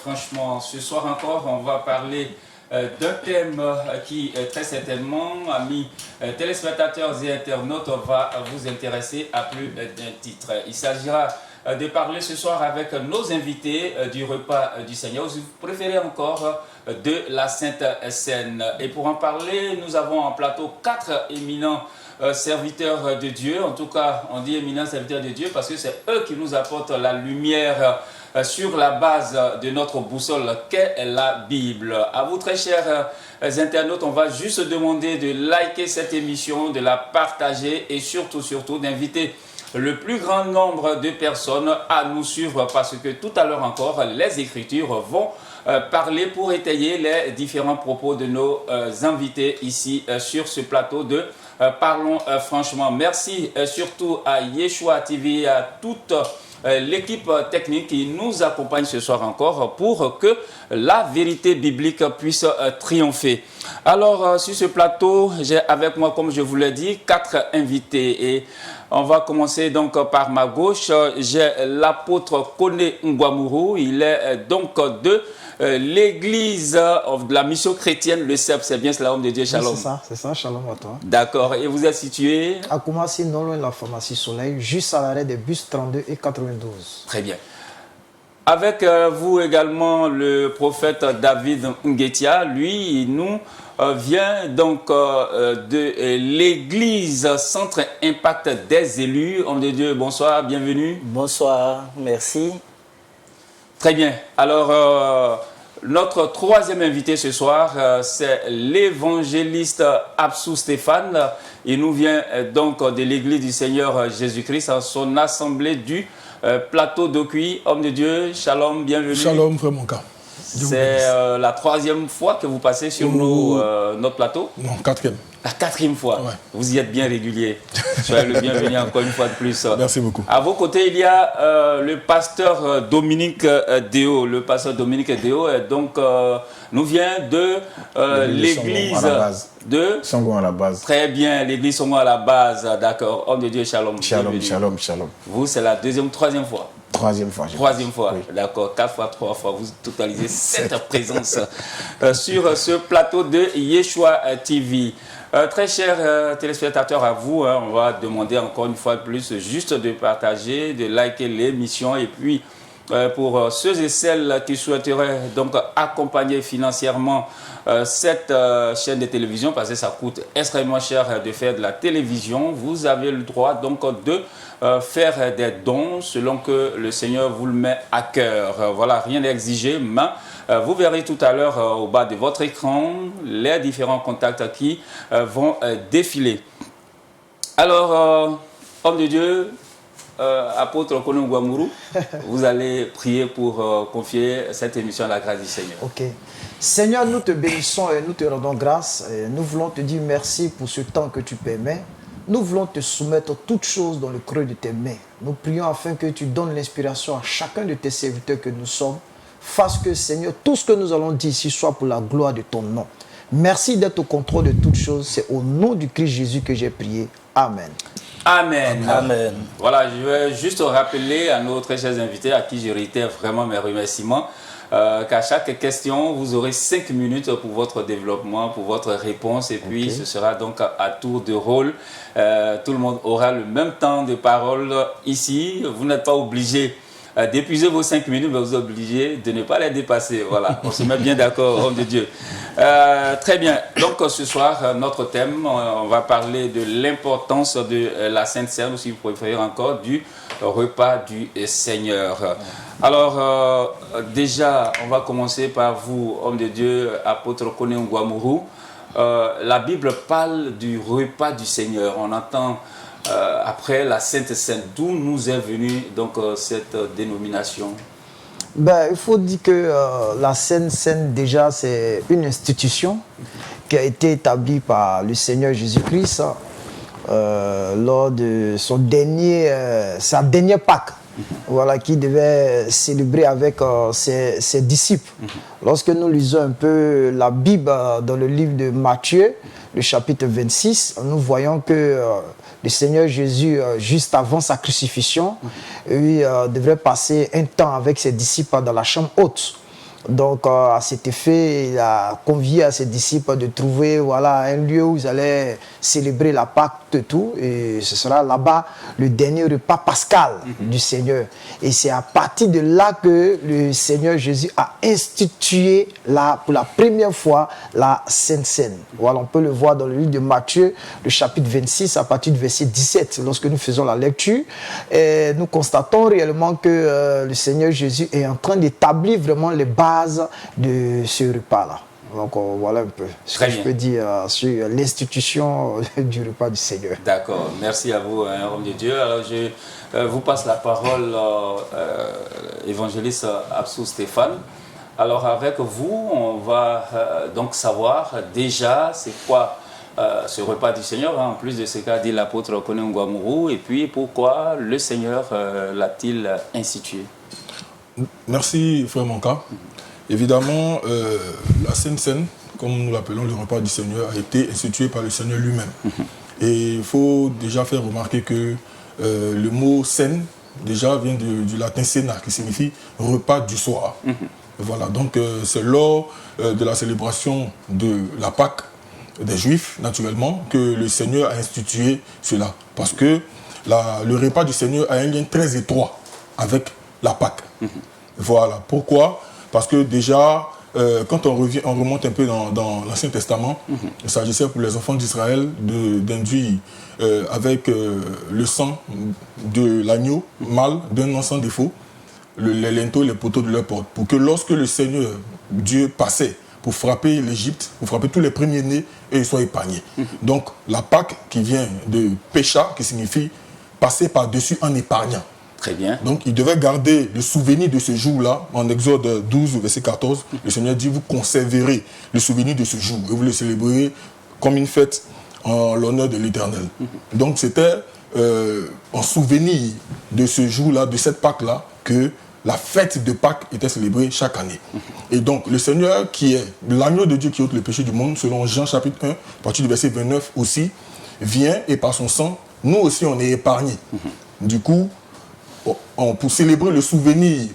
franchement, ce soir encore, on va parler d'un thème qui, très certainement, amis téléspectateurs et internautes, va vous intéresser à plus d'un titre. Il s'agira de parler ce soir avec nos invités du repas du Seigneur, ou si vous préférez encore, de la Sainte Seine. Et pour en parler, nous avons en plateau 4 éminents serviteurs de Dieu. En tout cas, on dit éminents serviteurs de Dieu parce que c'est eux qui nous apportent la lumière sur la base de notre boussole qu'est la Bible. À vous très chers internautes, on va juste demander de liker cette émission, de la partager et surtout d'inviter le plus grand nombre de personnes à nous suivre parce que tout à l'heure encore, les Écritures vont parler pour étayer les différents propos de nos invités ici sur ce plateau de Parlons franchement. Merci surtout à Yeshua TV et à toute l'équipe technique qui nous accompagne ce soir encore pour que la vérité biblique puisse triompher. Alors, sur ce plateau, j'ai avec moi, comme je vous l'ai dit, 4 invités et on va commencer donc par ma gauche. J'ai l'apôtre Kone Ngwamuru. Il est donc de l'église de la mission chrétienne, le CEP. C'est bien cela, homme de Dieu, shalom. Oui, c'est ça, shalom à toi. D'accord. Et vous êtes situé à Koumassi, non loin de la pharmacie Soleil, juste à l'arrêt des bus 32 et 92. Très bien. Avec vous également le prophète David Nguetia. Lui, il nous vient donc de l'église Centre Impact des élus. Homme de Dieu, bonsoir, bienvenue. Bonsoir, merci. Très bien. Alors, notre troisième invité ce soir, c'est l'évangéliste Absou Stéphane. Il nous vient donc de l'église du Seigneur Jésus-Christ, en son assemblée du plateau d'Okui. Homme de Dieu, shalom, bienvenue. Shalom, frère mon cas. C'est la 3e fois que vous passez sur notre plateau? Non, 4e. La 4e fois. Ouais. Vous y êtes bien régulier. Soyez le bienvenu encore une fois de plus. Merci beaucoup. À vos côtés, il y a le pasteur Dominique Déo. Le pasteur Dominique Déo donc, nous vient de l'église de Songo à la base. Très bien, l'église Songo à la base. D'accord. Homme de Dieu, shalom. Shalom, shalom, shalom. Vous, c'est la 2e, 3e fois. 3e fois. 3e fois, oui. D'accord, 4 fois, 3 fois, vous totalisez 7 présences sur ce plateau de Yeshua TV. Très chers téléspectateurs, à vous, on va demander encore une fois de plus juste de partager, de liker l'émission et puis pour ceux et celles qui souhaiteraient donc accompagner financièrement cette chaîne de télévision, parce que ça coûte extrêmement cher de faire de la télévision, vous avez le droit donc de faire des dons selon que le Seigneur vous le met à cœur. Voilà, rien n'est exigé, mais vous verrez tout à l'heure au bas de votre écran les différents contacts qui vont défiler. Alors, homme de Dieu, apôtre Kone Ngwamuru, vous allez prier pour confier cette émission à la grâce du Seigneur. Ok. Seigneur, nous te bénissons et nous te rendons grâce. Et nous voulons te dire merci pour ce temps que tu permets. Nous voulons te soumettre toutes choses dans le creux de tes mains. Nous prions afin que tu donnes l'inspiration à chacun de tes serviteurs que nous sommes. Fasse que, Seigneur, tout ce que nous allons dire ici soit pour la gloire de ton nom. Merci d'être au contrôle de toutes choses. C'est au nom du Christ Jésus que j'ai prié. Amen. Amen. Amen. Voilà, je vais juste rappeler à nos très chers invités à qui je réitère vraiment mes remerciements qu'à chaque question, vous aurez 5 minutes pour votre développement, pour votre réponse et puis ce sera donc à tour de rôle. Tout le monde aura le même temps de parole ici. Vous n'êtes pas obligé d'épuiser vos 5 minutes, mais vous êtes obligé de ne pas les dépasser. Voilà, on se met bien d'accord, homme de Dieu. Très bien. Donc ce soir, notre thème, on va parler de l'importance de la Sainte Seine, ou si vous préférez encore, du repas du Seigneur. Alors, déjà, on va commencer par vous, homme de Dieu, apôtre Kone Ngwamuru. La Bible parle du repas du Seigneur. On entend après la Sainte Seine. D'où nous est venue donc cette dénomination? Ben, il faut dire que la Sainte Seine, déjà, c'est une institution qui a été établie par le Seigneur Jésus-Christ lors de sa dernière Pâque. Voilà, qui devait célébrer avec ses disciples. Lorsque nous lisons un peu la Bible dans le livre de Matthieu, le chapitre 26, nous voyons que le Seigneur Jésus, juste avant sa crucifixion, lui, devrait passer un temps avec ses disciples dans la chambre haute. Donc, à cet effet, il a convié à ses disciples de trouver voilà, un lieu où ils allaient célébrer la Pâque et tout. Et ce sera là-bas le dernier repas pascal du Seigneur. Et c'est à partir de là que le Seigneur Jésus a institué pour la première fois la Sainte Seine. Voilà, on peut le voir dans le livre de Matthieu, le chapitre 26, à partir du verset 17. Lorsque nous faisons la lecture, et nous constatons réellement que le Seigneur Jésus est en train d'établir vraiment les bases de ce repas-là. Donc voilà un peu ce que je peux dire sur l'institution du repas du Seigneur. D'accord, merci à vous, homme de Dieu. Alors je vous passe la parole, évangéliste Absou Stéphane. Alors avec vous, on va donc savoir déjà c'est quoi ce repas du Seigneur, hein, en plus de ce qu'a dit l'apôtre Kone Ngwamourou, et puis pourquoi le Seigneur l'a-t-il institué? Merci frère Monka. Évidemment, la Sainte Seine, comme nous l'appelons, le repas du Seigneur, a été institué par le Seigneur lui-même. Et il faut déjà faire remarquer que le mot Seine, déjà, vient du latin Sena, qui signifie repas du soir. Voilà, donc c'est lors de la célébration de la Pâque des Juifs, naturellement, que le Seigneur a institué cela. Parce que le repas du Seigneur a un lien très étroit avec la Pâque. Voilà, pourquoi? Parce que déjà, quand on remonte un peu dans l'Ancien Testament, il s'agissait pour les enfants d'Israël d'induire avec le sang de l'agneau mâle d'un an sans défaut, les linteaux, les poteaux de leur porte, pour que lorsque le Seigneur, Dieu, passait pour frapper l'Égypte, pour frapper tous les premiers-nés, et ils soient épargnés. Donc la Pâque qui vient de pécha, qui signifie passer par-dessus en épargnant. Très bien. Donc, il devait garder le souvenir de ce jour-là. En Exode 12, verset 14, le Seigneur dit, vous conserverez le souvenir de ce jour et vous le célébrerez comme une fête en l'honneur de l'Éternel. Donc, c'était en souvenir de ce jour-là, de cette Pâque-là, que la fête de Pâques était célébrée chaque année. Et donc, le Seigneur, qui est l'agneau de Dieu qui ôte le péché du monde, selon Jean chapitre 1, à partir du verset 29 aussi, vient et par son sang, nous aussi, on est épargnés. Du coup, pour célébrer le souvenir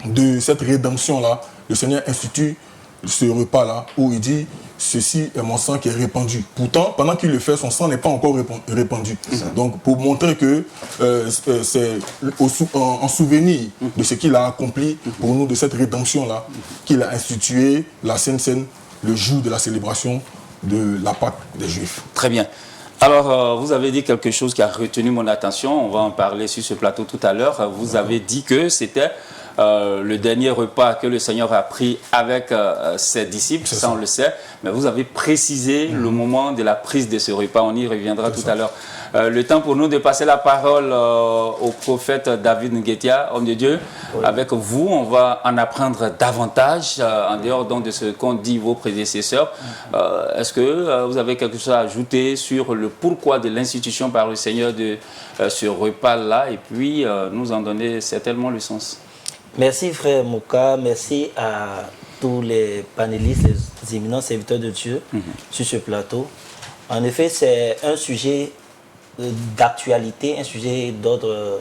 de cette rédemption-là, le Seigneur institue ce repas-là où il dit « Ceci est mon sang qui est répandu ». Pourtant, pendant qu'il le fait, son sang n'est pas encore répandu. Donc, pour montrer que c'est en souvenir de ce qu'il a accompli pour nous, de cette rédemption-là, qu'il a institué la Sainte Seine le jour de la célébration de la Pâque des Juifs. Très bien. Alors, vous avez dit quelque chose qui a retenu mon attention. On va en parler sur ce plateau tout à l'heure. Vous avez dit que c'était le dernier repas que le Seigneur a pris avec ses disciples, ça on le sait. Mais vous avez précisé le moment de la prise de ce repas. On y reviendra tout à l'heure. Le temps pour nous de passer la parole au prophète David Nguetia, homme de Dieu. Oui. Avec vous, on va en apprendre davantage en dehors donc, de ce qu'ont dit vos prédécesseurs. Est-ce que vous avez quelque chose à ajouter sur le pourquoi de l'institution par le Seigneur de ce repas-là et puis nous en donner certainement le sens? Merci frère Mouka, merci à tous les panélistes, les éminents serviteurs de Dieu sur ce plateau. En effet, c'est un sujet d'actualité, un sujet d'ordre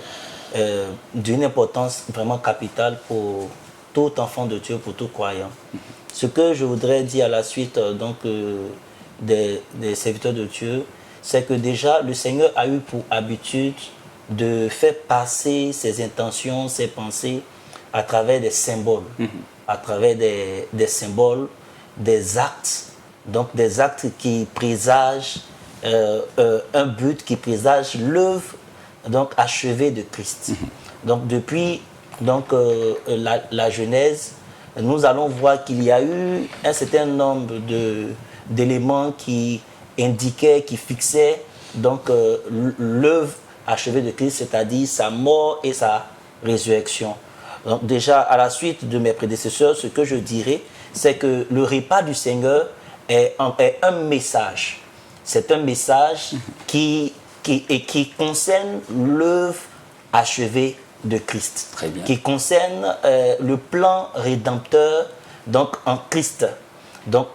d'une importance vraiment capitale pour tout enfant de Dieu, pour tout croyant. Ce que je voudrais dire à la suite des serviteurs de Dieu, c'est que déjà le Seigneur a eu pour habitude de faire passer ses intentions, ses pensées à travers des symboles, à travers des symboles, des actes, donc des actes qui présagent un but, qui présage l'œuvre donc achevée de Christ. Donc depuis la Genèse, nous allons voir qu'il y a eu un certain nombre d'éléments qui indiquaient, qui fixaient donc l'œuvre achevée de Christ, c'est-à-dire sa mort et sa résurrection. Donc déjà, à la suite de mes prédécesseurs, ce que je dirais, c'est que le repas du Seigneur est un message. C'est un message qui concerne l'œuvre achevée de Christ. Très bien. Qui concerne le plan rédempteur donc, en Christ. Donc,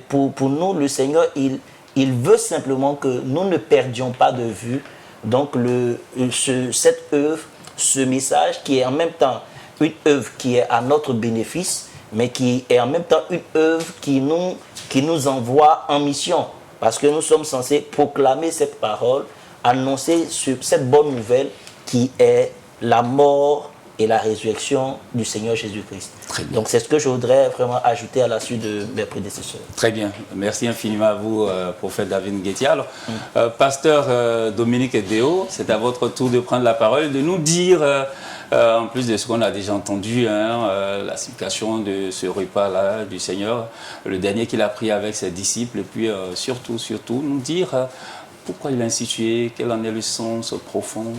pour nous, le Seigneur, il veut simplement que nous ne perdions pas de vue donc cette œuvre, ce message qui est en même temps une œuvre qui est à notre bénéfice, mais qui est en même temps une œuvre qui nous envoie en mission. Parce que nous sommes censés proclamer cette parole, annoncer cette bonne nouvelle qui est la mort et la résurrection du Seigneur Jésus-Christ. Donc c'est ce que je voudrais vraiment ajouter à la suite de mes prédécesseurs. Très bien. Merci infiniment à vous, prophète David Nguetia. Alors, pasteur Dominique Déo, c'est à votre tour de prendre la parole, de nous dire, en plus de ce qu'on a déjà entendu, la signification de ce repas-là du Seigneur, le dernier qu'il a pris avec ses disciples, et puis surtout, nous dire pourquoi il a institué, quel en est le sens profond.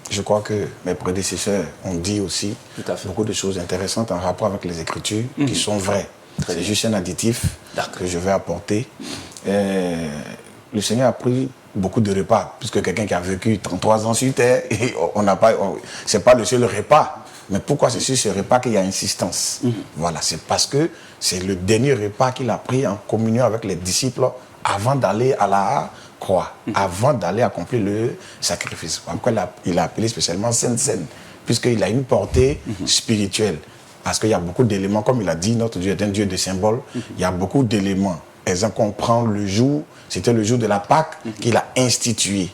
Je crois que mes prédécesseurs ont dit aussi beaucoup de choses intéressantes en rapport avec les Écritures qui sont vraies. C'est juste un additif que je vais apporter. Le Seigneur a pris beaucoup de repas, puisque quelqu'un qui a vécu 33 ans sur terre, c'est pas le seul repas. Mais pourquoi c'est sur ce repas qu'il y a insistance? Voilà, c'est parce que c'est le dernier repas qu'il a pris en communion avec les disciples avant d'aller à la croix, avant d'aller accomplir le sacrifice. Pourquoi il a appelé spécialement Sainte Seine, puisqu'il a une portée spirituelle. Parce qu'il y a beaucoup d'éléments, comme il a dit, notre Dieu est un Dieu de symboles. Il y a beaucoup d'éléments. Exemple, qu'on prend le jour, c'était le jour de la Pâque qu'il a institué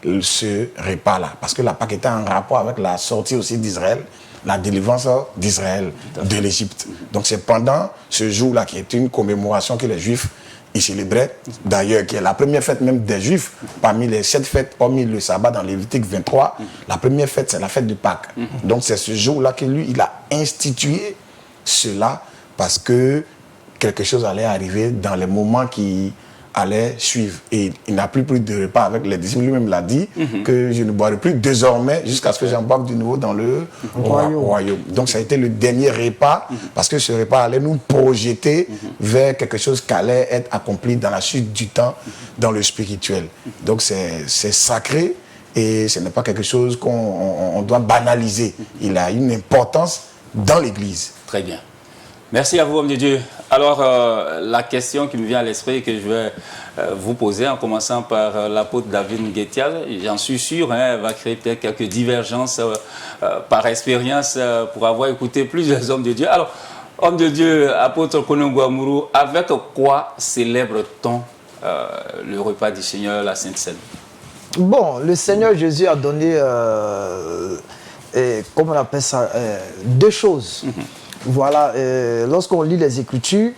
ce repas-là. Parce que la Pâque était en rapport avec la sortie aussi d'Israël, la délivrance d'Israël de l'Égypte. Donc c'est pendant ce jour-là, qui est une commémoration que les Juifs ils célébraient, d'ailleurs, qui est la première fête même des Juifs, parmi les 7 fêtes, hormis le sabbat dans Lévitique 23, la première fête, c'est la fête de Pâques. Donc c'est ce jour-là que lui, il a institué cela, parce que quelque chose allait arriver dans les moments qui allaient suivre. Et il n'a plus pris de repas avec les disciples. Lui-même l'a dit, que je ne boirai plus désormais jusqu'à ce que j'embarque de nouveau dans le royaume. Donc ça a été le dernier repas, parce que ce repas allait nous projeter vers quelque chose qui allait être accompli dans la suite du temps, dans le spirituel. Donc c'est sacré, et ce n'est pas quelque chose qu'on doit banaliser. Il a une importance dans l'Église. Très bien. Merci à vous, homme de Dieu. Alors, la question qui me vient à l'esprit et que je vais vous poser, en commençant par l'apôtre David Nguetia, j'en suis sûr, va créer peut-être quelques divergences par expérience pour avoir écouté plusieurs hommes de Dieu. Alors, homme de Dieu, apôtre Konongo Amuru, avec quoi célèbre-t-on le repas du Seigneur, la Sainte Seine? Bon, le Seigneur Jésus a donné, comment on appelle ça, deux choses. Voilà, lorsqu'on lit les Écritures,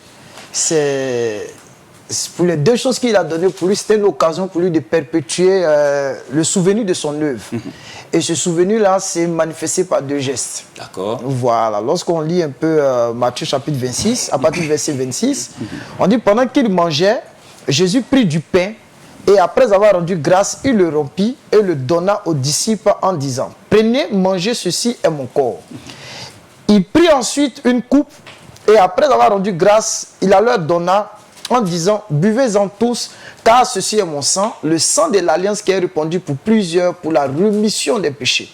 c'est pour les deux choses qu'il a données pour lui, c'était une occasion pour lui de perpétuer le souvenir de son œuvre. Et ce souvenir-là s'est manifesté par deux gestes. D'accord. Voilà, lorsqu'on lit un peu Matthieu chapitre 26, à partir du verset 26, on dit pendant qu'il mangeait, Jésus prit du pain et après avoir rendu grâce, il le rompit et le donna aux disciples en disant: prenez, mangez, ceci est mon corps. Il prit ensuite une coupe et après avoir rendu grâce, il la leur donna en disant: buvez-en tous, car ceci est mon sang, le sang de l'alliance qui est répandu pour plusieurs pour la rémission des péchés.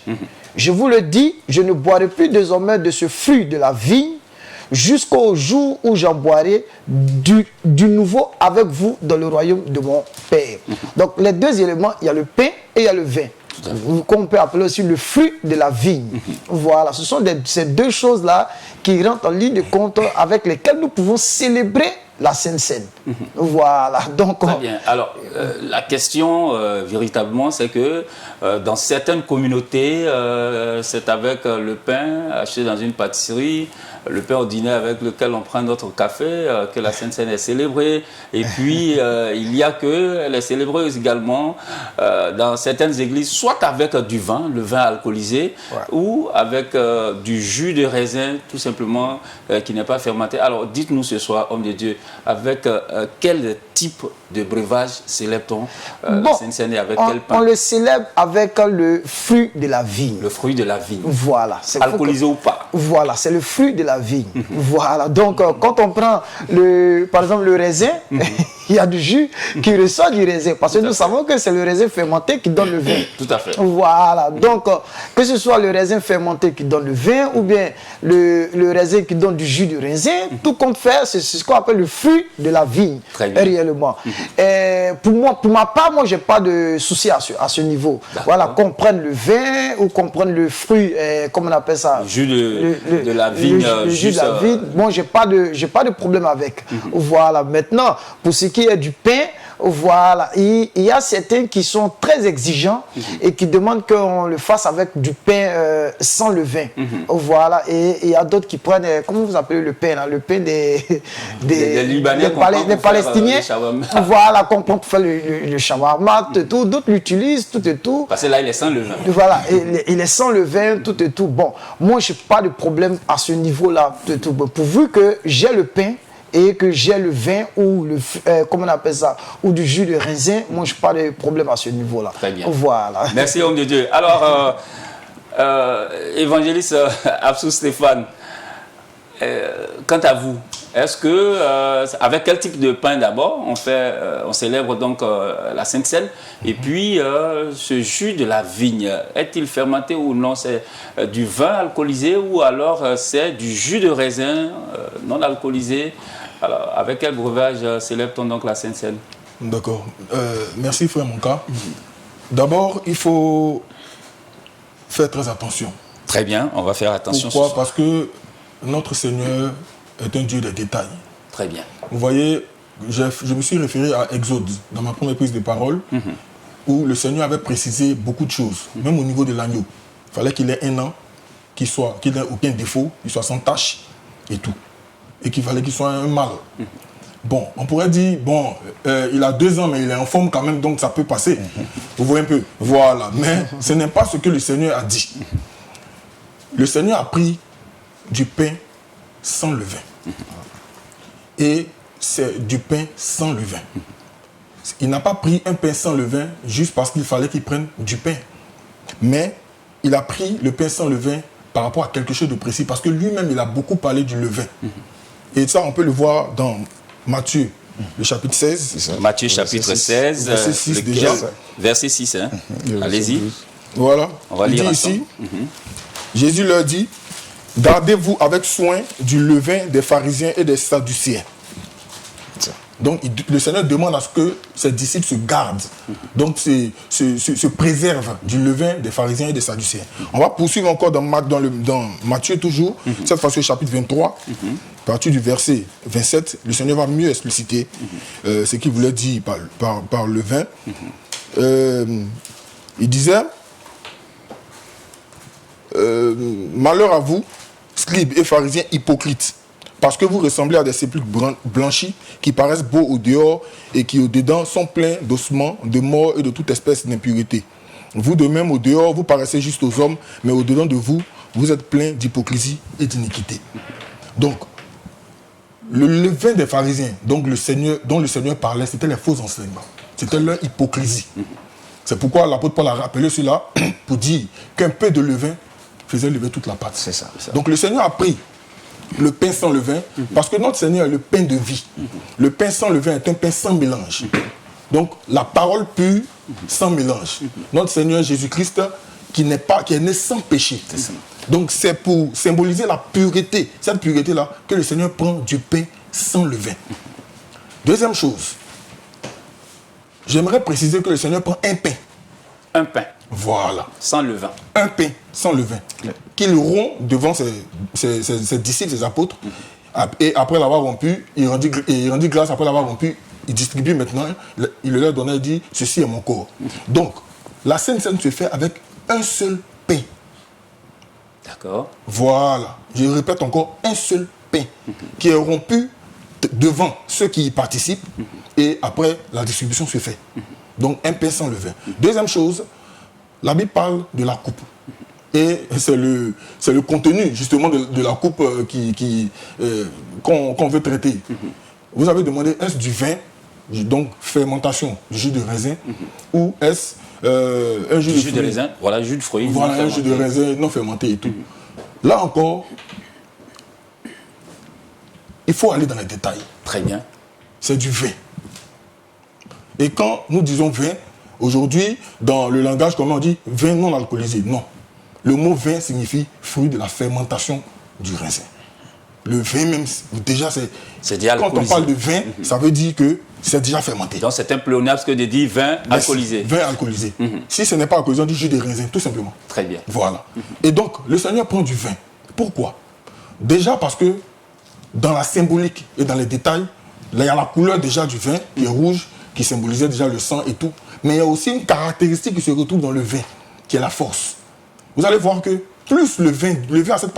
Je vous le dis, je ne boirai plus désormais de ce fruit de la vigne jusqu'au jour où j'en boirai du nouveau avec vous dans le royaume de mon Père. Donc les deux éléments, il y a le pain et il y a le vin, qu'on peut appeler aussi le fruit de la vigne. Voilà, ce sont ces deux choses-là qui rentrent en ligne de compte avec lesquelles nous pouvons célébrer la Sainte Seine. Voilà, donc... Très bien. Alors, la question, véritablement, c'est que dans certaines communautés, c'est avec le pain acheté dans une pâtisserie, le pain ordinaire avec lequel on prend notre café, que la Sainte Seine est célébrée. Et puis, il y a qu'elle est célébrée également dans certaines églises, soit avec du vin, le vin alcoolisé, ou avec du jus de raisin, tout simplement, qui n'est pas fermenté. Alors, dites-nous ce soir, homme de Dieu, avec quel type de breuvage célèbre-t-on la Sainte Seine et avec quel pain? On le célèbre avec le fruit de la vigne. Le fruit de la vigne. Voilà. Alcoolisé ou pas? Voilà, c'est le fruit de la vigne. Voilà. Donc, quand on prend, par exemple, le raisin, il y a du jus qui ressort du raisin. Parce que nous savons que c'est le raisin fermenté qui donne le vin. Tout à fait. Voilà. Donc, que ce soit le raisin fermenté qui donne le vin ou bien le raisin qui donne du jus de raisin, tout compte fait, c'est ce qu'on appelle le fruit de la vigne. Très bien. Réellement. Et pour ma part, moi, j'ai pas de souci à ce niveau. Voilà, qu'on prenne le vin ou qu'on prenne le fruit, comment on appelle ça? Le jus de la vigne. Le jus de la vigne. Bon, j'ai pas de problème avec. Voilà. Maintenant, pour ce qui est du pain, voilà, il y a certains qui sont très exigeants et qui demandent qu'on le fasse avec du pain sans levain. Voilà, et il y a d'autres qui prennent, comment vous appelez le pain là? Le pain des Libanais, des Palestiniens. Voilà, qu'on prend pour faire le shawarma, tout. D'autres l'utilisent, tout et tout. Parce que là, il est sans levain. Voilà, il est sans levain, tout et tout. Bon, moi, je n'ai pas de problème à ce niveau-là, tout. Pourvu que j'ai le pain et que j'ai le vin ou comment on appelle ça, ou du jus de raisin, moi je n'ai pas de problème à ce niveau-là. Très bien. Voilà. Merci, homme de Dieu. Alors, évangéliste Absou Stéphane, quant à vous, est-ce que, avec quel type de pain d'abord, on célèbre donc la Sainte Seine, et puis ce jus de la vigne, est-il fermenté ou non? C'est du vin alcoolisé ou alors c'est du jus de raisin non alcoolisé? Alors, avec quel breuvage célèbre-t-on donc la Sainte Seine? D'accord. Merci, frère Monka. D'abord, il faut faire très attention. Très bien, on va faire attention. Pourquoi? Parce que notre Seigneur est un Dieu des détails. Très bien. Vous voyez, je me suis référé à Exode dans ma première prise de parole, où le Seigneur avait précisé beaucoup de choses, même au niveau de l'agneau. Il fallait qu'il ait un an, qu'il n'ait aucun défaut, qu'il soit sans tache et tout. Et qu'il fallait qu'il soit un mâle. Bon, on pourrait dire, bon, il a 2 ans, mais il est en forme quand même, donc ça peut passer. Vous voyez un peu? Voilà. Mais ce n'est pas ce que le Seigneur a dit. Le Seigneur a pris du pain sans levain. Et c'est du pain sans levain. Il n'a pas pris un pain sans levain juste parce qu'il fallait qu'il prenne du pain. Mais il a pris le pain sans levain par rapport à quelque chose de précis, parce que lui-même, il a beaucoup parlé du levain. Et ça, on peut le voir dans Matthieu, le chapitre 16. Matthieu, chapitre 16, verset 6 déjà. Verset 6, hein. Allez-y. Voilà. On va il lire dit ici, Jésus leur dit, « Gardez-vous avec soin du levain des pharisiens et des sadducéens. » Donc, le Seigneur demande à ce que ses disciples se gardent, donc se préservent du levain des pharisiens et des sadducéens. On va poursuivre encore dans Matthieu toujours, cette fois-ci au chapitre 23, à partir du verset 27, le Seigneur va mieux expliciter ce qu'il voulait dire par levain. Il disait, malheur à vous, scribes et pharisiens hypocrites, parce que vous ressemblez à des sépulcres blanchis qui paraissent beaux au dehors et qui au dedans sont pleins d'ossements, de morts et de toute espèce d'impureté. Vous de même au dehors, vous paraissez juste aux hommes, mais au dedans de vous, vous êtes pleins d'hypocrisie et d'iniquité. Donc, le levain des pharisiens dont le Seigneur parlait, c'était les faux enseignements. C'était leur hypocrisie. C'est pourquoi l'apôtre Paul a rappelé cela pour dire qu'un peu de levain faisait lever toute la pâte. C'est ça. Donc le Seigneur a pris le pain sans levain, parce que notre Seigneur est le pain de vie. Le pain sans levain est un pain sans mélange. Donc la parole pure, sans mélange. Notre Seigneur Jésus-Christ qui est né sans péché. Donc c'est pour symboliser la pureté, cette pureté-là, que le Seigneur prend du pain sans levain. Deuxième chose, j'aimerais préciser que le Seigneur prend un pain. Un pain. Voilà. Sans levain. Un pain sans levain. Qu'il rompt devant ses disciples, ses apôtres. Et après l'avoir rompu, il rendit grâce après l'avoir rompu. Il distribue maintenant, il leur donnait, il dit, ceci est mon corps. Donc, la Sainte Seine se fait avec un seul pain. D'accord. Voilà. Je répète encore, un seul pain qui est rompu devant ceux qui y participent et après la distribution se fait. Donc, un pain sans levain. Deuxième chose, la Bible parle de la coupe. Et c'est le contenu justement de la coupe qu'on veut traiter. Vous avez demandé, est-ce du vin, donc fermentation, du jus de raisin, ou est-ce un jus de raisin, voilà, jus de fruits. Voilà, un jus de raisin non fermenté et tout. Là encore, il faut aller dans les détails. Très bien. C'est du vin. Et quand nous disons vin, aujourd'hui, dans le langage commun, on dit vin non alcoolisé. Non. Le mot vin signifie fruit de la fermentation du raisin. Le vin même, déjà, c'est déjà quand alcoolisé. on parle de vin, ça veut dire que c'est déjà fermenté. Donc c'est un pléonasme que de dire vin alcoolisé. Vin alcoolisé. Si ce n'est pas alcoolisé, on dit jus de raisin, tout simplement. Très bien. Voilà. Et donc, le Seigneur prend du vin. Pourquoi? Déjà parce que dans la symbolique et dans les détails, là, il y a la couleur déjà du vin qui est rouge, qui symbolisait déjà le sang et tout. Mais il y a aussi une caractéristique qui se retrouve dans le vin, qui est la force. Vous allez voir que plus le vin a cette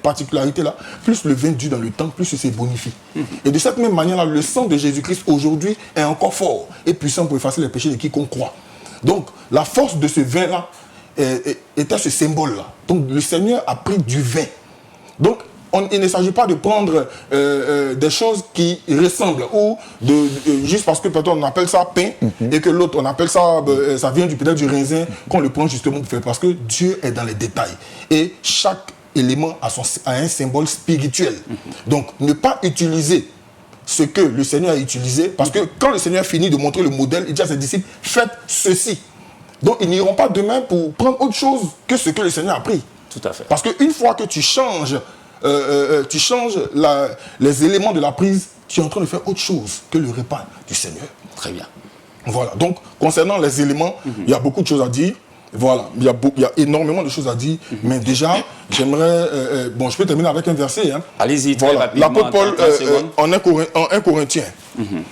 particularité-là, plus le vin dure dans le temps, plus il se bonifie. Et de cette même manière-là, le sang de Jésus-Christ aujourd'hui est encore fort et puissant pour effacer les péchés de quiconque croit. Donc, la force de ce vin-là était ce symbole-là. Donc, le Seigneur a pris du vin. Donc, il ne s'agit pas de prendre des choses qui ressemblent ou juste parce que peut-être on appelle ça pain et que l'autre on appelle ça, ça vient peut-être du raisin, qu'on le prend justement pour faire. Parce que Dieu est dans les détails et chaque élément a un symbole spirituel. Donc ne pas utiliser ce que le Seigneur a utilisé, parce que quand le Seigneur finit de montrer le modèle, il dit à ses disciples, faites ceci. Donc ils n'iront pas demain pour prendre autre chose que ce que le Seigneur a pris. Tout à fait. Parce qu'une fois que tu changes les éléments de la prise, tu es en train de faire autre chose que le repas du Seigneur. Très bien. Voilà. Donc, concernant les éléments, il y a beaucoup de choses à dire. Voilà. Il y a énormément de choses à dire. Mais déjà, j'aimerais... bon, je peux terminer avec un verset. Hein. Allez-y, très voilà. rapidement. L'apôtre Paul, en 1 Corinthien,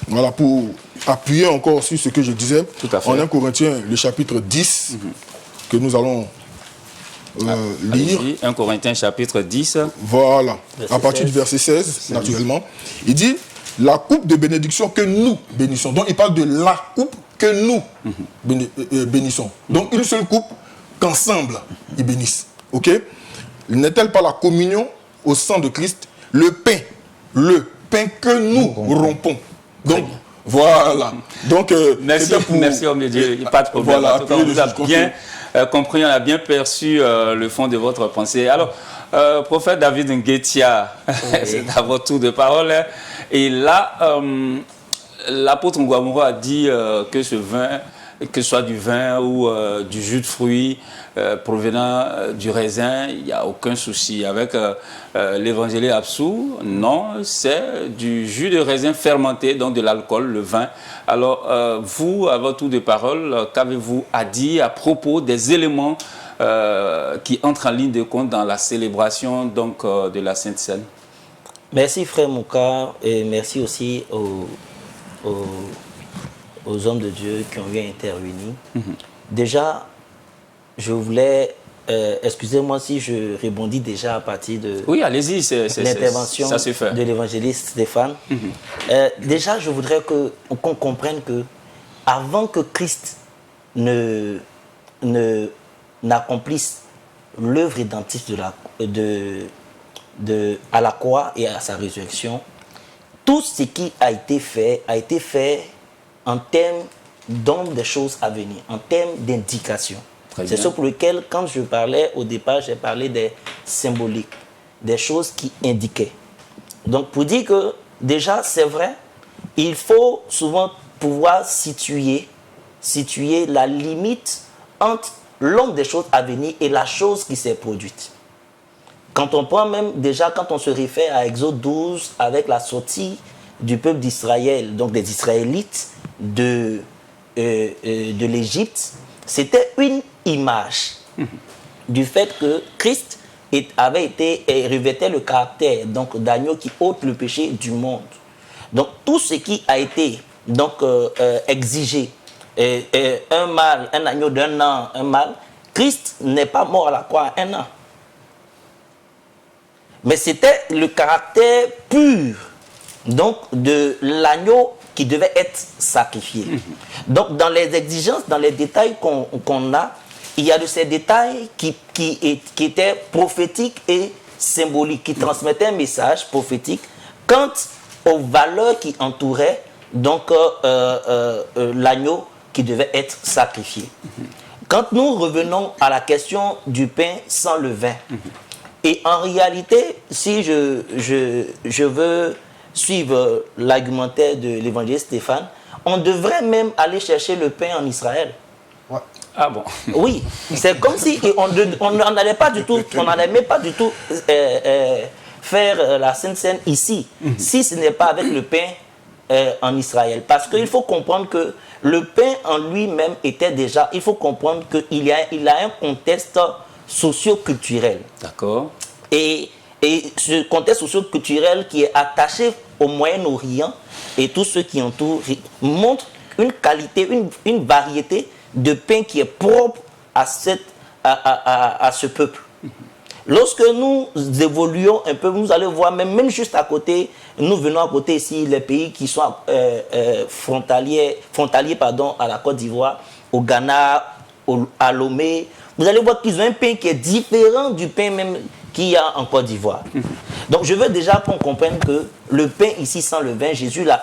voilà, pour appuyer encore sur ce que je disais, tout à fait. En 1 Corinthiens, le chapitre 10, que nous allons... lire. 1 Corinthiens chapitre 10. Voilà, verset à partir 16. du verset 16, naturellement. Il dit, la coupe de bénédiction que nous bénissons. Donc il parle de la coupe que nous bénissons. Donc une seule coupe qu'ensemble ils bénissent. Ok? N'est-elle pas la communion au sang de Christ, le pain que nous rompons. Donc voilà. Donc merci homme de Dieu, pas de problème. Voilà, en tout cas, on vous a bien compris, on a bien perçu le fond de votre pensée. Alors, prophète David Nguetia, c'est à votre tour de parole. Et là, l'apôtre Ngouamouro a dit que ce vin, que ce soit du vin ou du jus de fruits provenant du raisin, il n'y a aucun souci. Avec l'évangile Absou, non, c'est du jus de raisin fermenté, donc de l'alcool, le vin. Alors, vous, à votre tour de parole, qu'avez-vous à dire à propos des éléments qui entrent en ligne de compte dans la célébration donc, de la Sainte Seine? Merci frère Mouka et merci aussi aux hommes de Dieu qui ont eu à intervenir. Déjà, je voulais, excusez-moi si je rebondis déjà à partir de allez-y, l'intervention de l'évangéliste Stéphane. Déjà, je voudrais qu'on comprenne que avant que Christ n'accomplisse l'œuvre identique à la croix et à sa résurrection, tout ce qui a été fait en termes d'ombre des choses à venir, en termes d'indication. C'est ce pour lequel, quand je parlais au départ, j'ai parlé des symboliques, des choses qui indiquaient. Donc, pour dire que, déjà, c'est vrai, il faut souvent pouvoir situer la limite entre l'ombre des choses à venir et la chose qui s'est produite. Quand on prend même, déjà, quand on se réfère à Exode 12, avec la sortie du peuple d'Israël, donc des Israélites de l'Égypte, c'était une image du fait que Christ revêtait le caractère donc d'agneau qui ôte le péché du monde. Donc tout ce qui a été donc exigé, un mâle, un agneau d'un an, un mâle, Christ n'est pas mort à la croix à 1 an. Mais c'était le caractère pur donc de l'agneau qui devait être sacrifié. Donc dans les exigences, dans les détails qu'on a, il y a de ces détails qui étaient prophétiques et symboliques, qui transmettaient un message prophétique quant aux valeurs qui entouraient donc l'agneau qui devait être sacrifié. Quand nous revenons à la question du pain sans levain, et en réalité, si je veux suivre l'argumentaire de l'évangéliste Stéphane, on devrait même aller chercher le pain en Israël. Ouais. Ah bon? Oui, c'est comme si on n'allait pas du tout, on n'allait même pas du tout faire la Sainte Seine ici, si ce n'est pas avec le pain en Israël. Parce qu'il faut comprendre que le pain en lui-même était déjà, il faut comprendre qu'il a un contexte socio-culturel. D'accord. Et ce contexte socio-culturel qui est attaché au Moyen-Orient et tous ceux qui entourent montre une qualité, une variété de pain qui est propre à ce peuple. Lorsque nous évoluons un peu, vous allez voir, même juste à côté, nous venons à côté ici, les pays qui sont frontaliers à la Côte d'Ivoire, au Ghana, à Lomé, vous allez voir qu'ils ont un pain qui est différent du pain même qu'il y a en Côte d'Ivoire. Donc je veux déjà qu'on comprenne que le pain ici sans le vin, Jésus l'a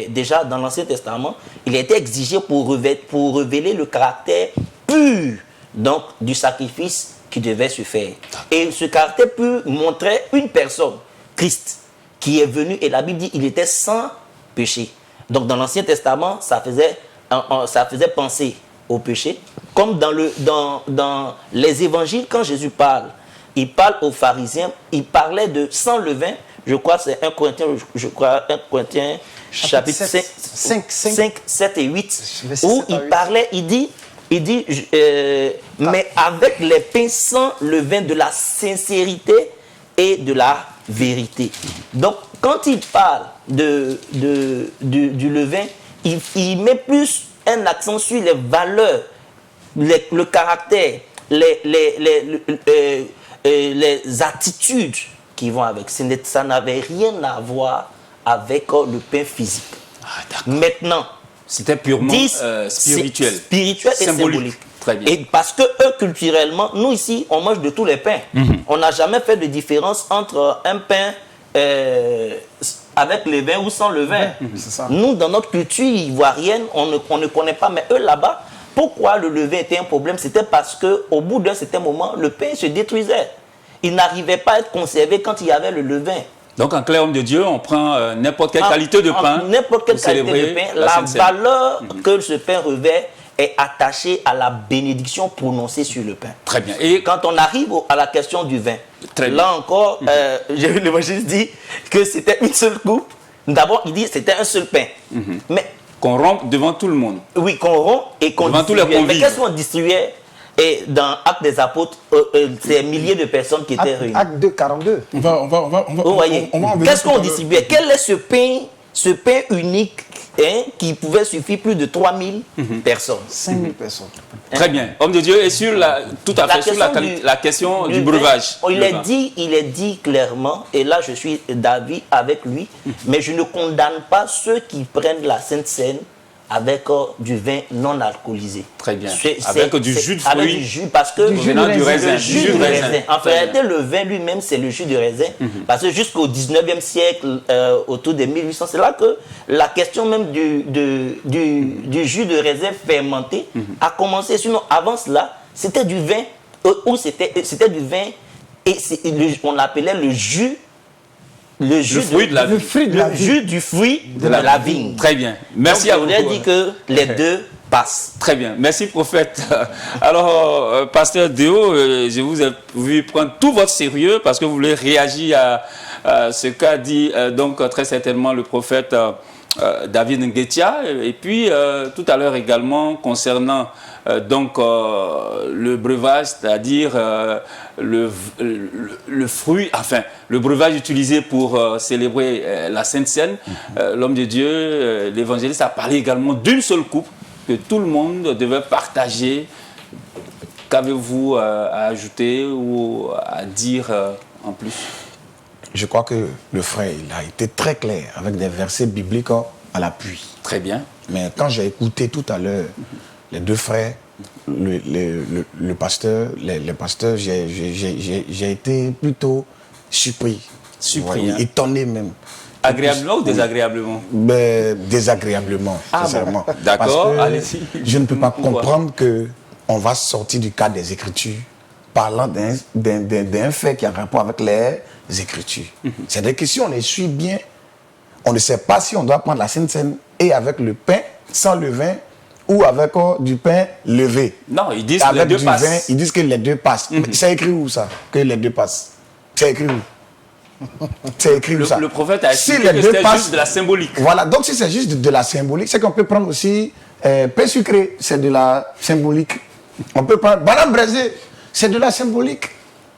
déjà dans l'Ancien Testament, il a été exigé pour révéler le caractère pur donc, du sacrifice qui devait se faire. Et ce caractère pur montrait une personne, Christ, qui est venu, et la Bible dit qu'il était sans péché. Donc dans l'Ancien Testament, ça faisait penser au péché. Comme dans les évangiles, quand Jésus parle, il parle aux pharisiens, il parlait de sans levain. Je crois que c'est 1 Corinthiens chapitre 5, 7 et 8, où il parlait, il dit mais avec les pains sans levain de la sincérité et de la vérité. Donc, quand il parle du levain, il met plus un accent sur les valeurs, le caractère, les attitudes qui vont avec. Ça n'avait rien à voir avec le pain physique. Maintenant, c'était purement spirituel. Spirituel et symbolique. Très bien. Et parce que eux, culturellement, nous ici, on mange de tous les pains. On n'a jamais fait de différence entre un pain avec le vin ou sans le vin. Nous, dans notre culture ivoirienne, on ne connaît pas. Mais eux, là-bas, pourquoi le levain était un problème? C'était parce qu'au bout d'un certain moment, le pain se détruisait. Il n'arrivait pas à être conservé quand il y avait le levain. Donc, en clair, homme de Dieu, on prend n'importe quelle qualité de pain. N'importe quelle qualité de pain. La valeur que ce pain revêt est attachée à la bénédiction prononcée sur le pain. Très bien. Et quand on arrive à la question du vin, là encore, j'ai vu l'évangile dit que c'était une seule coupe. D'abord, il dit que c'était un seul pain. Mais qu'on rompt devant tout le monde. Oui, qu'on rompt et qu'on distribuait. Tous les convives. Mais qu'est-ce qu'on distribuait? Et dans Actes des Apôtres, c'est milliers de personnes qui étaient réunies. Acte 2, 42. Vous voyez, qu'est-ce qu'on distribuait? Quel est ce pain unique qui pouvait suffire plus de 3000 personnes? 5000 personnes. Très bien. Homme de Dieu, et sur la question du breuvage. Il est dit clairement, et là je suis d'avis avec lui, mais je ne condamne pas ceux qui prennent la Sainte Seine avec du vin non alcoolisé. Très bien. Avec du jus de fruits. Avec du jus, parce que du raisin. En réalité, le vin lui-même, c'est le jus de raisin. Parce que jusqu'au 19e siècle, autour de 1800, c'est là que la question même du jus de raisin fermenté a commencé. Sinon, avant cela, c'était du vin, ou c'était du vin, et on l'appelait le jus. Le jus du fruit de la vigne. Très bien. Merci à vous. Je voudrais dire que les deux passent. Très bien. Merci, prophète. Alors, pasteur Déo, je vous ai vu prendre tout votre sérieux parce que vous voulez réagir à ce qu'a dit donc très certainement le prophète David Nguetia. Et puis, tout à l'heure également, concernant donc le breuvage, c'est-à-dire le fruit, enfin le breuvage utilisé pour célébrer la Sainte Seine. L'homme de Dieu, l'évangéliste, a parlé également d'une seule coupe que tout le monde devait partager. Qu'avez-vous à ajouter ou à dire en plus? Je crois que le frère, il a été très clair avec des versets bibliques à l'appui. Très bien. Mais quand j'ai écouté tout à l'heure les deux frères, le pasteur, les pasteurs, j'ai été plutôt surpris. Surpris, étonné même. Agréablement ou désagréablement? Désagréablement, sincèrement. Bon. D'accord, allez-y. Je ne peux pas comprendre qu'on va sortir du cadre des Écritures parlant d'un fait qui a rapport avec les Écritures. C'est des questions, on les suit bien. On ne sait pas si on doit prendre la Sainte Seine et avec le pain sans levain ou avec du pain levé. Non, ils disent avec les deux du passent. vin, ils disent que les deux passent. C'est écrit où ça? Que les deux passent. C'est écrit où? C'est écrit où ça? Le prophète a si expliqué les que deux c'était passent, juste de la symbolique. Voilà, donc si c'est juste de la symbolique, c'est qu'on peut prendre aussi pain sucré, c'est de la symbolique. On peut prendre banane braisée, c'est de la symbolique.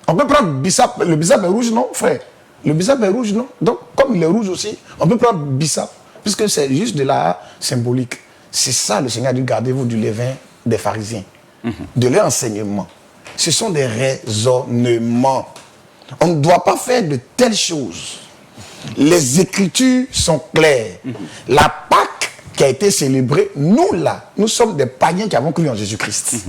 On peut prendre bissap, le bissap est rouge, non, frère? Le bissap est rouge, non? Donc, comme il est rouge aussi, on peut prendre bissap, puisque c'est juste de la symbolique. C'est ça, le Seigneur dit, gardez-vous du levain des pharisiens, de leur enseignement. Ce sont des raisonnements. On ne doit pas faire de telles choses. Les Écritures sont claires. La Pâque qui a été célébrée, nous là, nous sommes des païens qui avons cru en Jésus-Christ.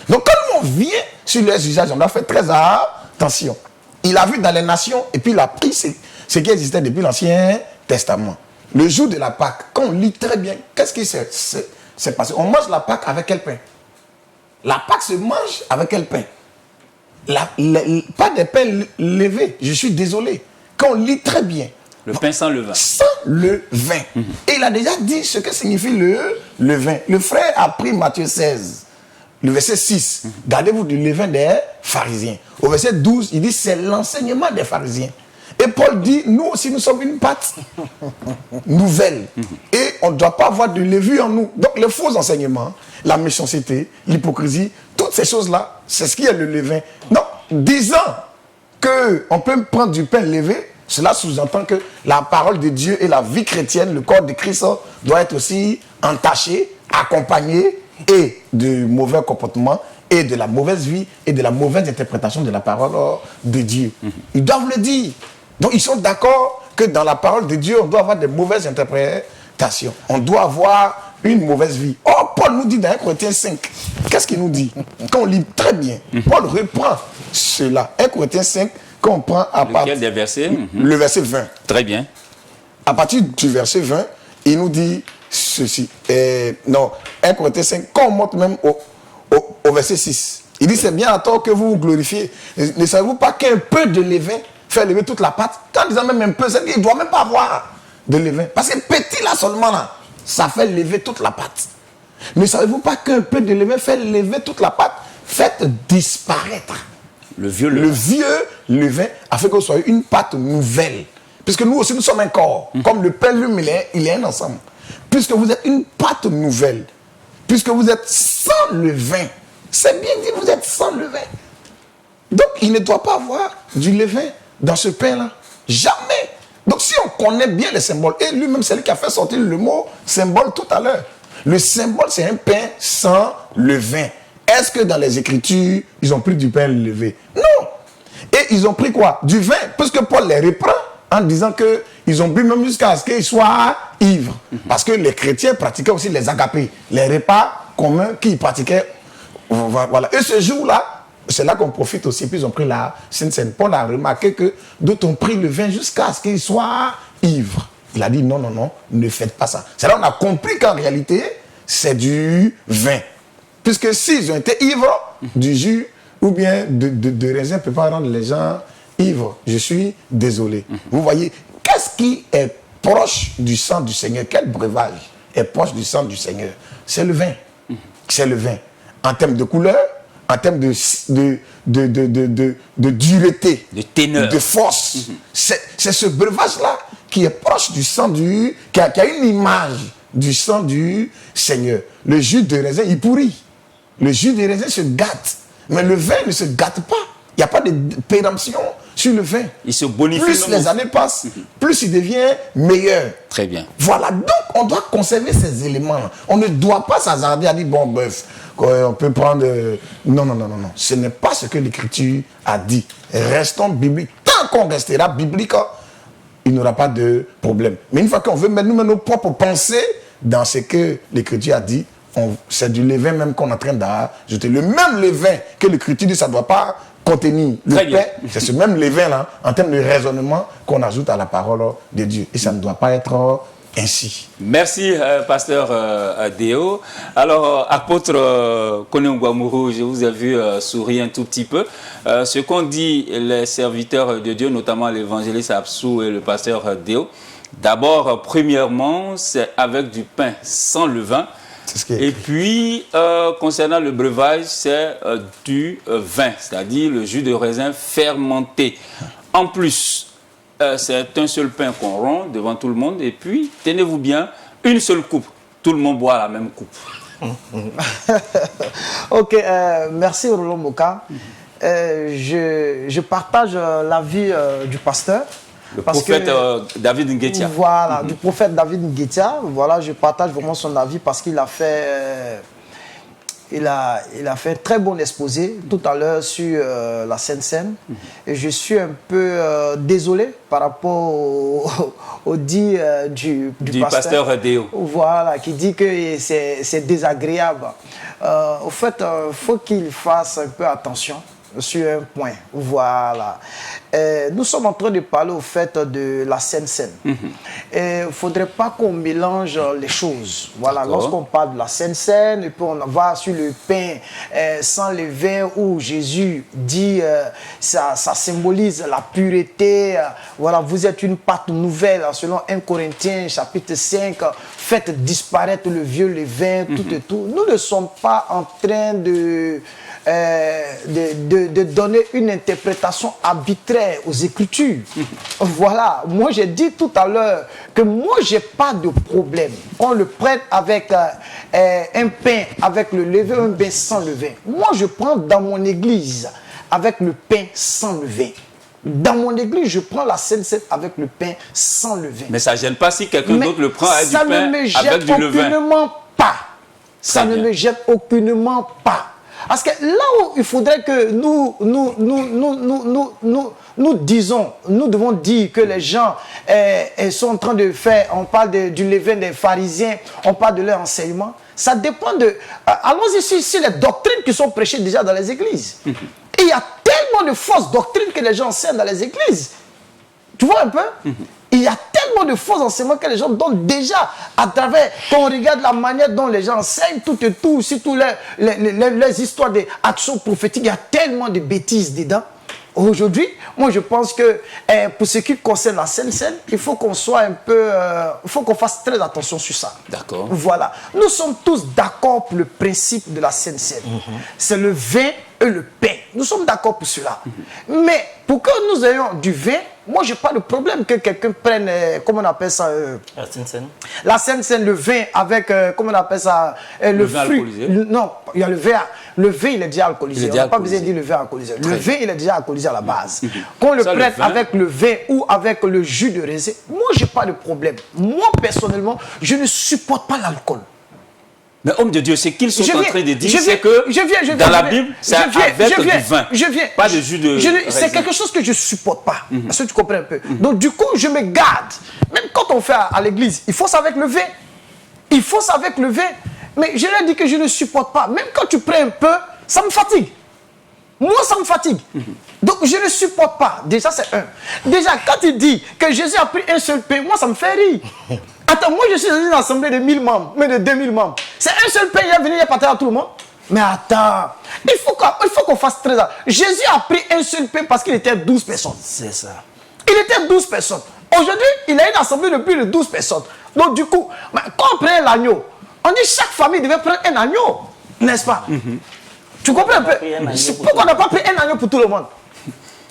Donc quand on vient sur les usages, on doit faire très attention. Il a vu dans les nations et puis il a pris ce qui existait depuis l'Ancien Testament. Le jour de la Pâque, quand on lit très bien, qu'est-ce qui s'est passé? On mange la Pâque avec quel pain? La Pâque se mange avec quel pain? Pas des pains levés, je suis désolé. Quand on lit très bien, le pain sans levain. Sans le vin. Et il a déjà dit ce que signifie le vin. Le frère a pris Matthieu 16, le verset 6. Gardez-vous du levain des pharisiens. Au verset 12, il dit c'est l'enseignement des pharisiens. Et Paul dit, nous aussi nous sommes une pâte nouvelle. Et on ne doit pas avoir de levure en nous. Donc les faux enseignements, la méchanceté, l'hypocrisie, toutes ces choses-là, c'est ce qui est le levain. Donc, disant qu'on peut prendre du pain levé, cela sous-entend que la parole de Dieu et la vie chrétienne, le corps de Christ, doit être aussi entaché, accompagné et de mauvais comportements et de la mauvaise vie et de la mauvaise interprétation de la parole de Dieu. Ils doivent le dire. Donc ils sont d'accord que dans la parole de Dieu, on doit avoir des mauvaises interprétations. On doit avoir une mauvaise vie. Or, Paul nous dit dans 1 Corinthiens 5, qu'est-ce qu'il nous dit? Quand on lit très bien, Paul reprend cela. 1 Corinthiens 5, quand on prend à partir des versets le verset 20. Très bien. À partir du verset 20, il nous dit ceci. Non, 1 Corinthiens 5, quand on monte même au verset 6, il dit c'est bien à tort que vous vous glorifiez. Ne savez-vous pas qu'un peu de levain fait lever toute la pâte? En disant même un peu, c'est-à-dire qu'il ne doit même pas avoir de levain. Parce que petit là seulement, là, ça fait lever toute la pâte. Ne savez-vous pas qu'un peu de levain fait lever toute la pâte? Faites disparaître le vieux levain afin que ce soit une pâte nouvelle. Puisque nous aussi nous sommes un corps. Comme le pain lui, il est un ensemble. Puisque vous êtes une pâte nouvelle. Puisque vous êtes sans levain. C'est bien dit, vous êtes sans levain. Donc il ne doit pas avoir du levain dans ce pain-là. Jamais. Donc si on connaît bien les symboles, et lui-même c'est lui qui a fait sortir le mot symbole tout à l'heure. Le symbole c'est un pain sans levain. Est-ce que dans les Écritures, ils ont pris du pain levé? Non. Et ils ont pris quoi? Du vin. Puisque Paul les reprend en disant qu'ils ont bu même jusqu'à ce qu'ils soient ivres. Parce que les chrétiens pratiquaient aussi les agapés, les repas communs qu'ils pratiquaient. Voilà. Et ce jour-là, c'est là qu'on profite aussi. Puis ils ont pris la Sainte Seine. Paul a remarqué que d'autres ont pris le vin jusqu'à ce qu'ils soient ivres. Il a dit non, non, non, ne faites pas ça. C'est là qu'on a compris qu'en réalité, c'est du vin. Puisque s'ils ont été ivres, du jus ou bien de raisin ne peut pas rendre les gens ivres. Je suis désolé. Vous voyez, qu'est-ce qui est proche du sang du Seigneur? Quel breuvage est proche du sang du Seigneur? C'est le vin. C'est le vin. En termes de couleur, en termes de dureté, de teneur, de force. C'est ce breuvage-là qui est proche du sang qui a une image du sang du Seigneur. Le jus de raisin, il pourrit. Le jus de raisin se gâte. Mais le vin ne se gâte pas. Il n'y a pas de péremption sur le vin. Il se bonifie. Plus les années passent, plus il devient meilleur. Très bien. Voilà, donc on doit conserver ces éléments. On ne doit pas s'hasarder à dire, bon, bœuf, on peut prendre... Non, non, non, non, non. Ce n'est pas ce que l'Écriture a dit. Restons bibliques. Tant qu'on restera biblique, il n'y aura pas de problème. Mais une fois qu'on veut mettre nous nos propres pensées dans ce que l'Écriture a dit, c'est du levain même qu'on est en train d'ajouter. Le même levain que l'Écriture dit, ça ne doit pas contenir le pain. C'est ce même levain-là, en termes de raisonnement, qu'on ajoute à la parole de Dieu. Et ça ne doit pas être ainsi. Merci, pasteur Déo. Alors, apôtre Konengwamuru, je vous ai vu sourire un tout petit peu. Ce qu'ont dit les serviteurs de Dieu, notamment l'évangéliste Absou et le pasteur Déo, d'abord, premièrement, c'est avec du pain sans levain. Et puis, concernant le breuvage, c'est du vin, c'est-à-dire le jus de raisin fermenté. En plus, c'est un seul pain qu'on rompt devant tout le monde. Et puis, tenez-vous bien, une seule coupe. Tout le monde boit la même coupe. Ok, merci Roland Moka. Je partage l'avis du pasteur. Le prophète David Nguetia. Voilà, du prophète David Nguetia. Voilà, je partage vraiment son avis parce qu'il a fait... Il a fait un très bon exposé tout à l'heure sur la Sainte Seine. Et je suis un peu désolé par rapport au dit du pasteur Déo. Voilà, qui dit que c'est désagréable. Au fait, il faut qu'il fasse un peu attention sur un point. Voilà. Nous sommes en train de parler au fait de la Sainte Seine. Il ne faudrait pas qu'on mélange les choses. Voilà, lorsqu'on parle de la Sainte Seine, et puis on va sur le pain sans levain où Jésus dit ça symbolise la pureté. Voilà, vous êtes une pâte nouvelle selon 1 Corinthiens chapitre 5. Faites disparaître le vieux levain, tout et tout. Nous ne sommes pas en train de donner une interprétation arbitraire aux Écritures. Voilà, moi j'ai dit tout à l'heure que moi j'ai pas de problème. On le prête avec un pain avec le levain, un pain sans levain. Moi je prends dans mon église avec le pain sans levain. Dans mon église, je prends la Sainte Seine avec le pain sans levain. Mais ça ne gêne pas si quelqu'un d'autre le prend avec du pain avec du levain. Ça ne me gêne aucunement pas. Ça ne me gêne aucunement pas. Parce que là où il faudrait que nous disons, nous devons dire que les gens sont en train de faire, on parle du levain des pharisiens, on parle de leur enseignement. Ça dépend de... allons-y sur les doctrines qui sont prêchées déjà dans les églises. Et il y a tellement de fausses doctrines que les gens enseignent dans les églises. Tu vois un peu? Il y a tellement de faux enseignements que les gens donnent déjà à travers, quand on regarde la manière dont les gens enseignent, tout et tout, surtout les histoires d'actions prophétiques, il y a tellement de bêtises dedans. Aujourd'hui, moi je pense que pour ce qui concerne la Sainte Seine, il faut qu'on soit un peu, il faut qu'on fasse très attention sur ça. D'accord. Voilà. Nous sommes tous d'accord pour le principe de la Sainte Seine. C'est le vin et le pain. Nous sommes d'accord pour cela. Mais pour que nous ayons du vin, moi je n'ai pas de problème que quelqu'un prenne, comment on appelle ça la Sainte Seine. La Sainte Seine, le vin avec, comment on appelle ça le fruit. Non, il y a le vin. Le vin, il est déjà alcoolisé. On n'a pas besoin de dire le vin alcoolisé. Le vin, il est déjà alcoolisé à la base. Qu'on le prenne avec le vin ou avec le jus de raisin, moi, je n'ai pas de problème. Moi, personnellement, je ne supporte pas l'alcool. Mais homme de Dieu, ce qu'ils sont en train de dire, c'est que dans la Bible, c'est avec du vin. Pas de jus de raisin. C'est quelque chose que je ne supporte pas. Est-ce que tu comprends un peu? Donc, du coup, je me garde. Même quand on fait à l'église, il faut ça avec le vin. Il faut ça avec le vin. Mais je leur dis que je ne supporte pas. Même quand tu prends un peu, ça me fatigue. Moi, ça me fatigue. Donc, je ne supporte pas. Déjà, c'est un. Déjà, quand il dit que Jésus a pris un seul pain, moi, ça me fait rire. Attends, moi, je suis dans une assemblée de 1000 membres, mais de 2000 membres. C'est un seul pain, il est venu, il est parti à tout le monde. Mais attends, il faut qu'on fasse très attention. Jésus a pris un seul pain parce qu'il était 12 personnes. C'est ça. Il était 12 personnes. Aujourd'hui, il a une assemblée de plus de 12 personnes. Donc, du coup, quand on prend l'agneau, on dit chaque famille devait prendre un agneau, n'est-ce pas? Tu comprends un peu? Pourquoi on n'a pas pris un agneau pour tout le monde?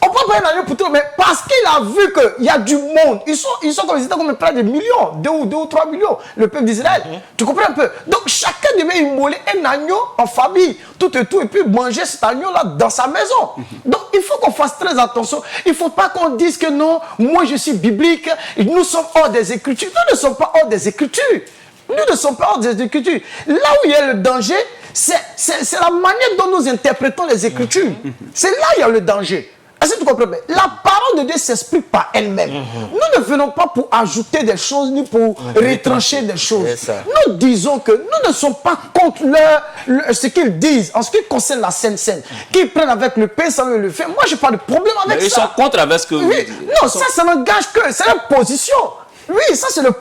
On peut prendre un agneau pour tout le monde, mais parce qu'il a vu qu'il y a du monde. Ils sont comme près de millions, 2 ou 3 millions, le peuple d'Israël. Tu comprends un peu? Donc chacun devait immoler un agneau en famille, tout et tout, et puis manger cet agneau-là dans sa maison. Donc il faut qu'on fasse très attention. Il ne faut pas qu'on dise que non, moi je suis biblique, nous sommes hors des Écritures. Nous ne sommes pas hors des Écritures. Nous ne sommes pas hors des Écritures. Là où il y a le danger, c'est la manière dont nous interprétons les Écritures. C'est là où il y a le danger. Est-ce que tu comprends? La parole de Dieu s'explique par elle-même. Nous ne venons pas pour ajouter des choses ni pour retrancher des choses. Nous disons que nous ne sommes pas contre ce qu'ils disent en ce qui concerne la Sainte Seine. Qu'ils prennent avec le pain sans le faire. Moi, je n'ai pas de problème avec ça. Ils sont contre avec ce que vous dites. Non, ça n'engage que. C'est leur position. Oui, ça c'est leur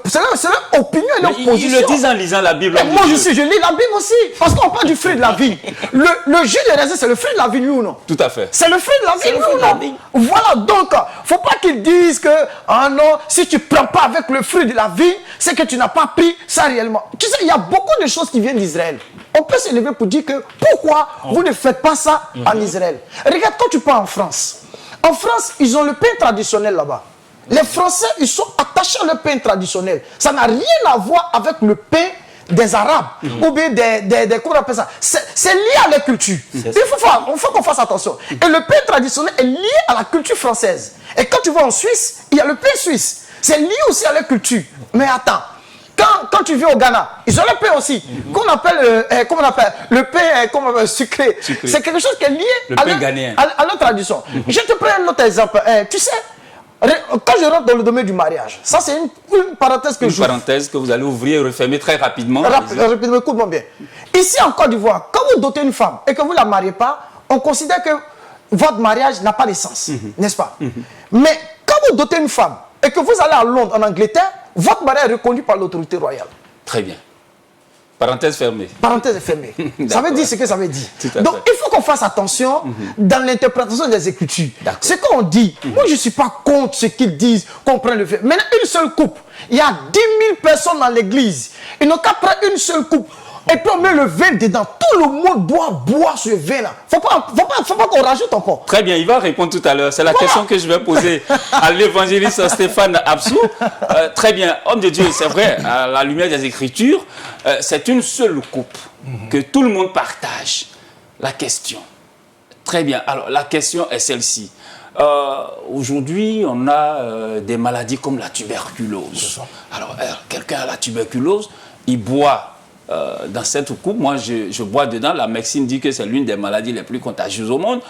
opinion et leur position. Ils le disent en lisant la Bible. Moi je lis la Bible aussi. Parce qu'on parle du fruit de la vigne. Le jus de raisin, c'est le fruit de la vigne, oui ou non? Tout à fait. C'est le fruit de la vigne, oui ou non? Voilà, donc, faut pas qu'ils disent que, ah non, si tu prends pas avec le fruit de la vigne, c'est que tu n'as pas pris ça réellement. Tu sais, il y a beaucoup de choses qui viennent d'Israël. On peut se lever pour dire que, pourquoi vous ne faites pas ça en Israël? Regarde, quand tu pars en France, ils ont le pain traditionnel là-bas. Les Français, ils sont attachés à leur pain traditionnel. Ça n'a rien à voir avec le pain des Arabes ou bien comment on appelle ça. C'est lié à leur culture. Il faut qu'on fasse attention. Et le pain traditionnel est lié à la culture française. Et quand tu vas en Suisse, il y a le pain suisse. C'est lié aussi à leur culture. Mais attends. Quand tu viens au Ghana, ils ont le pain aussi, qu'on appelle, le pain sucré. C'est quelque chose qui est lié à leur tradition. Je te prends un autre exemple. Tu sais, quand je rentre dans le domaine du mariage, ça c'est une parenthèse que Une parenthèse que vous allez ouvrir et refermer très rapidement. Rapidement, écoute-moi bien. Ici en Côte d'Ivoire, quand vous dotez une femme et que vous ne la mariez pas, on considère que votre mariage n'a pas de sens, n'est-ce pas? Mais quand vous dotez une femme et que vous allez à Londres, en Angleterre, votre mariage est reconnu par l'autorité royale. Très bien. Parenthèse fermée. Parenthèse fermée. Ça veut dire ce que ça veut dire. Donc, il faut qu'on fasse attention dans l'interprétation des Écritures. Ce qu'on dit, moi, je ne suis pas contre ce qu'ils disent, qu'on prenne le vin. Maintenant, une seule coupe. Il y a 10 000 personnes dans l'église. Ils n'ont qu'à prendre une seule coupe. Et puis on met le vin dedans. Tout le monde doit boire ce vin-là. Faut pas qu'on rajoute encore. Très bien, il va répondre tout à l'heure. C'est la question que je vais poser à l'évangéliste Stéphane Absou. Très bien, homme de Dieu, c'est vrai, à la lumière des Écritures, c'est une seule coupe que tout le monde partage. La question. Très bien, alors la question est celle-ci. Aujourd'hui, on a des maladies comme la tuberculose. Alors, quelqu'un a la tuberculose, il boit dans cette coupe, moi je bois dedans, la médecine dit que c'est l'une des maladies les plus contagieuses au monde.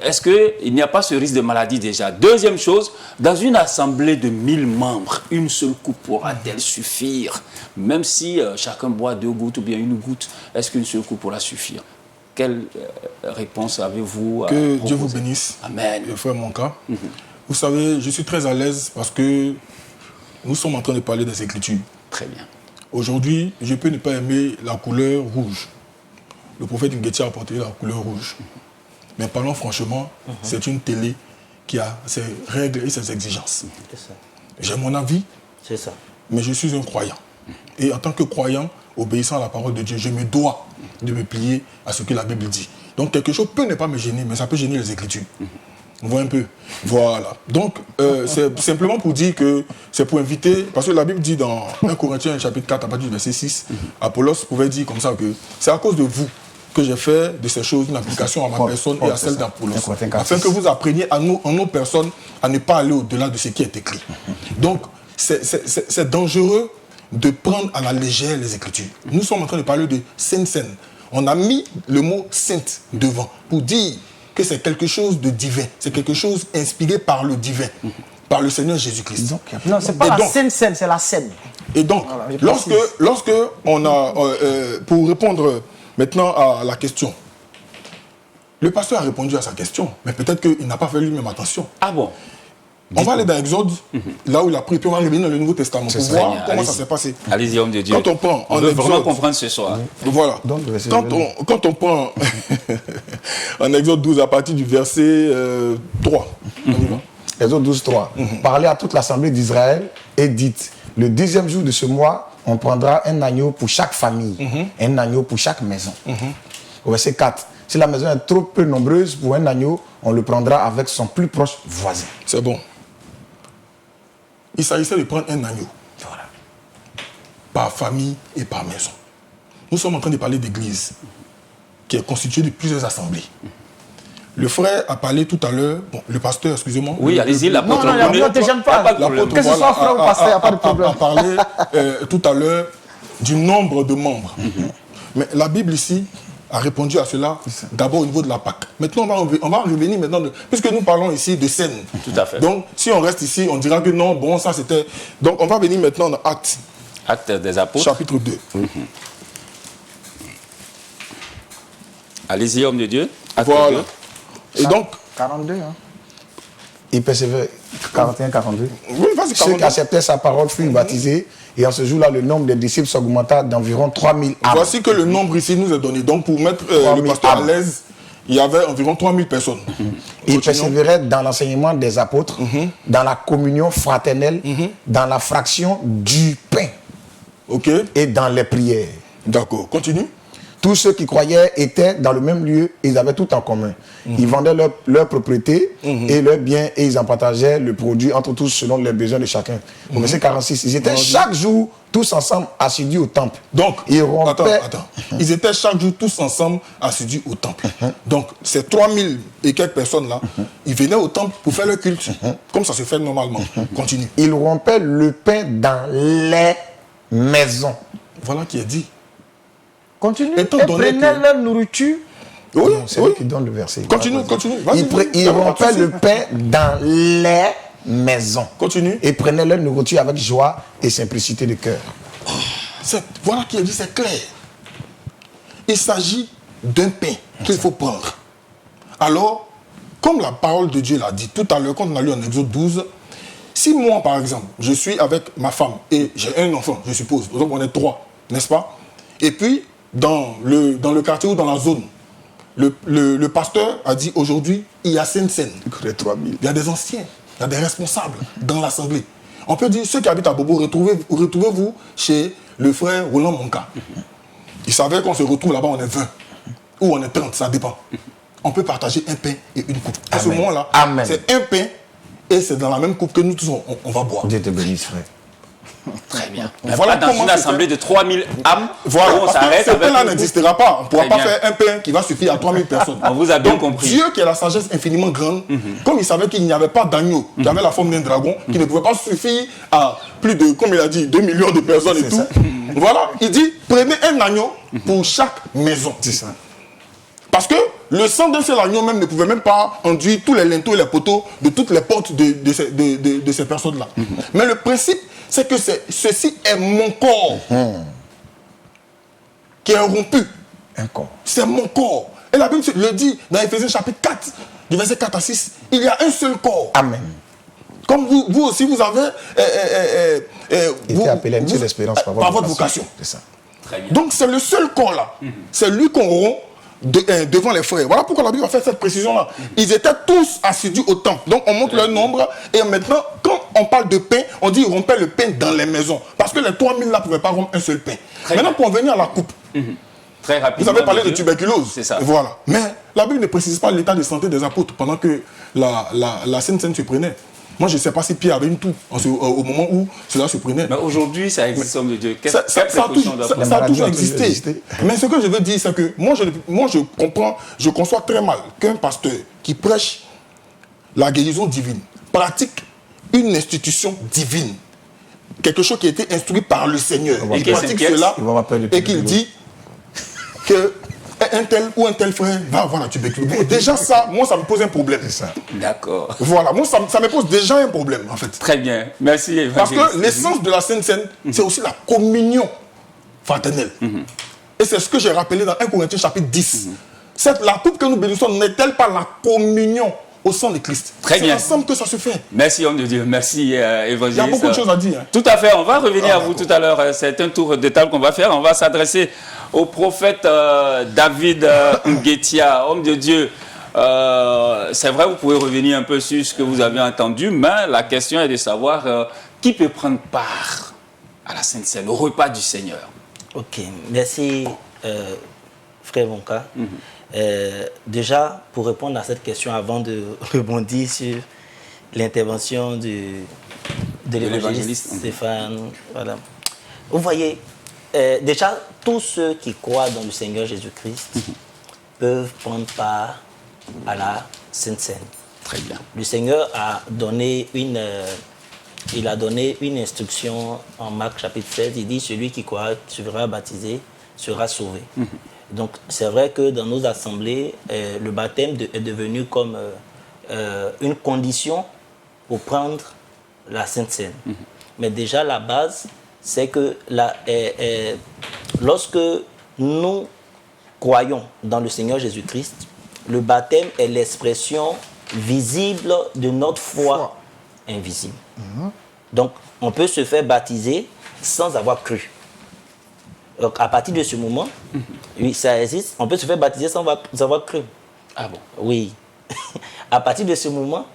Est-ce qu'il n'y a pas ce risque de maladie déjà? Deuxième chose, dans une assemblée de 1000 membres, une seule coupe pourra-t-elle suffire? Même si chacun boit 2 gouttes ou bien 1 goutte, est-ce qu'une seule coupe pourra suffire? Quelle réponse avez-vous à Que proposer? Dieu vous bénisse. Amen. Frère Monka. Vous savez, je suis très à l'aise parce que nous sommes en train de parler des Écritures. Très bien. Aujourd'hui, je peux ne pas aimer la couleur rouge. Le prophète Nguetia a porté la couleur rouge. Mais parlons franchement, c'est une télé qui a ses règles et ses exigences. J'ai mon avis, mais je suis un croyant. Et en tant que croyant, obéissant à la parole de Dieu, je me dois de me plier à ce que la Bible dit. Donc quelque chose peut ne pas me gêner, mais ça peut gêner les Écritures. On voit un peu. Voilà. Donc, c'est simplement pour dire que c'est pour inviter, parce que la Bible dit dans 1 Corinthiens chapitre 4, à partir du verset 6, Apollos pouvait dire comme ça que c'est à cause de vous que j'ai fait de ces choses une application à ma personne et à celle d'Apollos, afin que vous appreniez en nos personnes à ne pas aller au-delà de ce qui est écrit. Donc, c'est dangereux de prendre à la légère les Écritures. Nous sommes en train de parler de sainte. On a mis le mot sainte devant pour dire que c'est quelque chose de divin, c'est quelque chose inspiré par le divin, par le Seigneur Jésus-Christ. Non, c'est pas la scène, c'est la scène. Et donc, voilà, lorsque on a, pour répondre maintenant à la question, le pasteur a répondu à sa question, mais peut-être qu'il n'a pas fait lui-même attention. Ah bon? On va aller dans Exode, là où il a pris, puis on va revenir dans le Nouveau Testament pour voir comment ça s'est passé. Allez-y, homme de Dieu. Quand on prend on veut vraiment comprendre ce soir. Voilà. Quand on prend en Exode 12 à partir du verset 3. Exode 12, 3. Parlez à toute l'assemblée d'Israël et dites, le 10e jour de ce mois, on prendra un agneau pour chaque famille, un agneau pour chaque maison. Au verset 4. Si la maison est trop peu nombreuse pour un agneau, on le prendra avec son plus proche voisin. C'est bon. Il s'agissait de prendre un agneau. Voilà. Par famille et par maison. Nous sommes en train de parler d'église qui est constituée de plusieurs assemblées. Le frère a parlé tout à l'heure, bon, le pasteur, excusez-moi. Oui, allez-y, l'apôtre. Non, ne te gêne pas. L'apôtre, que ce soit frère ou pasteur, il n'y a pas de problème. A parlé tout à l'heure du nombre de membres. Mais la Bible ici a répondu à cela d'abord au niveau de la Pâque. Maintenant, on va revenir maintenant, puisque nous parlons ici de scène. Tout à fait. Donc, si on reste ici, on dira que non, bon, ça c'était... Donc, on va venir maintenant dans Actes. Actes des Apôtres. Chapitre 2. Allez-y, homme de Dieu. Acte voilà. 2. Et donc... 42, hein. Il persévérait 41, 42. Oui, vas-y, Ceux qui 42. acceptaient sa parole furent baptisés. Et en ce jour-là, le nombre des disciples s'augmenta d'environ 3000 âmes. Voici que le nombre ici nous est donné. Donc pour mettre 3000 le pasteur à âmes. l'aise, il y avait environ 3000 personnes. Il Continuons. persévérait dans l'enseignement des apôtres, dans la communion fraternelle, dans la fraction du pain Ok, et dans les prières. d'accord. Continue. Tous ceux qui croyaient étaient dans le même lieu, ils avaient tout en commun. Ils vendaient leurs propriétés et leurs biens et ils en partageaient le produit entre tous selon les besoins de chacun. Au verset 46, ils étaient chaque jour tous ensemble assidus au temple. Donc, ils rompaient. attends. Ils étaient chaque jour tous ensemble assidus au temple. Donc, ces 3000 et quelques personnes-là, ils venaient au temple pour faire le culte, comme ça se fait normalement. Continue. Ils rompaient le pain dans les maisons. Voilà qui est dit. Continue. Étant Et donné prenaient que- leur nourriture. Oui, C'est oui. lui qui donne le verset. Continue, continue. Vas-y, Ils vas-y. rompaient le pain dans les maisons. Continue. Et prenaient leur nourriture avec joie et simplicité de cœur. Voilà qui est dit, c'est clair. Il s'agit d'un pain qu'il faut prendre. Alors, comme la parole de Dieu l'a dit tout à l'heure, quand on a lu en Exode 12, si moi, par exemple, je suis avec ma femme et j'ai un enfant, je suppose, donc on est 3, n'est-ce pas? Et puis, dans le quartier ou dans la zone, le pasteur a dit aujourd'hui, il y a scène. Il y a des anciens, il y a des responsables dans l'assemblée. On peut dire, ceux qui habitent à Bobo, retrouvez-vous chez le frère Roland Monka. Il savait qu'on se retrouve là-bas, on est 20. Ou on est 30, ça dépend. On peut partager un pain et une coupe. À ce Amen. moment-là, Amen. c'est un pain et c'est dans la même coupe que nous tous, on va boire. Dieu te bénisse, frère. Très bien. Voilà Voilà dans comment une c'est assemblée de 3000 âmes, Voilà, où on parce que s'arrête ce avec pain-là le n'existera pas. On ne pourra Très pas bien. faire un pain qui va suffire à 3000 personnes. On vous a bien Donc, compris. Dieu qui a la sagesse infiniment grande, comme il savait qu'il n'y avait pas d'agneau, qui avait la forme d'un dragon, qui ne pouvait pas suffire à plus de, comme il a dit, 2 millions de personnes et tout. ça. Voilà, il dit, prenez un agneau pour chaque maison. C'est ça. Parce que le sang d'un seul agneau même ne pouvait même pas enduire tous les linteaux et les poteaux de toutes les portes de ces personnes-là. Mais le principe, c'est que ceci est mon corps qui est rompu. Un corps. C'est mon corps. Et la Bible le dit dans Éphésiens chapitre 4, du verset 4 à 6, il y a un seul corps. Amen. Comme vous aussi, vous avez... Il était appelé à une seule espérance par votre vocation. C'est ça. Très bien. Donc c'est le seul corps là. C'est lui qu'on rompt devant les frères. Voilà pourquoi la Bible a fait cette précision-là. Ils étaient tous assidus au temple. Donc on montre leur nombre. Et maintenant, quand on parle de pain, on dit ils rompaient le pain dans les maisons. Parce que les 3000 là ne pouvaient pas rompre un seul pain. Très Maintenant, bien. pour en venir à la coupe. Très rapidement. Vous avez parlé de Dieu. tuberculose. C'est ça. Voilà. Mais la Bible ne précise pas l'état de santé des apôtres pendant que la Sainte Seine se prenait. Moi, je ne sais pas si Pierre avait une toux au moment où cela se prenait. Mais aujourd'hui, ça existe, homme de Dieu. Quelle Ça a précaution doit prendre? ça a toujours ont toujours existé. existé. Mais ce que je veux dire, c'est que moi, je conçois très mal qu'un pasteur qui prêche la guérison divine pratique une institution divine. Quelque chose qui a été instruit par le Seigneur. Et Il qui pratique s'inquiète. cela Il va m'appeler le et qu'il dit que un tel ou un tel frère va avoir la tuberculose. Déjà ça, moi, ça me pose un problème. C'est ça. D'accord. Voilà, moi, ça me pose déjà un problème, en fait. Très bien. Merci. Parce évangéliste. que l'essence de la Sainte Seine, c'est aussi la communion fraternelle. Et c'est ce que j'ai rappelé dans 1 Corinthiens chapitre 10. La coupe que nous bénissons n'est-elle pas la communion au sang de Christ? Très bien. C'est ensemble que ça se fait. Merci, homme de Dieu. Merci, évangéliste. Il y a beaucoup de choses à dire. Hein. Tout à fait. On va revenir à vous tout à l'heure. C'est un tour de table qu'on va faire. On va s'adresser au prophète David Nguetia, homme de Dieu. C'est vrai, vous pouvez revenir un peu sur ce que vous avez entendu, mais la question est de savoir qui peut prendre part à la Sainte Seine, au repas du Seigneur. Ok, merci frère Monka. Déjà, pour répondre à cette question, avant de rebondir sur l'intervention de l'évangéliste Stéphane, voilà. Vous voyez, déjà, tous ceux qui croient dans le Seigneur Jésus-Christ peuvent prendre part à la Sainte Seine. Très bien. Le Seigneur a donné il a donné une instruction en Marc chapitre 16. Il dit, celui qui croira, sera baptisé, sera sauvé. Donc, c'est vrai que dans nos assemblées, le baptême est devenu comme une condition pour prendre la Sainte Seine. Mais déjà, la base, c'est que lorsque nous croyons dans le Seigneur Jésus-Christ, le baptême est l'expression visible de notre foi invisible. Donc, on peut se faire baptiser sans avoir cru. Donc, à partir de ce moment, oui, ça existe. On peut se faire baptiser sans avoir cru. Ah bon? Oui. À partir de ce moment,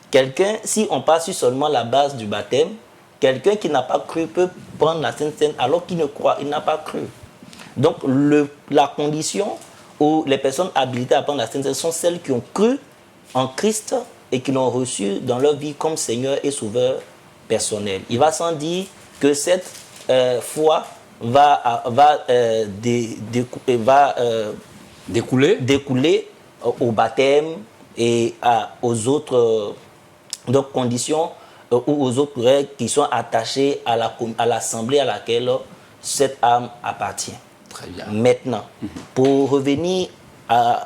quelqu'un, si on passe sur seulement la base du baptême, quelqu'un qui n'a pas cru peut prendre la Sainte Seine alors qu'il ne croit, il n'a pas cru. Donc, la condition où les personnes habilitées à prendre la Sainte Seine sont celles qui ont cru en Christ et qui l'ont reçu dans leur vie comme Seigneur et Sauveur personnel. Il va sans dire que cette foi va découler au baptême et aux autres donc conditions ou aux autres règles qui sont attachées à l'assemblée à laquelle cette âme appartient. Très bien. Maintenant, pour revenir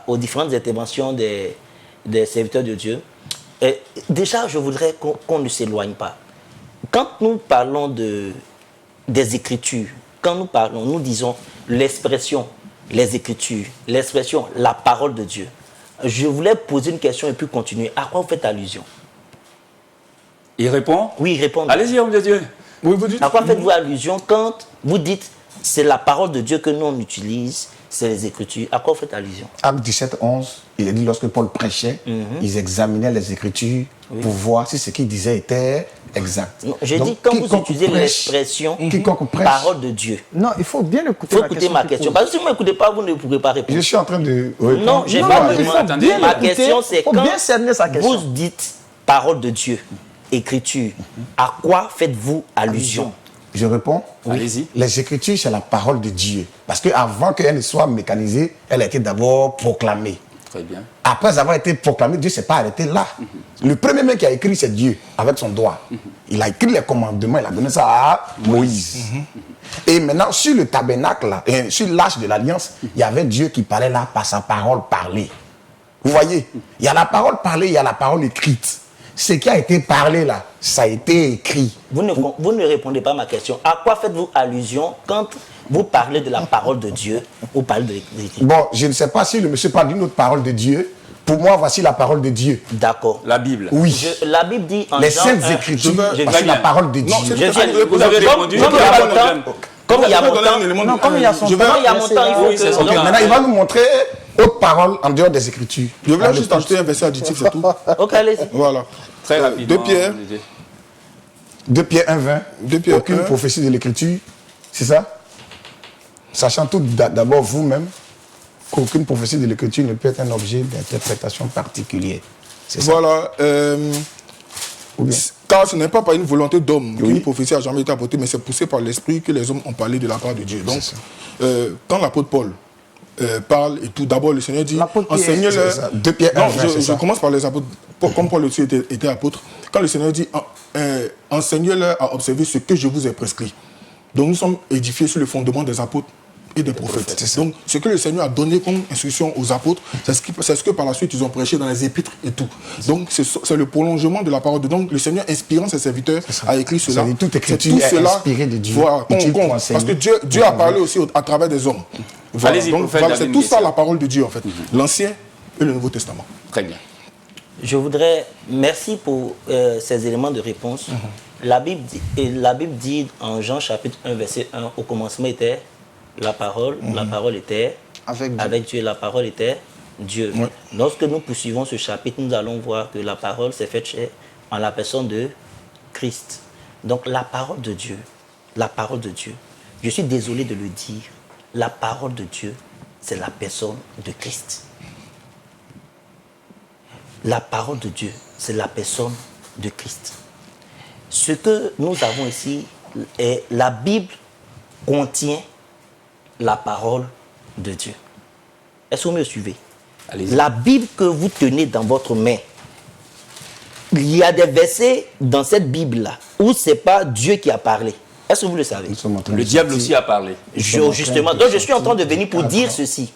aux différentes interventions des serviteurs de Dieu, déjà, je voudrais qu'on ne s'éloigne pas. Quand nous parlons des Écritures, nous disons l'expression, les Écritures, l'expression, la parole de Dieu, je voulais poser une question et puis continuer. À quoi vous faites allusion? Il répond? Oui, il répond. Allez-y, homme de Dieu. Oui, vous dites. À quoi faites-vous allusion quand vous dites c'est la parole de Dieu que nous on utilise, c'est les Écritures? À quoi vous faites allusion? Acte 17, 11, il est dit lorsque Paul prêchait, ils examinaient les Écritures pour voir si ce qu'il disait était exact. Non, j'ai Donc, dit quand vous quiconque utilisez prêche- l'expression quiconque prêche- parole de Dieu. Non, il faut bien écouter Il faut écouter ma qu'il question. pose. Parce que si vous ne m'écoutez pas, vous ne pourrez pas répondre. Je suis en train de répondre. Non, j'ai Non, pas non, il besoin. faut Attendez, bien Ma écouter, question, c'est faut quand bien cerner sa question. vous dites parole de Dieu, écriture, à quoi faites-vous allusion? Je réponds. Allez-y. Les Écritures, c'est la parole de Dieu. Parce qu'avant qu'elle ne soit mécanisée, elle a été d'abord proclamée. Très bien. Après avoir été proclamée, Dieu ne s'est pas arrêté là. Le premier mec qui a écrit, c'est Dieu, avec son doigt. Il a écrit les commandements, il a donné ça à Moïse. Et maintenant, sur le tabernacle, là, et sur l'arche de l'Alliance, il y avait Dieu qui parlait là par sa parole parlée. Vous voyez, il y a la parole parlée, il y a la parole écrite. Ce qui a été parlé là, ça a été écrit. Vous ne répondez pas à ma question. À quoi faites-vous allusion quand vous parlez de la parole de Dieu ou parlez de l'écriture? Bon, je ne sais pas si le monsieur parle d'une autre parole de Dieu. Pour moi, voici la parole de Dieu. D'accord. La Bible. Oui. La Bible dit en Les Jean Saintes 1, Écritures, je voici viens. la parole de Dieu. Non, c'est- Je viens. Vous avez répondu. Comme il y a mon temps, comme il y a son Je vais- temps, comme il y a mon temps, il faut Oui, c'est que... son Ok, temps. maintenant, il va nous montrer autre parole en dehors des Écritures. Je voulais juste ajouter un verset additif, c'est tout. Ok, allez-y. Voilà. Très rapidement. De Pierre, 2 Pierre 1:20. 2 Pierre Aucune 1. prophétie de l'Écriture, c'est ça? Sachant tout d'abord vous-même qu'aucune prophétie de l'Écriture ne peut être un objet d'interprétation particulier. C'est ça. Voilà. Ou bien? Car ce n'est pas par une volonté d'homme qu'une prophétie a jamais été apportée, mais c'est poussé par l'esprit que les hommes ont parlé de la part de Dieu. Donc, quand l'apôtre Paul parle et tout, d'abord le Seigneur dit L'apôtre Pierre, enseignez-le. c'est ça. 2 Pierre 1, Non, c'est je ça. commence par les apôtres. Comme Paul aussi était apôtre, quand le Seigneur dit enseignez-leur à observer ce que je vous ai prescrit. Donc nous sommes édifiés sur le fondement des apôtres et des prophètes. c'est ça. Donc ce que le Seigneur a donné comme instruction aux apôtres, c'est ce que par la suite ils ont prêché dans les épîtres et tout. Donc c'est le prolongement de la parole de donc le Seigneur inspirant ses serviteurs a écrit cela. C'est-à-dire, toute C'est écriture tout est cela, inspirée de Dieu, voilà, utile pour parce enseigner, que Dieu a parlé aussi à travers des hommes. Voilà. Allez-y, Donc prophète, voilà, David c'est tout ça Nguessia. la parole de Dieu en fait. L'Ancien et le Nouveau Testament. Très bien. Je voudrais, merci pour ces éléments de réponse. La Bible dit en Jean chapitre 1, verset 1, au commencement était la parole était Avec Dieu. Dieu, la parole était Dieu. Ouais. Lorsque nous poursuivons ce chapitre, nous allons voir que la parole s'est faite chair en la personne de Christ. Donc la parole de Dieu, je suis désolé de le dire, la parole de Dieu, c'est la personne de Christ. La parole de Dieu, c'est la personne de Christ. Ce que nous avons ici, est la Bible contient la parole de Dieu. Est-ce que vous me suivez? Allez-y. La Bible que vous tenez dans votre main, il y a des versets dans cette Bible-là où ce n'est pas Dieu qui a parlé. Est-ce que vous le savez? Nous sommes en train Le de diable sortir. aussi a parlé. Justement, donc je suis en train de venir pour dire ceci,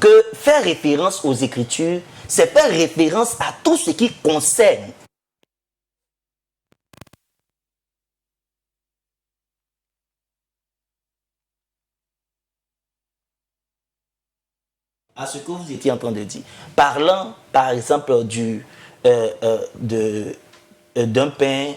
que faire référence aux Écritures, c'est faire référence à tout ce qui concerne à ce que vous étiez en train de dire. Parlant, par exemple, du d'un pain.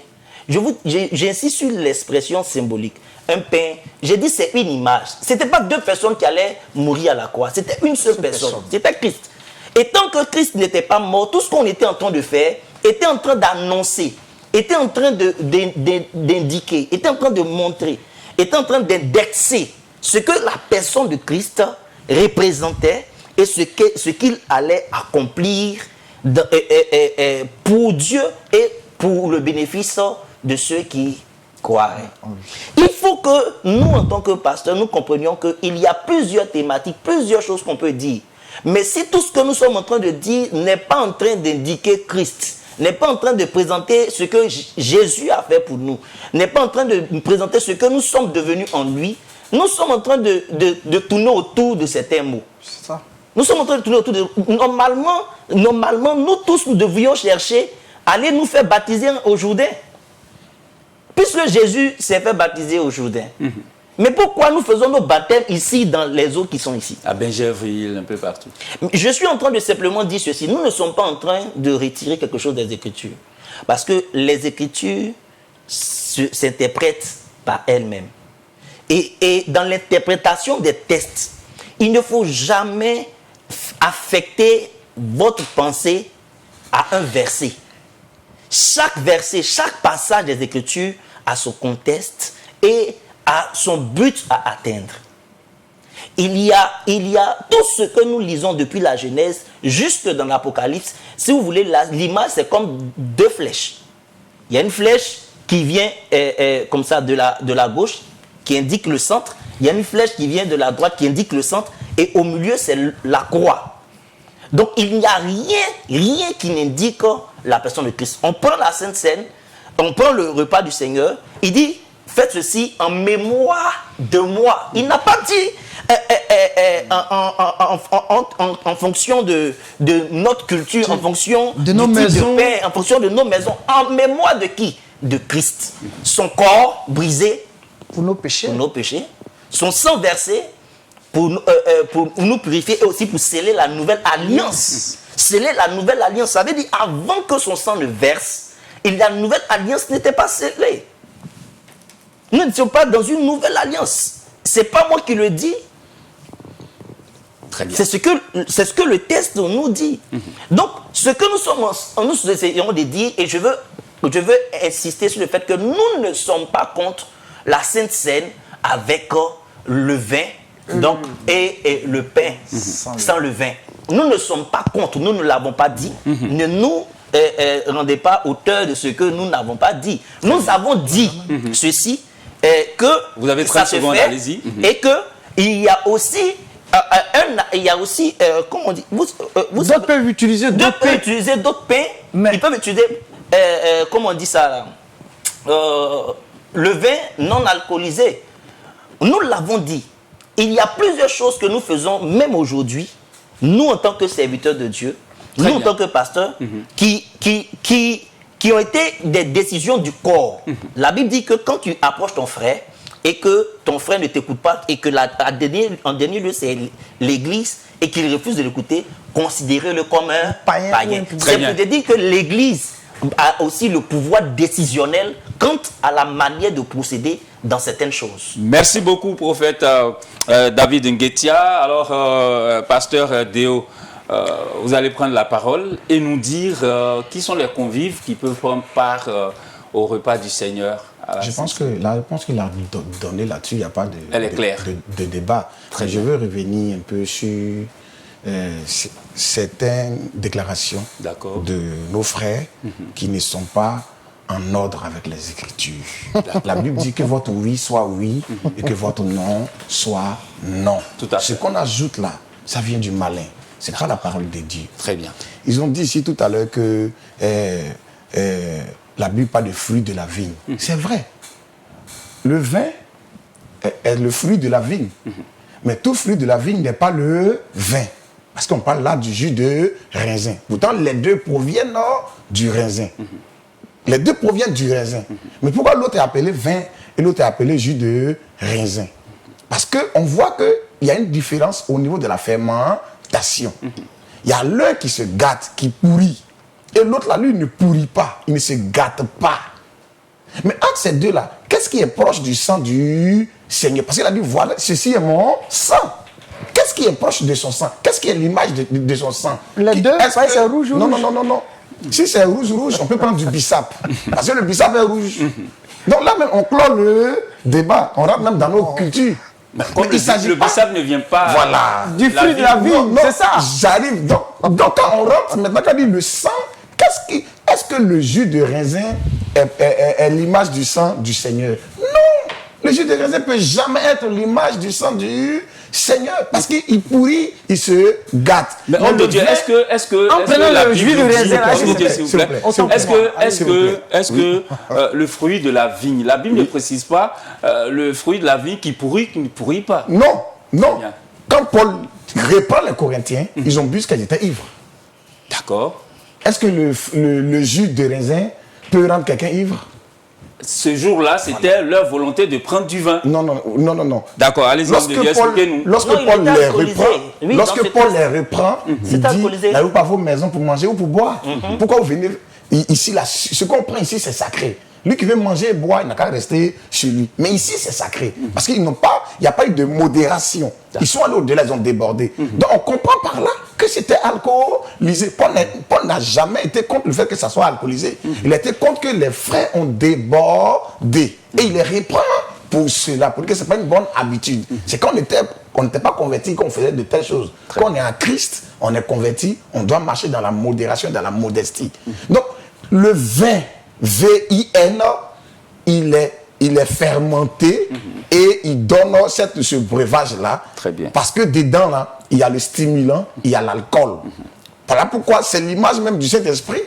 J'insiste sur l'expression symbolique. Un pain, j'ai dit c'est une image. Ce n'était pas deux personnes qui allaient mourir à la croix. C'était une seule personne. C'était Christ. Et tant que Christ n'était pas mort, tout ce qu'on était en train de faire était en train d'annoncer, était en train d'indiquer, était en train de montrer, était en train d'indexer ce que la personne de Christ représentait et ce qu'il allait accomplir pour Dieu et pour le bénéfice de ceux qui croiraient. Il faut que nous, en tant que pasteurs, nous comprenions qu'il y a plusieurs thématiques, plusieurs choses qu'on peut dire. Mais si tout ce que nous sommes en train de dire n'est pas en train d'indiquer Christ, n'est pas en train de présenter ce que Jésus a fait pour nous, n'est pas en train de présenter ce que nous sommes devenus en lui, nous sommes en train de tourner autour de certains mots. C'est ça. Nous sommes en train de tourner autour de... Normalement, nous tous, nous devrions chercher à aller nous faire baptiser au Jourdain. Puisque Jésus s'est fait baptiser au Jourdain. Mais pourquoi nous faisons nos baptêmes ici, dans les eaux qui sont ici? À Benjerville, un peu partout. Je suis en train de simplement dire ceci. Nous ne sommes pas en train de retirer quelque chose des Écritures. Parce que les Écritures s'interprètent par elles-mêmes. Et dans l'interprétation des textes, il ne faut jamais affecter votre pensée à un verset. Chaque verset, chaque passage des Écritures a son contexte et a son but à atteindre. Il y a tout ce que nous lisons depuis la Genèse jusque dans l'Apocalypse. Si vous voulez, l'image c'est comme deux flèches. Il y a une flèche qui vient comme ça de la gauche, qui indique le centre. Il y a une flèche qui vient de la droite qui indique le centre. Et au milieu, c'est la croix. Donc, il n'y a rien qui n'indique la personne de Christ. On prend la Sainte Seine, on prend le repas du Seigneur. Il dit, faites ceci en mémoire de moi. Il n'a pas dit en fonction de notre culture, en fonction de nos maisons, de paix, en fonction de nos maisons. En mémoire de qui? De Christ. Son corps brisé pour nos péchés. Son sang versé pour nous purifier et aussi pour sceller la nouvelle alliance. Sceller la nouvelle alliance, ça veut dire avant que son sang ne verse, la nouvelle alliance n'était pas scellée. Nous ne sommes pas dans une nouvelle alliance. Ce n'est pas moi qui le dis. Très bien. C'est ce que le texte nous dit. Donc, ce que nous essayons de dire, et je veux insister sur le fait que nous ne sommes pas contre la Sainte Seine avec le vin donc, et le pain sans le vin. Nous ne sommes pas contre, nous ne l'avons pas dit. Ne nous rendez pas auteur de ce que nous n'avons pas dit. Nous avons dit ceci, que vous avez 30 secondes, allez-y. Et qu'il y a aussi, comment on dit, d'autres peuvent utiliser d'autres pains. Ils peuvent utiliser, comment on dit ça là, le vin non alcoolisé. Nous l'avons dit. Il y a plusieurs choses que nous faisons, même aujourd'hui, nous en tant que serviteurs de Dieu, nous en tant que pasteurs, qui ont été des décisions du corps. La Bible dit que quand tu approches ton frère et que ton frère ne t'écoute pas et que en dernier lieu c'est l'église et qu'il refuse de l'écouter, considérez-le comme un païen. C'est pour te dire que l'église a aussi le pouvoir décisionnel quant à la manière de procéder dans certaines choses. Merci beaucoup, prophète David Nguetia. Alors, pasteur Déo, vous allez prendre la parole et nous dire qui sont les convives qui peuvent prendre part au repas du Seigneur. Je pense que la réponse qu'il a donnée là-dessus, il n'y a pas de débat. Je veux revenir un peu sur certaines déclarations de nos frères qui ne sont pas en ordre avec les Écritures. La Bible dit que votre oui soit oui et que votre non soit non. Ce qu'on ajoute là, ça vient du malin. Ce n'est pas la parole de Dieu. Très bien. Ils ont dit ici tout à l'heure que la Bible parle de fruit de la vigne. C'est vrai. Le vin est le fruit de la vigne. Mais tout fruit de la vigne n'est pas le vin. Parce qu'on parle là du jus de raisin. Pourtant, les deux proviennent du raisin. Les deux proviennent du raisin. Mais pourquoi l'autre est appelé vin et l'autre est appelé jus de raisin? Parce qu'on voit qu'il y a une différence au niveau de la fermentation. Il y a l'un qui se gâte, qui pourrit. Et l'autre là, lui, ne pourrit pas, il ne se gâte pas. Mais entre ces deux-là, qu'est-ce qui est proche du sang du Seigneur? Parce qu'il a dit, voilà, ceci est mon sang. Qu'est-ce qui est proche de son sang? Qu'est-ce qui est l'image de son sang? Les deux, c'est rouge ou non, rouge? non. Si c'est rouge, on peut prendre du bissap. Parce que le bissap est rouge. Donc là même, on clôt le débat. On rentre même dans nos cultures. Comme le bissap ne vient pas du fruit de la vie, c'est ça. J'arrive. Donc quand on rentre, maintenant quand on dit le sang, est-ce que le jus de raisin est l'image du sang du Seigneur? Non. Le jus de raisin ne peut jamais être l'image du sang du Seigneur, parce qu'il pourrit, il se gâte. Mais homme de Dieu, est-ce que la Bible est-ce que le fruit de la vigne, la Bible ne précise pas le fruit de la vigne qui pourrit, qui ne pourrit pas? Non. Quand Paul reprend les Corinthiens, ils ont bu ce qu'ils étaient ivres. D'accord. Est-ce que le jus de raisin peut rendre quelqu'un ivre? Ce jour-là, c'était leur volonté de prendre du vin. Non. D'accord, allez-y, expliquez-nous. Lorsque Paul les reprend, il dit, n'avez-vous pas vos maisons pour manger ou pour boire? Pourquoi vous venez ici, là, ce qu'on prend ici, c'est sacré. Lui qui veut manger et boire, il n'a qu'à rester chez lui. Mais ici, c'est sacré. Parce qu'il n'y a pas eu de modération. Ils sont allés au-delà, ils ont débordé. Donc, on comprend par là que c'était alcoolisé. Paul n'a jamais été contre le fait que ça soit alcoolisé. Il était contre que les frères ont débordé. Et il les reprend pour cela, pour dire que ce n'est pas une bonne habitude. C'est quand on n'était pas converti qu'on faisait de telles choses. Quand on est en Christ, on est converti, on doit marcher dans la modération, dans la modestie. Donc, le vin, V-I-N, il est fermenté et il donne ce breuvage-là. Très bien. Parce que dedans, là, il y a le stimulant, il y a l'alcool. Voilà pourquoi c'est l'image même du Saint-Esprit.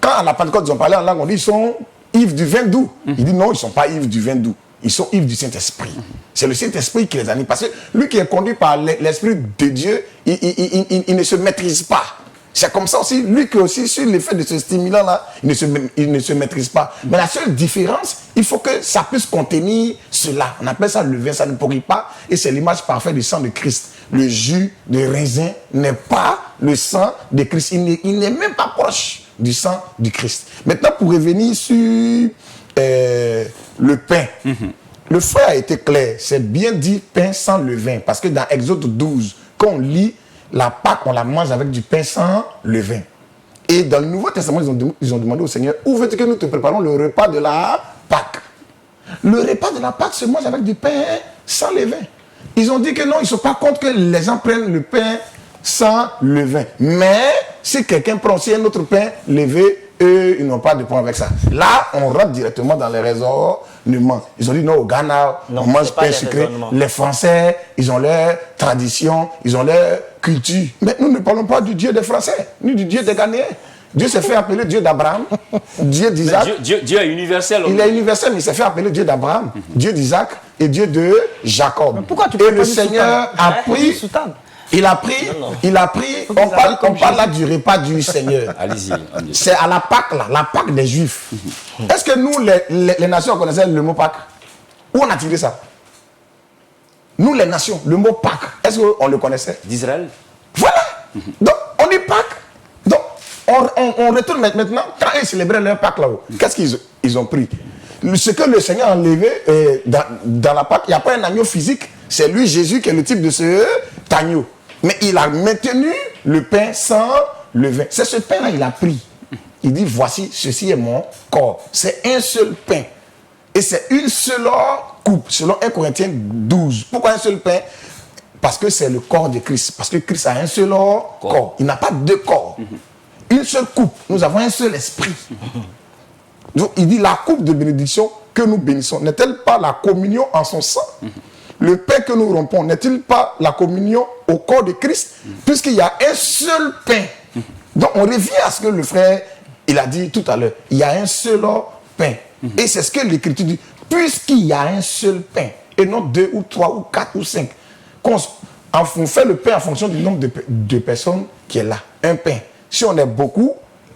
Quand à la Pentecôte, ils ont parlé en langue, on dit ils sont ivres du vin doux. Il dit non, ils ne sont pas ivres du vin doux. Ils sont ivres du Saint-Esprit. C'est le Saint-Esprit qui les anime. Parce que lui qui est conduit par l'Esprit de Dieu, il ne se maîtrise pas. C'est comme ça aussi, lui qui aussi, sur l'effet de ce stimulant-là, il ne se maîtrise pas. Mais la seule différence, il faut que ça puisse contenir cela. On appelle ça le vin, ça ne pourrit pas. Et c'est l'image parfaite du sang de Christ. Le jus de raisin n'est pas le sang de Christ. Il n'est même pas proche du sang du Christ. Maintenant, pour revenir sur le pain. Le frère a été clair. C'est bien dit pain sans levain. Parce que dans Exode 12, quand on lit la Pâque, on la mange avec du pain sans levain. Et dans le Nouveau Testament, ils ont demandé au Seigneur, où veux-tu que nous te préparons le repas de la Pâque? Le repas de la Pâque se mange avec du pain sans levain. Ils ont dit que non, ils ne sont pas contre que les gens prennent le pain sans levain. Mais si quelqu'un prend aussi un autre pain levé, eux, ils n'ont pas de problème avec ça. Là, on rentre directement dans les raisonnements. Ils ont dit non, au Ghana, on mange pain sucré. Les Français, ils ont leur tradition, ils ont leur culture. Mais nous ne parlons pas du Dieu des Français, ni du Dieu des Ghanéens. Dieu s'est fait appeler Dieu d'Abraham, Dieu d'Isaac. Dieu est universel. Il est universel, mais il s'est fait appeler Dieu d'Abraham, Dieu d'Isaac et Dieu de Jacob. Mais pourquoi tu et le Seigneur a pris... Il a pris, on parle là du repas du Seigneur. Allez-y. C'est à la Pâque, là, la Pâque des Juifs. Est-ce que nous, les nations, connaissaient le mot Pâque? Où on a tiré ça? Nous, les nations, le mot Pâque, est-ce qu'on le connaissait? D'Israël. Voilà. Donc, on dit Pâque. Donc, on retourne maintenant, quand ils célébraient leur Pâque là-haut, qu'est-ce qu'ils ont pris? Ce que le Seigneur a enlevé dans la Pâque, il n'y a pas un agneau physique, c'est lui, Jésus, qui est le type de ce agneau. Mais il a maintenu le pain sans levain. C'est ce pain-là qu'il a pris. Il dit, voici, ceci est mon corps. C'est un seul pain. Et c'est une seule coupe, selon 1 Corinthiens 12. Pourquoi un seul pain? Parce que c'est le corps de Christ. Parce que Christ a un seul corps. Il n'a pas deux corps. Une seule coupe. Nous avons un seul esprit. Donc, il dit, la coupe de bénédiction que nous bénissons, n'est-elle pas la communion en son sang? Le pain que nous rompons, n'est-il pas la communion au corps de Christ? Puisqu'il y a un seul pain. Donc on revient à ce que le frère, il a dit tout à l'heure. Il y a un seul pain. Et c'est ce que l'Écriture dit. Puisqu'il y a un seul pain, et non 2 ou 3 ou 4 ou 5. On fait le pain en fonction du nombre de personnes qui est là. Un pain. Si on est beaucoup,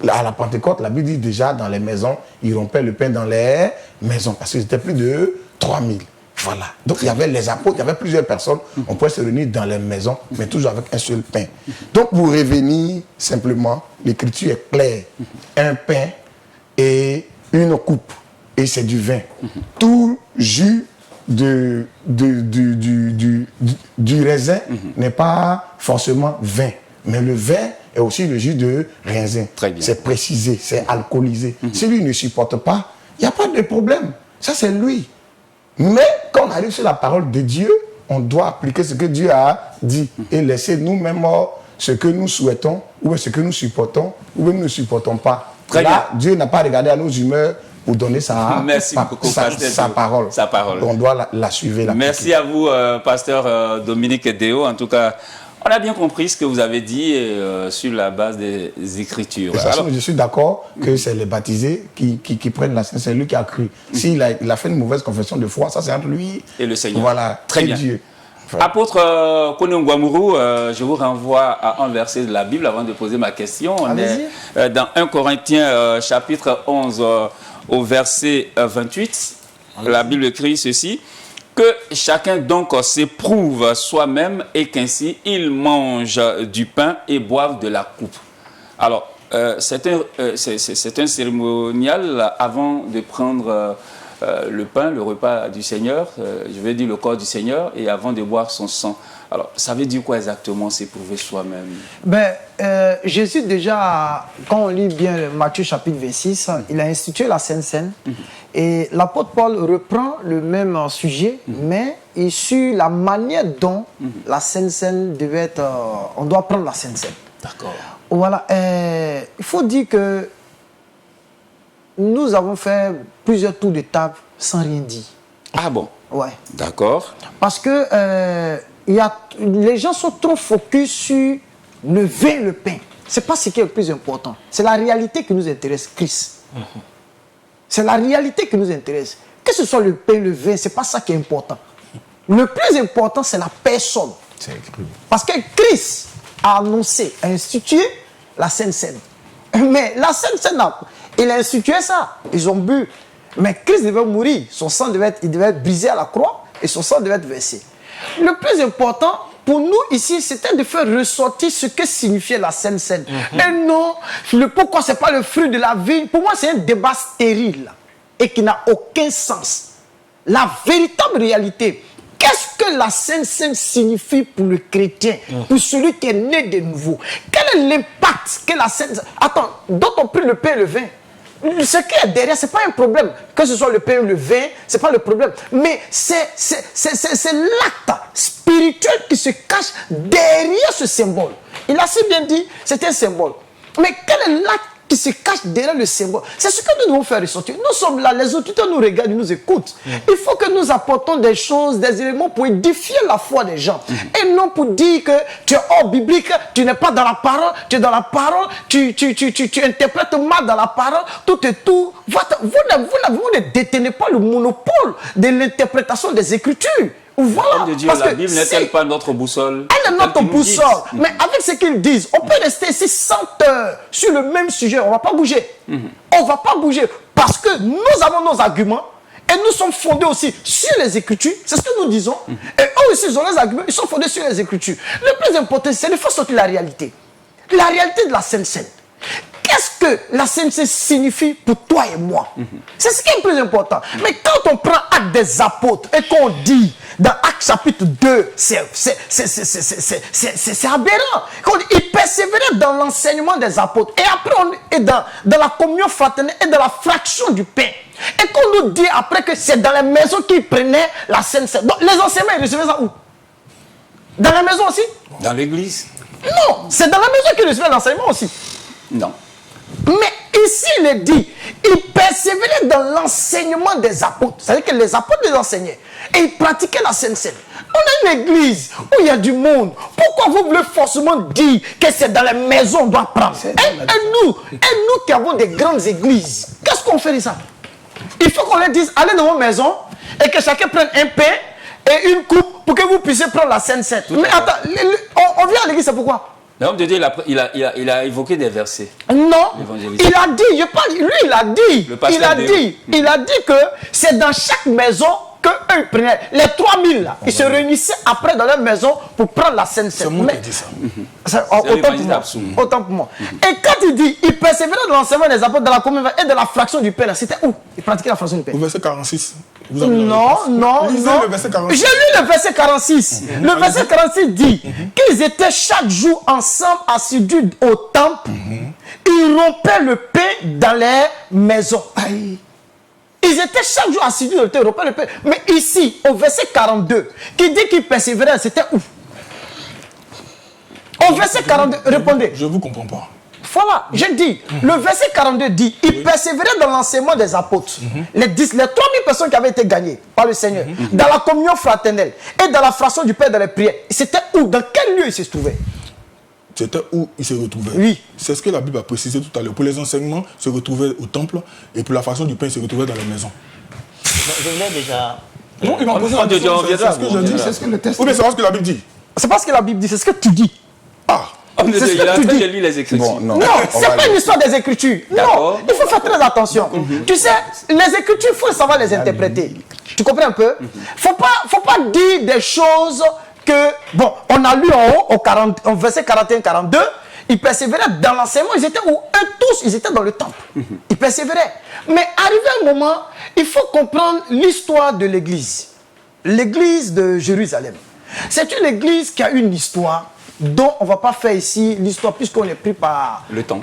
à la Pentecôte, la Bible dit déjà dans les maisons, ils rompaient le pain dans les maisons. Parce que c'était plus de 3000. Voilà. Donc il y avait les apôtres, il y avait plusieurs personnes. On pouvait se réunir dans les maisons, mais toujours avec un seul pain. Donc pour revenir simplement, l'écriture est claire. Un pain et une coupe. Et c'est du vin. Tout jus du raisin n'est pas forcément vin. Mais le vin est aussi le jus de raisin. C'est précisé, c'est alcoolisé. Si lui ne supporte pas, il n'y a pas de problème. Ça, c'est lui. Mais quand on arrive sur la parole de Dieu, on doit appliquer ce que Dieu a dit et laisser nous-mêmes ce que nous souhaitons ou ce que nous supportons ou même nous ne supportons pas. Là, Dieu n'a pas regardé à nos humeurs pour donner sa parole. On doit la suivre. Merci à vous, pasteur Dominique Déo. En tout cas, on a bien compris ce que vous avez dit sur la base des Écritures. De toute façon, je suis d'accord que c'est les baptisés qui prennent la Sainte. C'est lui qui a cru. S'il a fait une mauvaise confession de foi, ça c'est entre lui et le Seigneur. Voilà, très bien. Dieu. Apôtre Kone Ngwamuru, je vous renvoie à un verset de la Bible avant de poser ma question. On est dans 1 Corinthiens chapitre 11 au verset 28. La Bible écrit ceci. Que chacun donc s'éprouve soi-même et qu'ainsi il mange du pain et boive de la coupe. Alors, c'est un cérémonial avant de prendre le pain, le repas du Seigneur, je vais dire le corps du Seigneur, et avant de boire son sang. Alors, ça veut dire quoi exactement, s'éprouver soi-même? Jésus déjà, quand on lit bien Matthieu chapitre 26, il a institué la Sainte Seine. Et l'apôtre Paul reprend le même sujet, mais sur la manière dont la Sainte Seine devait être... on doit prendre la Sainte Seine. D'accord. Voilà. Il faut dire que nous avons fait plusieurs tours de table sans rien dire. Ah bon? Ouais. D'accord. Parce que les gens sont trop focus sur le vin et le pain. Ce n'est pas ce qui est le plus important. C'est la réalité qui nous intéresse, Christ. C'est la réalité qui nous intéresse. Que ce soit le pain, le vin, ce n'est pas ça qui est important. Le plus important, c'est la personne. Parce que Christ a annoncé, a institué la Sainte Seine. Mais la Sainte Seine, il a institué ça. Ils ont bu. Mais Christ devait mourir. Son sang devait être brisé à la croix et son sang devait être versé. Le plus important pour nous ici, c'était de faire ressortir ce que signifiait la Sainte Seine. Et non, pourquoi ce n'est pas le fruit de la vigne. Pour moi, c'est un débat stérile et qui n'a aucun sens. La véritable réalité, qu'est-ce que la Sainte Seine signifie pour le chrétien, pour celui qui est né de nouveau? Quel est l'impact que la Sainte Seine... Attends, dont on prie le pain et le vin. Ce qui est derrière, ce n'est pas un problème. Que ce soit le pain ou le vin, ce n'est pas le problème. Mais c'est l'acte spirituel qui se cache derrière ce symbole. Il a si bien dit, c'est un symbole. Mais quel est l'acte qui se cache derrière le symbole? C'est ce que nous devons faire ressortir. Nous sommes là, les auditeurs nous regardent, ils nous écoutent. Il faut que nous apportons des choses, des éléments pour édifier la foi des gens. Et non pour dire que tu es hors biblique, tu n'es pas dans la parole, tu es dans la parole, tu interprètes mal dans la parole, tout et tout. Vous ne détenez pas le monopole de l'interprétation des Écritures. Voilà, de Dieu, parce la que Bible n'est-elle pas notre boussole? Elle est notre boussole. Mais avec ce qu'ils disent, on peut rester ici 100 heures sur le même sujet. On ne va pas bouger. On ne va pas bouger parce que nous avons nos arguments et nous sommes fondés aussi sur les Écritures. C'est ce que nous disons. Et eux aussi, ils ont les arguments. Ils sont fondés sur les Écritures. Le plus important, c'est de faire sortir la réalité. La réalité de la Sainte Seine. Qu'est-ce que la Sainte Seine signifie pour toi et moi? C'est ce qui est le plus important. Mais quand on prend Actes des Apôtres et qu'on dit dans Actes chapitre 2, c'est aberrant. Ils persévéraient dans l'enseignement des apôtres. Et après, on est dans la communion fraternelle et dans la fraction du pain. Et qu'on nous dit après que c'est dans les maisons qu'ils prenaient la Sainte Seine. Donc les enseignements, ils recevaient ça où? Dans la maison aussi? Dans l'église? Non, c'est dans la maison qu'ils recevaient l'enseignement aussi. Non. Mais ici, il est dit, ils persévéraient dans l'enseignement des apôtres. C'est-à-dire que les apôtres les enseignaient. Et ils pratiquaient la Sainte Seine. On a une église où il y a du monde. Pourquoi vous voulez forcément dire que c'est dans les maisons qu'on doit prendre? Et nous qui avons des grandes églises, qu'est-ce qu'on fait de ça? Il faut qu'on leur dise, allez dans vos maisons et que chacun prenne un pain et une coupe pour que vous puissiez prendre la Sainte Seine. Mais attends, on vient à l'église, c'est pourquoi? L'homme de Dieu, il a évoqué des versets. Non, il a dit, il a dit que c'est dans chaque maison qu'eux, ils prenaient. Les 3000, là, ils se réunissaient après dans leur maison pour prendre la Sainte Seine. C'est moi qui ai dit ça. Autant pour moi. Et quand il dit, il persévérait dans l'enseignement des apôtres, dans la communion et de la fraction du pain, c'était où? Il pratiquait la fraction du pain. Au verset 46. Non. Le verset 46. J'ai lu le verset 46. Le verset 46 dit qu'ils étaient chaque jour ensemble assidus au temple. Ils rompaient le pain dans les maisons. Aïe. Ils étaient chaque jour assidus au temple, ils rompaient le pain. Mais ici, au verset 42, qui dit qu'ils persévéraient, c'était où? Au verset 42, répondez. Je ne vous comprends pas. Voilà, je dis, le verset 42 dit, ils persévéraient dans l'enseignement des apôtres. Les 3000 personnes qui avaient été gagnées par le Seigneur, dans la communion fraternelle et dans la fraction du pain dans les prières. C'était où? Dans quel lieu ils se trouvaient? C'était où ils se retrouvaient. Oui. C'est ce que la Bible a précisé tout à l'heure. Pour les enseignements, ils se retrouvaient au temple, et pour la fraction du pain, ils se retrouvaient dans les maisons. Je voulais déjà... Non, il m'a posé la question, c'est ce que je dis. C'est ce que le texte Ou bien c'est ce que la Bible dit. C'est pas ce que la Bible dit, c'est ce que tu dis. Ah. Il a en train de lire les Écritures. Bon, non, Non, c'est pas une histoire des Écritures. Non, il faut faire très attention. Tu sais, les Écritures, il faut savoir les interpréter. Tu comprends un peu? Faut pas dire des choses que... Bon, on a lu en haut, au verset 41-42, ils persévéraient dans l'enseignement. Ils étaient où? Eux tous, ils étaient dans le temple. Ils persévéraient. Mais arrivé un moment, il faut comprendre l'histoire de l'église. L'église de Jérusalem. C'est une église qui a une histoire dont on ne va pas faire ici l'histoire puisqu'on est pris par le temps.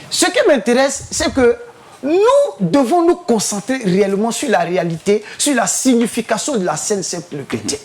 Ce qui m'intéresse, c'est que nous devons nous concentrer réellement sur la réalité, sur la signification de la Sainte Seine pour le chrétien.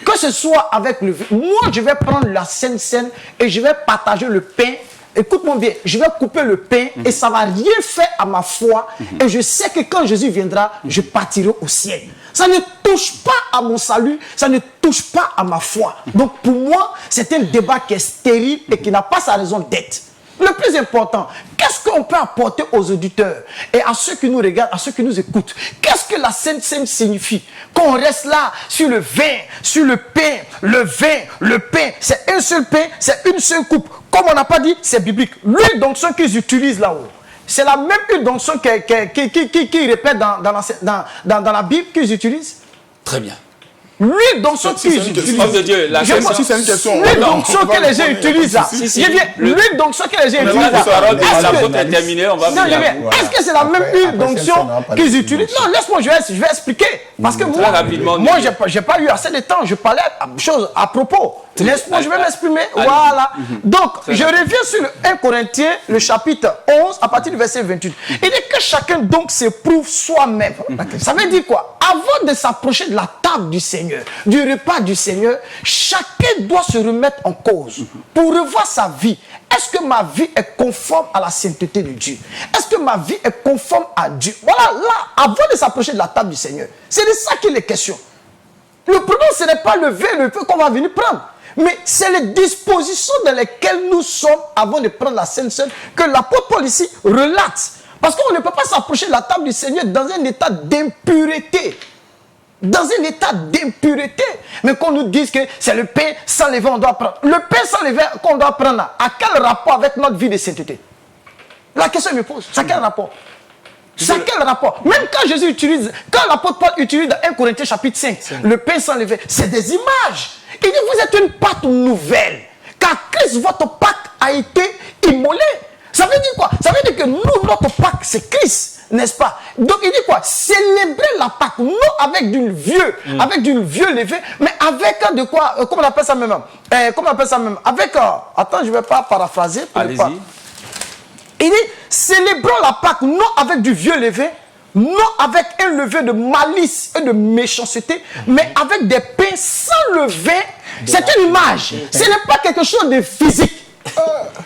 Que ce soit avec le... Moi, je vais prendre la Sainte Seine et je vais partager le pain. Écoute-moi bien, je vais couper le pain et ça ne va rien faire à ma foi. Et je sais que quand Jésus viendra, je partirai au ciel. Ça ne touche pas à mon salut, ça ne touche pas à ma foi. Donc pour moi, c'est un débat qui est stérile et qui n'a pas sa raison d'être. Le plus important, qu'est-ce qu'on peut apporter aux auditeurs et à ceux qui nous regardent, à ceux qui nous écoutent? Qu'est-ce que la Sainte Seine signifie? Qu'on reste là sur le vin, sur le pain, le vin, le pain. C'est un seul pain, c'est une seule coupe. Comme on n'a pas dit, c'est biblique. L'huile d'onction qu'ils utilisent là-haut, c'est la même huile d'onction qu'ils répètent dans la Bible qu'ils utilisent. Très bien. L'huile d'onction qu'ils utilisent. Oh de Dieu, la question, si c'est une question. L'huile d'onction que les gens utilisent là. L'huile d'onction que les gens utilisent là. Est-ce que c'est la même huile d'onction qu'ils utilisent? Non, laisse-moi, je vais expliquer. Parce que moi, j'ai pas eu assez de temps. Je parlais chose à propos. Laisse-moi, je vais m'exprimer. Voilà. Donc, je reviens sur le 1 Corinthiens, le chapitre 11, à partir du verset 28. Il dit que chacun donc s'éprouve soi-même. Ça veut dire quoi? Avant de s'approcher de la table du Seigneur, du repas du Seigneur, chacun doit se remettre en cause pour revoir sa vie. Est-ce que ma vie est conforme à la sainteté de Dieu? Est-ce que ma vie est conforme à Dieu? Voilà, là, avant de s'approcher de la table du Seigneur, c'est de ça qu'il est question. Le problème, ce n'est pas le vin, le feu qu'on va venir prendre. Mais c'est les dispositions dans lesquelles nous sommes avant de prendre la Sainte Seine que l'apôtre Paul ici relate. Parce qu'on ne peut pas s'approcher de la table du Seigneur dans un état d'impureté. Dans un état d'impureté. Mais qu'on nous dise que c'est le pain sans levain qu'on doit prendre. Le pain sans levain qu'on doit prendre, à quel rapport avec notre vie de sainteté? La question me pose. Ça a quel rapport? Ça a quel rapport? Même quand Jésus utilise, quand l'apôtre Paul utilise dans 1 Corinthiens chapitre 5, le pain sans levain, c'est des images. Il dit, vous êtes une Pâque nouvelle. Car Christ, votre Pâque, a été immolé. Ça veut dire quoi? Ça veut dire que nous, notre Pâque, c'est Christ, n'est-ce pas? Donc il dit quoi? Célébrer la Pâque, non avec du vieux, levain, mais avec de quoi? Comment on appelle ça même? Avec, attends, je ne vais pas paraphraser. Allez-y. Il dit, célébrons la Pâque, non avec du vieux levain, non avec un levain de malice et de méchanceté, mais avec des pains sans levain. C'est une image. Ce n'est pas quelque chose de physique.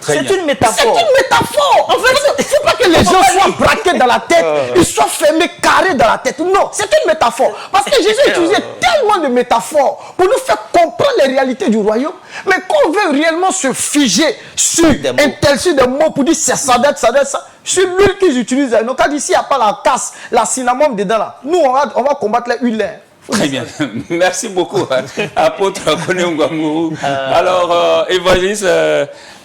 C'est une métaphore. C'est une métaphore. En fait, il ne faut pas que les gens soient braqués dans la tête, ils soient fermés, carrés dans la tête. Non, c'est une métaphore. Parce que Jésus utilisait tellement de métaphores pour nous faire comprendre les réalités du royaume. Mais quand on veut réellement se figer sur un tel sur des mots pour dire c'est ça, ça. Sur l'huile qu'ils utilisent, donc quand ici il n'y a pas la tasse, la cinnamome dedans là, nous on va combattre les huiles. Très bien. Merci beaucoup, apôtre Koné Ngwanguru. Alors, évangéliste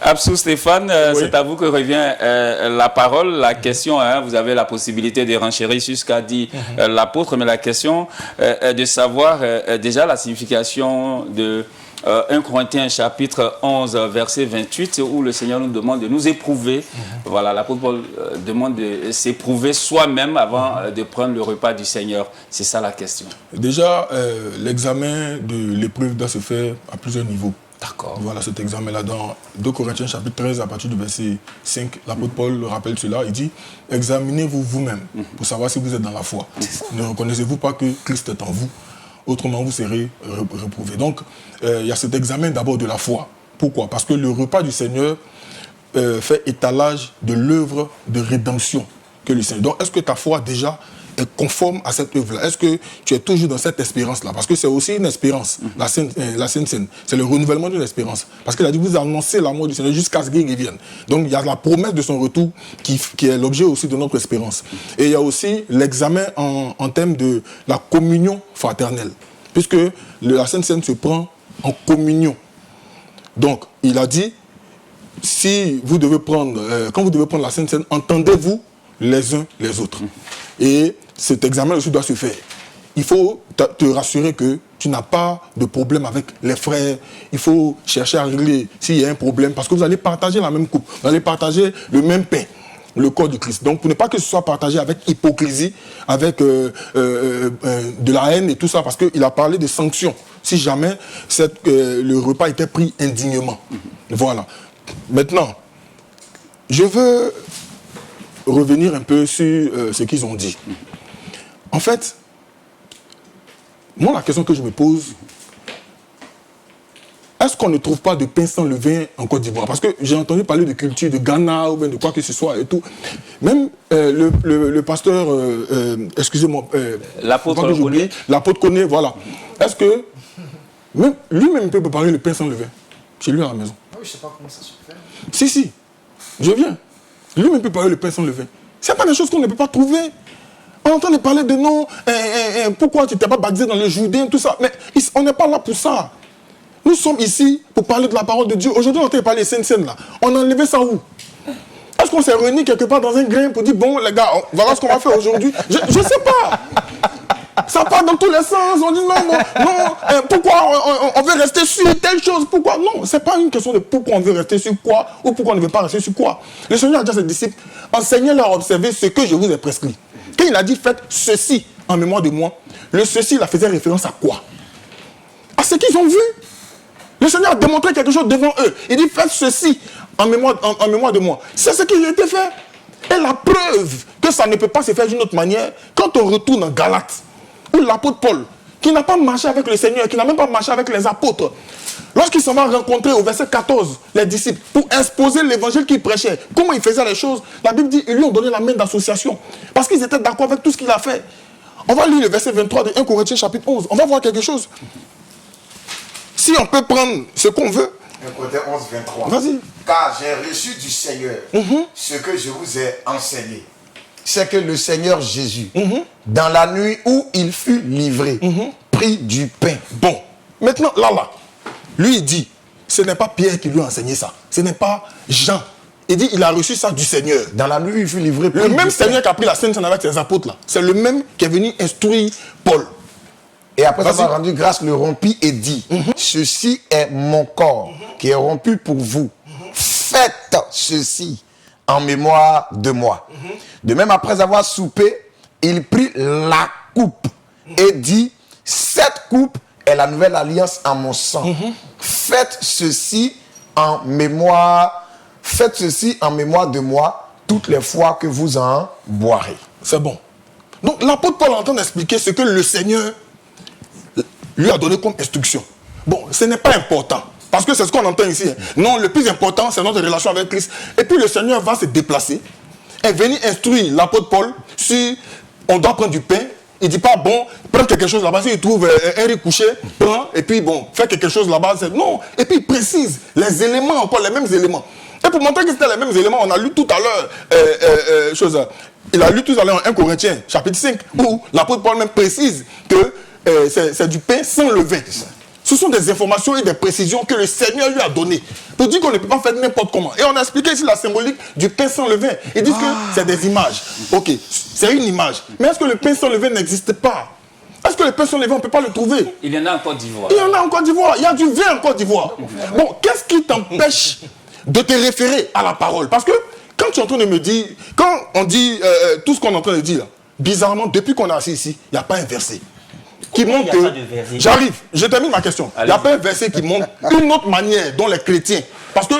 Absou Stéphane, c'est à vous que revient la parole. La question, vous avez la possibilité de renchérir sur ce qu'a dit l'apôtre, mais la question est de savoir déjà la signification de 1 Corinthiens chapitre 11 verset 28 où le Seigneur nous demande de nous éprouver. Voilà, l'apôtre Paul demande de s'éprouver soi-même avant de prendre le repas du Seigneur. C'est ça la question. Déjà, l'examen de l'épreuve doit se faire à plusieurs niveaux. D'accord. Voilà cet examen-là dans 2 Corinthiens chapitre 13 à partir du verset 5. L'apôtre Paul rappelle cela. Il dit, examinez-vous vous-même pour savoir si vous êtes dans la foi. Ne reconnaissez-vous pas que Christ est en vous? Autrement, vous serez reprouvés. Donc, il y a cet examen d'abord de la foi. Pourquoi? Parce que le repas du Seigneur fait étalage de l'œuvre de rédemption que le Seigneur. Donc, est-ce que ta foi déjà est conforme à cette œuvre-là? Est-ce que tu es toujours dans cette espérance-là? Parce que c'est aussi une espérance, la Sainte Seine. C'est le renouvellement d'une espérance. Parce qu'il a dit, vous annoncez la mort du Seigneur jusqu'à ce qu'il revienne. Donc, il y a la promesse de son retour qui est l'objet aussi de notre espérance. Et il y a aussi l'examen en termes de la communion fraternelle. Puisque la Sainte Seine se prend en communion. Donc, il a dit, si vous devez prendre, quand vous devez prendre la Sainte Seine, entendez-vous les uns les autres. Et cet examen aussi doit se faire. Il faut te rassurer que tu n'as pas de problème avec les frères. Il faut chercher à régler s'il y a un problème, parce que vous allez partager la même coupe, vous allez partager le même pain, le corps du Christ. Donc, pour ne pas que ce soit partagé avec hypocrisie, avec de la haine et tout ça, parce qu'il a parlé de sanctions, si jamais le repas était pris indignement. Voilà. Maintenant, je veux revenir un peu sur ce qu'ils ont dit. En fait, moi, la question que je me pose, est-ce qu'on ne trouve pas de pain sans levain en Côte d'Ivoire? Parce que j'ai entendu parler de culture de Ghana ou bien de quoi que ce soit et tout. Même le pasteur, excusez-moi, l'apôtre Koné, voilà. Est-ce que lui-même peut préparer le pain sans levain chez lui à la maison? Oui, je ne sais pas comment ça se fait. Si, je viens. Lui-même peut préparer le pain sans levain. Ce n'est pas des choses qu'on ne peut pas trouver. On entend parler de non, pourquoi tu t'es pas baptisé dans le Jourdain, tout ça. Mais on n'est pas là pour ça. Nous sommes ici pour parler de la parole de Dieu. Aujourd'hui, on entend parler de Sainte là. On a enlevé ça où? Est-ce qu'on s'est réunis quelque part dans un grain pour dire, bon, les gars, voilà ce qu'on va faire aujourd'hui? Je ne sais pas. Ça part dans tous les sens. On dit non, pourquoi on veut rester sur telle chose? Pourquoi? Non, ce n'est pas une question de pourquoi on veut rester sur quoi ou pourquoi on ne veut pas rester sur quoi. Le Seigneur a dit à ses disciples, enseignez-leur à observer ce que je vous ai prescrit. Quand il a dit, faites ceci en mémoire de moi, le ceci, il a faisait référence à quoi? À ce qu'ils ont vu. Le Seigneur a démontré quelque chose devant eux. Il dit, faites ceci en mémoire de moi. C'est ce qui a été fait. Et la preuve que ça ne peut pas se faire d'une autre manière, quand on retourne en Galates, où l'apôtre Paul, qui n'a pas marché avec le Seigneur, qui n'a même pas marché avec les apôtres, lorsqu'il s'en va rencontrer au verset 14, les disciples, pour exposer l'évangile qu'il prêchait, comment il faisait les choses, la Bible dit, ils lui ont donné la main d'association. Parce qu'ils étaient d'accord avec tout ce qu'il a fait. On va lire le verset 23 de 1 Corinthiens chapitre 11. On va voir quelque chose. Si on peut prendre ce qu'on veut. 1 Corinthiens 11, 23. Vas-y. Car j'ai reçu du Seigneur ce que je vous ai enseigné. C'est que le Seigneur Jésus, dans la nuit où il fut livré, prit du pain. Bon, maintenant, là, lui il dit, ce n'est pas Pierre qui lui a enseigné ça. Ce n'est pas Jean. Il dit, il a reçu ça du Seigneur. Dans la nuit où il fut livré, le même Seigneur qui a pris la Sainte Seine avec ses apôtres là. C'est le même qui est venu instruire Paul. Et après avoir rendu grâce, le rompit et dit, ceci est mon corps qui est rompu pour vous. Faites ceci en mémoire de moi. De même, après avoir soupé, il prit la coupe et dit, cette coupe est la nouvelle alliance en mon sang. Faites ceci en mémoire de moi toutes les fois que vous en boirez. C'est bon. Donc l'apôtre Paul est en train d'expliquer ce que le Seigneur lui a donné comme instruction. Bon, ce n'est pas important. Parce que c'est ce qu'on entend ici. Non, le plus important, c'est notre relation avec Christ. Et puis le Seigneur va se déplacer et venir instruire l'apôtre Paul sur on doit prendre du pain. Il ne dit pas, bon, prends quelque chose là-bas. S'il trouve un riz couché, prends, et puis bon, fais quelque chose là-bas. Non. Et puis il précise les éléments, encore les mêmes éléments. Et pour montrer que c'était les mêmes éléments, on a lu tout à l'heure, il a lu tout à l'heure en 1 Corinthiens, chapitre 5, où l'apôtre Paul même précise que c'est du pain sans levain. Ce sont des informations et des précisions que le Seigneur lui a données. Pour dire qu'on ne peut pas faire n'importe comment. Et on a expliqué ici la symbolique du pain sans levain. Ils disent que c'est des images. Ok, c'est une image. Mais est-ce que le pain sans levain n'existe pas? Est-ce que le pain sans levain, on ne peut pas le trouver? Il y en a en Côte d'Ivoire. Il y en a en Côte d'Ivoire. Il y a du vin en Côte d'Ivoire. Bon, qu'est-ce qui t'empêche de te référer à la parole? Parce que quand tu es en train de me dire, quand on dit tout ce qu'on est en train de dire, bizarrement, depuis qu'on est assis ici, il n'y a pas un verset qui montre que... J'arrive, je termine ma question. Il n'y a pas un verset qui montre une autre manière dont les chrétiens... Parce que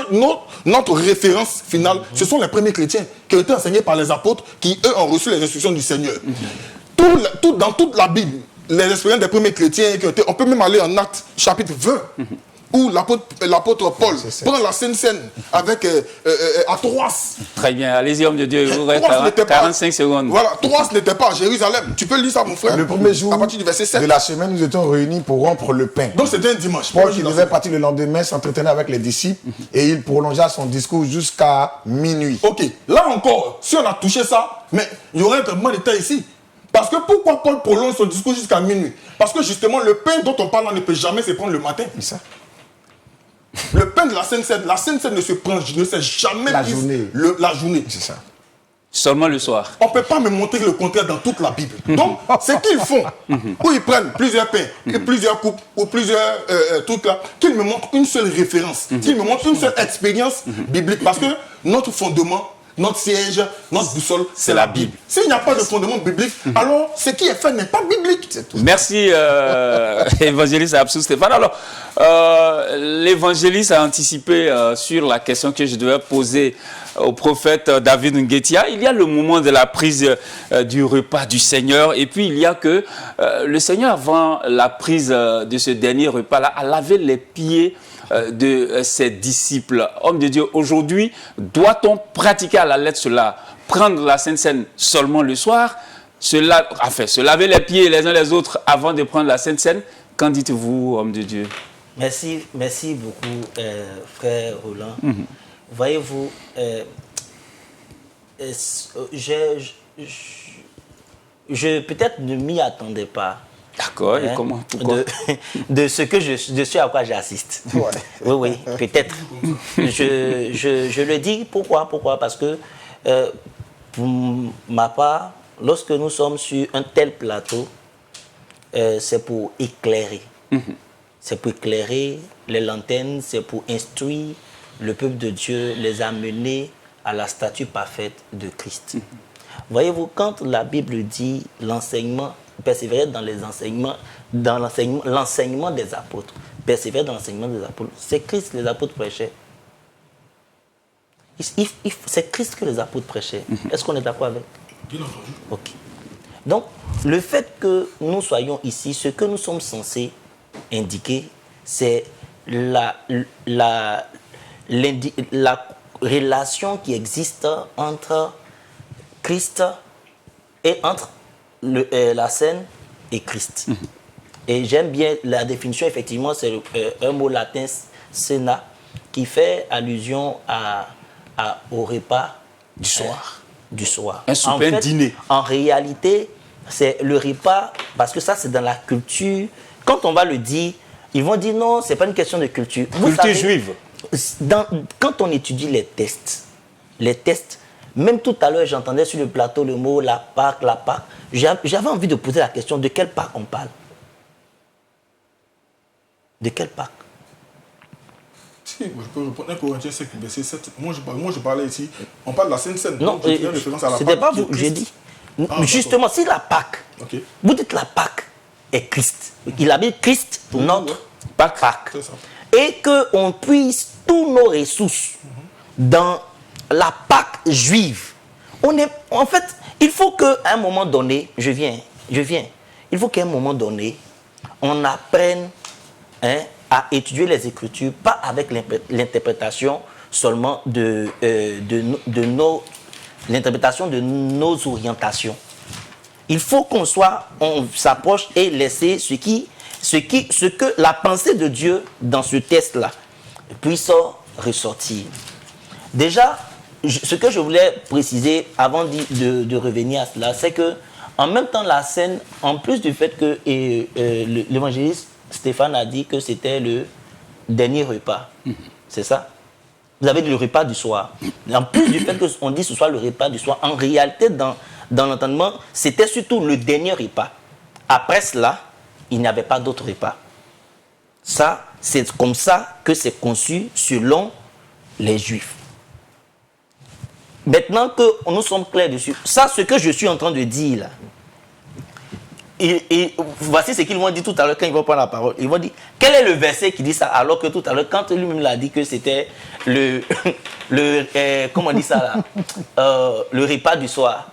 notre référence finale, ce sont les premiers chrétiens qui ont été enseignés par les apôtres qui, eux, ont reçu les instructions du Seigneur. Dans toute la Bible, les expériences des premiers chrétiens qui ont été... On peut même aller en Actes chapitre 20, où l'apôtre Paul prend la Sainte Seine avec à Troas. Très bien, allez-y, homme de Dieu, il vous reste 45 secondes. Voilà, Troas n'était pas à Jérusalem. Tu peux lire ça, mon frère. Le premier jour à partir du verset 7. de la semaine, nous étions réunis pour rompre le pain. Donc c'était un dimanche. Paul, qui devait partir le lendemain, s'entretenait avec les disciples et il prolongea son discours jusqu'à minuit. Ok, là encore, si on a touché ça, mais il y aurait un traitement d'état ici. Parce que pourquoi Paul prolonge son discours jusqu'à minuit? Parce que justement, le pain dont on parle là ne peut jamais se prendre le matin. C'est ça. Le pain de la Sainte Seine ne se prend, ne s'est jamais la pris journée. La journée. C'est ça. Seulement le soir. On ne peut pas me montrer le contraire dans toute la Bible. Donc, c'est qu'ils font, où ils prennent plusieurs pains, et plusieurs coupes, ou plusieurs trucs là, qu'ils me montrent une seule référence, qu'ils me montrent une seule expérience biblique. Parce que notre fondement, notre siège, notre boussole, c'est la Bible. S'il n'y a pas de fondement biblique, alors ce qui est fait n'est pas biblique. Merci, évangéliste Absou Stéphane. Alors, l'évangéliste a anticipé sur la question que je devais poser au prophète David Nguetia. Il y a le moment de la prise du repas du Seigneur, et puis il y a que le Seigneur, avant la prise de ce dernier repas-là, a lavé les pieds de ses disciples. Homme de Dieu, aujourd'hui, doit-on pratiquer à la lettre cela? Prendre la Sainte Seine seulement le soir, se laver les pieds les uns les autres avant de prendre la Sainte Seine? Qu'en dites-vous, homme de Dieu? Merci beaucoup, frère Roland. Voyez-vous, je peut-être ne m'y attendais pas. D'accord, et comment? Pourquoi? De ce que je suis à quoi j'assiste. Ouais. Oui, peut-être. Je le dis, pourquoi? Parce que, pour ma part, lorsque nous sommes sur un tel plateau, c'est pour éclairer. C'est pour éclairer les lanternes, c'est pour instruire le peuple de Dieu, les amener à la statue parfaite de Christ. Voyez-vous, quand la Bible dit l'enseignement, persévérer dans les enseignements, l'enseignement des apôtres, persévérer dans l'enseignement des apôtres, c'est Christ que les apôtres prêchaient. C'est Christ que les apôtres prêchaient. Est-ce qu'on est d'accord avec? Bien entendu. Ok. Donc, le fait que nous soyons ici, ce que nous sommes censés indiquer, c'est la relation qui existe entre Christ et entre la scène et Christ. Et j'aime bien la définition, effectivement, c'est un mot latin, cena, qui fait allusion au repas du soir. Un souper, un dîner. En réalité, c'est le repas, parce que ça, c'est dans la culture. Quand on va le dire, ils vont dire non, c'est pas une question de culture. Culture juive. Quand on étudie les tests, même tout à l'heure, j'entendais sur le plateau le mot la Pâque. J'avais envie de poser la question de quelle Pâque on parle. De quelle Pâque? Si, je peux répondre. 1 Corinthiens 5, verset 7. Moi, je parlais ici. On parle de la Sainte Seine. Non, c'était pas vous, j'ai dit. Justement, si la Pâque, vous dites la Pâque est Christ. Il a mis Christ, notre Pâque. Et qu'on puisse tous nos ressources dans la Pâque juive. En fait, il faut qu'à un moment donné, je viens. Il faut qu'à un moment donné, on apprenne à étudier les Écritures, pas avec l'interprétation seulement l'interprétation de nos orientations. Il faut on s'approche et laisser ce que la pensée de Dieu dans ce test-là puisse ressortir. Déjà, ce que je voulais préciser avant de revenir à cela, c'est que en même temps, la scène, en plus du fait que l'évangéliste Stéphane a dit que c'était le dernier repas. C'est ça? Vous avez dit le repas du soir. En plus du fait qu'on dit ce soit le repas du soir, en réalité, dans l'entendement, c'était surtout le dernier repas. Après cela, il n'y avait pas d'autre repas. Ça, c'est comme ça que c'est conçu selon les Juifs. Maintenant que nous sommes clairs dessus, ça, ce que je suis en train de dire là, et voici ce qu'ils vont dire tout à l'heure quand ils vont prendre la parole. Ils vont dire, quel est le verset qui dit ça? Alors que tout à l'heure, quand lui-même l'a dit que c'était comment on dit ça là, le repas du soir.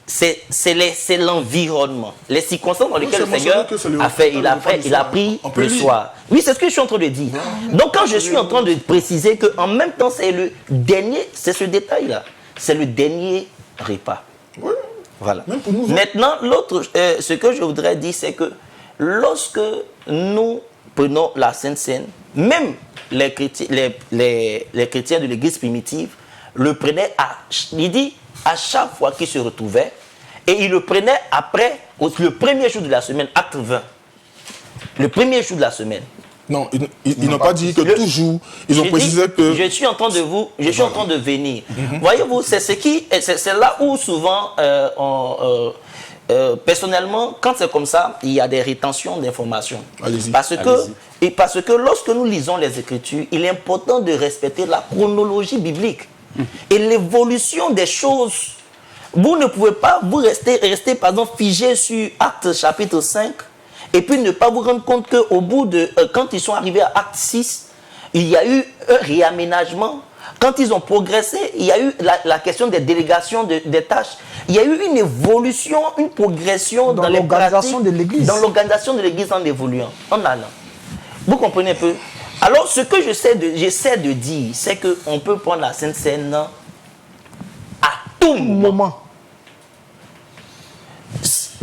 C'est l'environnement, les circonstances dans lesquelles le Seigneur a fait, il a pris le soir. Oui, c'est ce que je suis en train de dire. Donc quand je suis en train de préciser qu'en même temps, c'est le dernier, c'est ce détail-là, c'est le dernier repas. Oui. Voilà. Même pour nous, maintenant, l'autre, ce que je voudrais dire, c'est que lorsque nous prenons la Sainte Seine, même les chrétiens de l'Église primitive le prenaient il dit, à chaque fois qu'ils se retrouvaient, et ils le prenaient après, le premier jour de la semaine, acte 20. Le premier jour de la semaine. Non, ils n'ont pas dit que toujours, ils ont précisé que... Je suis en train de venir. Voyez-vous, c'est là où souvent, personnellement, quand c'est comme ça, il y a des rétentions d'informations. Parce que lorsque nous lisons les Écritures, il est important de respecter la chronologie biblique et l'évolution des choses. Vous ne pouvez pas vous rester par exemple figé sur Actes chapitre 5 et puis ne pas vous rendre compte qu'au bout de... quand ils sont arrivés à Acte 6, il y a eu un réaménagement. Quand ils ont progressé, il y a eu la question des délégations des tâches. Il y a eu une évolution, une progression dans l'organisation de l'Église. Dans l'organisation de l'Église en évoluant, en allant. Vous comprenez un peu? Alors, ce que j'essaie de dire, c'est qu'on peut prendre la Sainte Seine à tout moment.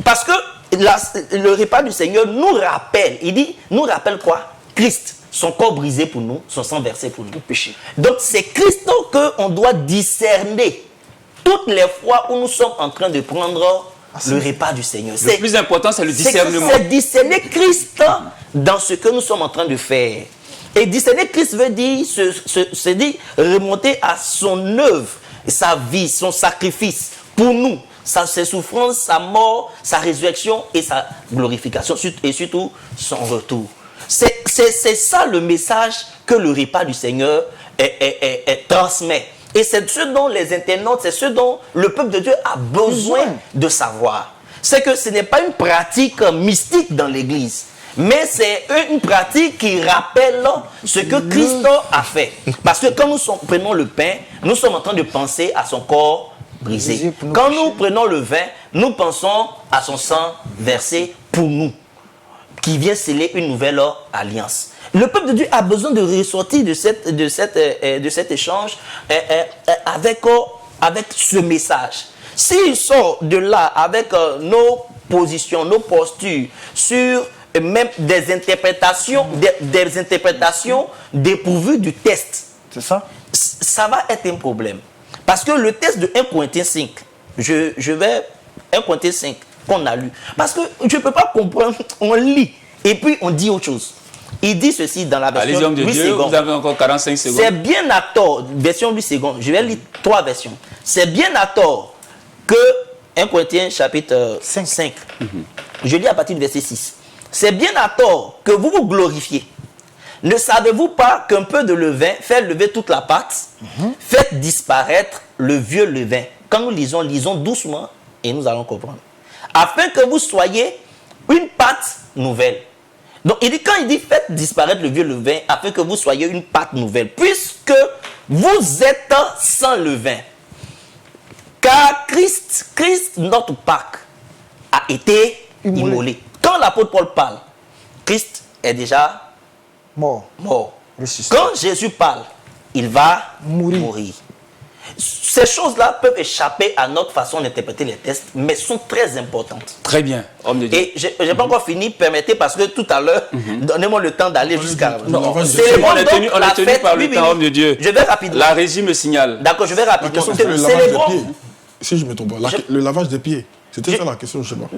Parce que le repas du Seigneur nous rappelle, il dit, nous rappelle quoi? Christ, son corps brisé pour nous, son sang versé pour nous. Péché. Donc c'est Christ qu'on doit discerner toutes les fois où nous sommes en train de prendre le repas du Seigneur. Le plus important, c'est le discernement. C'est discerner Christ dans ce que nous sommes en train de faire. Et discerner Christ veut dire, se dire remonter à son œuvre, sa vie, son sacrifice pour nous. Ses souffrances, sa mort, sa résurrection et sa glorification, et surtout son retour. C'est ça le message que le repas du Seigneur transmet. Et c'est ce dont les internautes, c'est ce dont le peuple de Dieu a besoin de savoir. C'est que ce n'est pas une pratique mystique dans l'Église, mais c'est une pratique qui rappelle ce que Christ a fait. Parce que quand nous prenons le pain, nous sommes en train de penser à son corps brisé. Quand nous prenons le vin, nous pensons à son sang versé pour nous, qui vient sceller une nouvelle alliance. Le peuple de Dieu a besoin de ressortir de cet échange avec ce message. S'il sort de là avec nos positions, nos postures sur même des interprétations dépourvues du test, c'est ça? Ça va être un problème. Parce que le test de 1 Corinthiens 5, 1 Corinthiens 5 qu'on a lu, parce que je ne peux pas comprendre, on lit et puis on dit autre chose. Il dit ceci dans la version 8 secondes. Vous avez encore 45 secondes. C'est bien à tort, version 8 secondes, je vais lire 3 versions. C'est bien à tort que 1 Corinthiens chapitre 5. Je lis à partir du verset 6. C'est bien à tort que vous vous glorifiez. Ne savez-vous pas qu'un peu de levain fait lever toute la pâte? Faites disparaître le vieux levain. Quand nous lisons doucement et nous allons comprendre. Afin que vous soyez une pâte nouvelle. Donc quand il dit faites disparaître le vieux levain, afin que vous soyez une pâte nouvelle, puisque vous êtes sans levain. Car Christ, notre Pâque, a été immolé. Quand l'apôtre Paul parle, Christ est déjà mort. Quand Jésus parle, il va mourir. Ces choses-là peuvent échapper à notre façon d'interpréter les textes, mais sont très importantes. Très bien, homme de Dieu. Et je n'ai pas encore fini, permettez, parce que tout à l'heure, donnez-moi le temps d'aller jusqu'à... On est tenu par le temps, homme de Dieu. Je vais rapidement. La régie me signale. D'accord, je vais rapidement. La question, c'est le lavage des pieds. Si je me trompe pas, le lavage des pieds. C'était ça la question, je sais pas.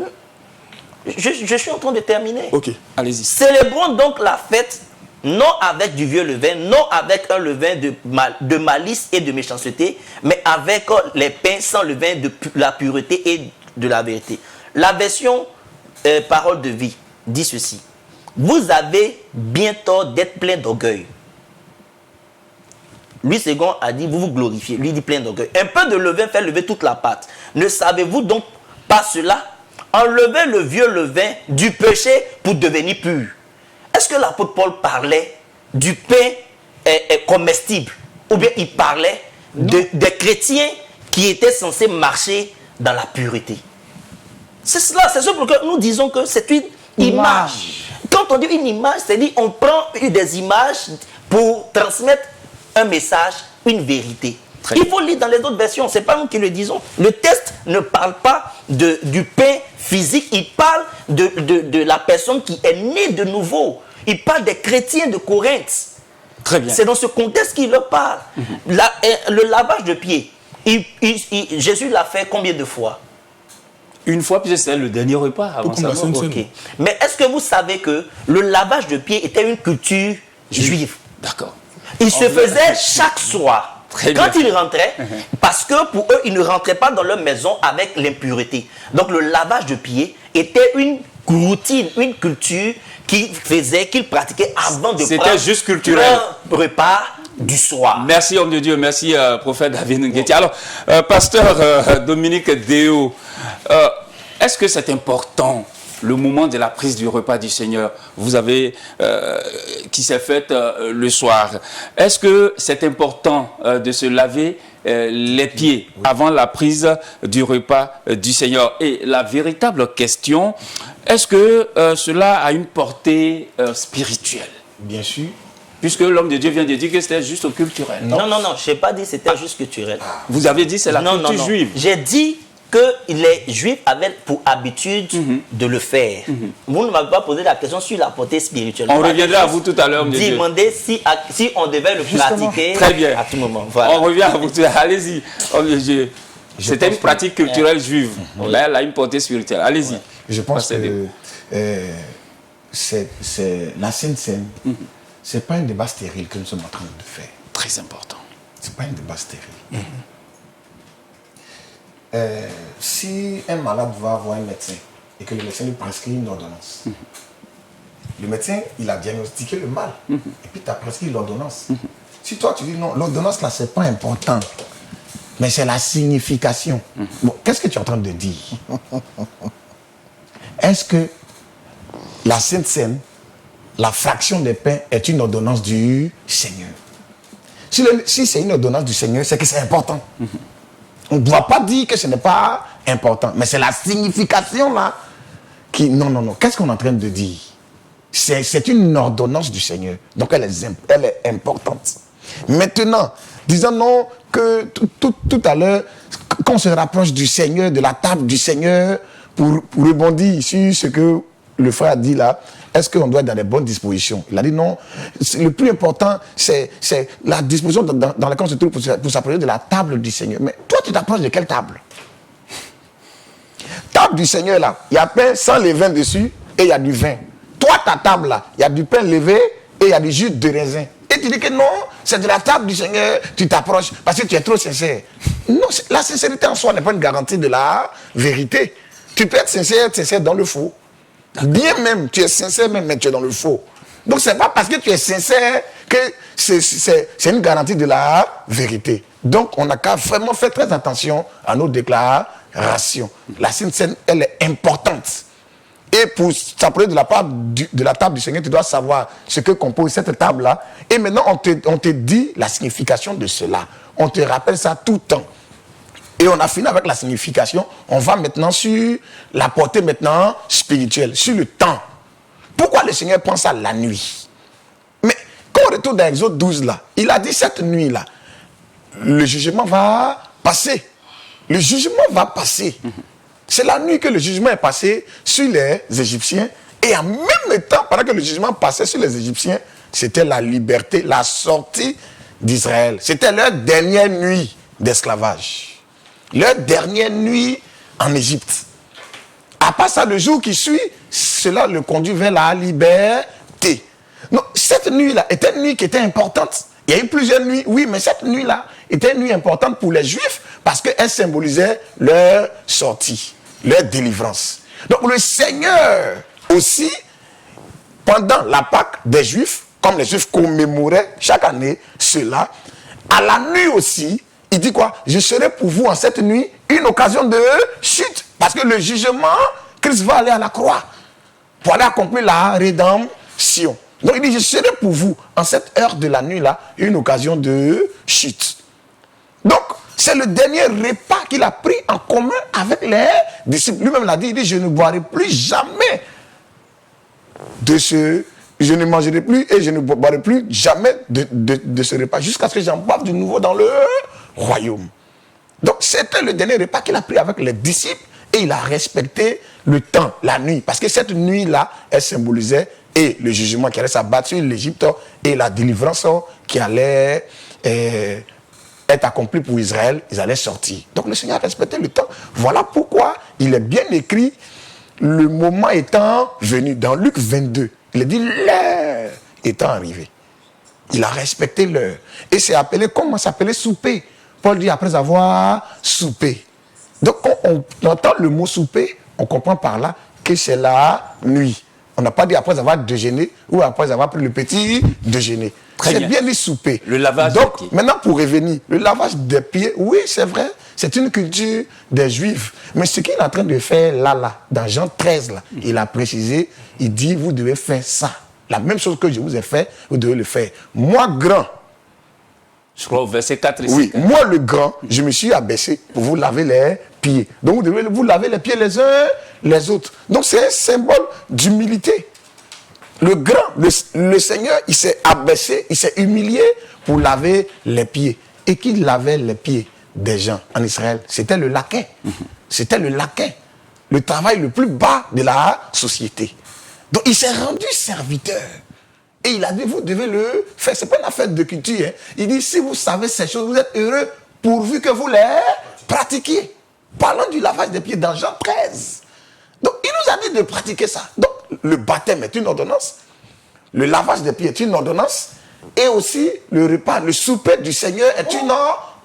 Je suis en train de terminer. Ok. Allez-y. Célébrons donc la fête, non avec du vieux levain, non avec un levain de malice et de méchanceté, mais avec les pains sans levain de la pureté et de la vérité. La version Parole de vie dit ceci. Vous avez bien tort d'être plein d'orgueil. Louis II a dit, vous vous glorifiez. Lui dit plein d'orgueil. Un peu de levain fait lever toute la pâte. Ne savez-vous donc pas cela? Enlevez le vieux levain du péché pour devenir pur. Est-ce que l'apôtre Paul parlait du pain comestible? Ou bien il parlait des chrétiens qui étaient censés marcher dans la pureté? C'est cela, c'est ce pourquoi nous disons que c'est une image. Quand on dit une image, c'est-à-dire on prend des images pour transmettre un message, une vérité. Il faut lire dans les autres versions, ce n'est pas nous qui le disons. Le texte ne parle pas du pain physique, il parle de la personne qui est née de nouveau. Il parle des chrétiens de Corinthe. Très bien. C'est dans ce contexte qu'il leur parle. Le lavage de pieds, Jésus l'a fait combien de fois? Une fois, puis c'est le dernier repas avant sa mort. Okay. Mais est-ce que vous savez que le lavage de pieds était une culture juive? D'accord. Il se faisait chaque soir. Quand ils rentraient, parce que pour eux, ils ne rentraient pas dans leur maison avec l'impureté. Donc le lavage de pieds était une routine, une culture qu'ils pratiquaient avant de prendre juste culturel. un repas du soir. Merci homme de Dieu, merci prophète David Ngueti. Alors, pasteur Dominique Déo, est-ce que c'est important le moment de la prise du repas du Seigneur, vous avez, qui s'est faite le soir. Est-ce que c'est important de se laver les pieds avant la prise du repas du Seigneur? Et la véritable question, est-ce que cela a une portée spirituelle? Bien sûr. Puisque l'homme de Dieu vient de dire que c'était juste culturel. Non, je n'ai pas dit que c'était juste culturel. Vous avez dit que c'est la culture juive. J'ai dit que les Juifs avaient pour habitude de le faire. Vous ne m'avez pas posé la question sur la portée spirituelle. On reviendra à vous tout à l'heure. Demandez si on devait le pratiquer. Très bien. À tout moment. Voilà. On revient à vous tout à l'heure. Allez-y. C'était une pratique culturelle juive. Mais elle a une portée spirituelle. Allez-y. Ouais. Je pense que c'est la Sainte Seine. Ce n'est pas un débat stérile que nous sommes en train de faire. Très important. Ce n'est pas un débat stérile. Si un malade va voir un médecin et que le médecin lui prescrit une ordonnance, le médecin, il a diagnostiqué le mal et puis tu as prescrit l'ordonnance. Si toi tu dis non, l'ordonnance là, c'est pas important, mais c'est la signification. Bon, qu'est-ce que tu es en train de dire? Est-ce que la Sainte Seine, la fraction des pains est une ordonnance du Seigneur? Si c'est une ordonnance du Seigneur, c'est que c'est important. On ne doit pas dire que ce n'est pas important, mais c'est la signification là qui... Non. Qu'est-ce qu'on est en train de dire? C'est une ordonnance du Seigneur, donc elle est importante. Maintenant, disons non que tout à l'heure, quand on se rapproche du Seigneur, de la table du Seigneur, pour rebondir sur ce que le frère a dit là, est-ce qu'on doit être dans les bonnes dispositions? Il a dit non. Le plus important, c'est la disposition dans laquelle on se trouve pour s'approcher de la table du Seigneur. Mais toi, tu t'approches de quelle table? Table du Seigneur là, il y a pain sans levain dessus et il y a du vin. Toi, ta table là, il y a du pain levé et il y a du jus de raisin. Et tu dis que non, c'est de la table du Seigneur, tu t'approches parce que tu es trop sincère. Non, la sincérité en soi n'est pas une garantie de la vérité. Tu peux être sincère dans le faux. Bien même, tu es sincère même, mais tu es dans le faux. Donc, ce n'est pas parce que tu es sincère que c'est une garantie de la vérité. Donc, on a qu'à vraiment faire très attention à nos déclarations. La Sainte Seine, elle est importante. Et pour s'approcher de la table du Seigneur, tu dois savoir ce que compose cette table-là. Et maintenant, on te dit la signification de cela. On te rappelle ça tout le temps. Et on a fini avec la signification. On va maintenant sur la portée maintenant spirituelle, sur le temps. Pourquoi le Seigneur prend ça la nuit? Mais quand on retourne dans Exode 12 là, il a dit cette nuit-là, le jugement va passer. Le jugement va passer. C'est la nuit que le jugement est passé sur les Égyptiens. Et en même temps, pendant que le jugement passait sur les Égyptiens, c'était la liberté, la sortie d'Israël. C'était leur dernière nuit d'esclavage. Leur dernière nuit en Égypte. À part ça, le jour qui suit, cela le conduit vers la liberté. Donc, cette nuit-là était une nuit qui était importante. Il y a eu plusieurs nuits, oui, mais cette nuit-là était une nuit importante pour les Juifs parce qu'elle symbolisait leur sortie, leur délivrance. Donc, le Seigneur aussi, pendant la Pâque des Juifs, comme les Juifs commémoraient chaque année cela, à la nuit aussi, il dit quoi? Je serai pour vous en cette nuit une occasion de chute. Parce que le jugement, Christ va aller à la croix pour aller accomplir la rédemption. Donc il dit, je serai pour vous en cette heure de la nuit-là une occasion de chute. Donc, c'est le dernier repas qu'il a pris en commun avec les disciples. Lui-même l'a dit, il dit, je ne boirai plus jamais de ce... Je ne mangerai plus et je ne boirai plus jamais de ce repas jusqu'à ce que j'en boive de nouveau dans le royaume. Donc, c'était le dernier repas qu'il a pris avec les disciples et il a respecté le temps, la nuit. Parce que cette nuit-là, elle symbolisait et le jugement qui allait s'abattre sur l'Égypte et la délivrance qui allait être accomplie pour Israël. Ils allaient sortir. Donc, le Seigneur a respecté le temps. Voilà pourquoi il est bien écrit, le moment étant venu. Dans Luc 22, il a dit l'heure étant arrivée. Il a respecté l'heure. Et c'est appelé, comment s'appelait souper? Paul dit après avoir soupé. Donc quand on entend le mot souper, on comprend par là que c'est la nuit. On n'a pas dit après avoir déjeuné ou après avoir pris le petit déjeuner. C'est bien dit souper. Le lavage des pieds. Maintenant pour revenir, le lavage des pieds, oui c'est vrai, c'est une culture des Juifs. Mais ce qu'il est en train de faire là, dans Jean 13, là, il a précisé, il dit vous devez faire ça. La même chose que je vous ai fait, vous devez le faire. Moi grand, je crois au verset 4 et 5. oui, moi le grand, je me suis abaissé pour vous laver les pieds. Donc vous devez vous laver les pieds les uns les autres. Donc c'est un symbole d'humilité. Le grand, le Seigneur, il s'est abaissé, il s'est humilié pour laver les pieds. Et qui lavait les pieds des gens en Israël? C'était le laquais. C'était le laquais. Le travail le plus bas de la société. Donc il s'est rendu serviteur. Et il a dit, vous devez le faire. Ce n'est pas une affaire de culture. Hein. Il dit, si vous savez ces choses, vous êtes heureux pourvu que vous les pratiquiez. Parlons du lavage des pieds dans Jean 13. Donc, il nous a dit de pratiquer ça. Donc, le baptême est une ordonnance. Le lavage des pieds est une ordonnance. Et aussi, le repas, le souper du Seigneur est une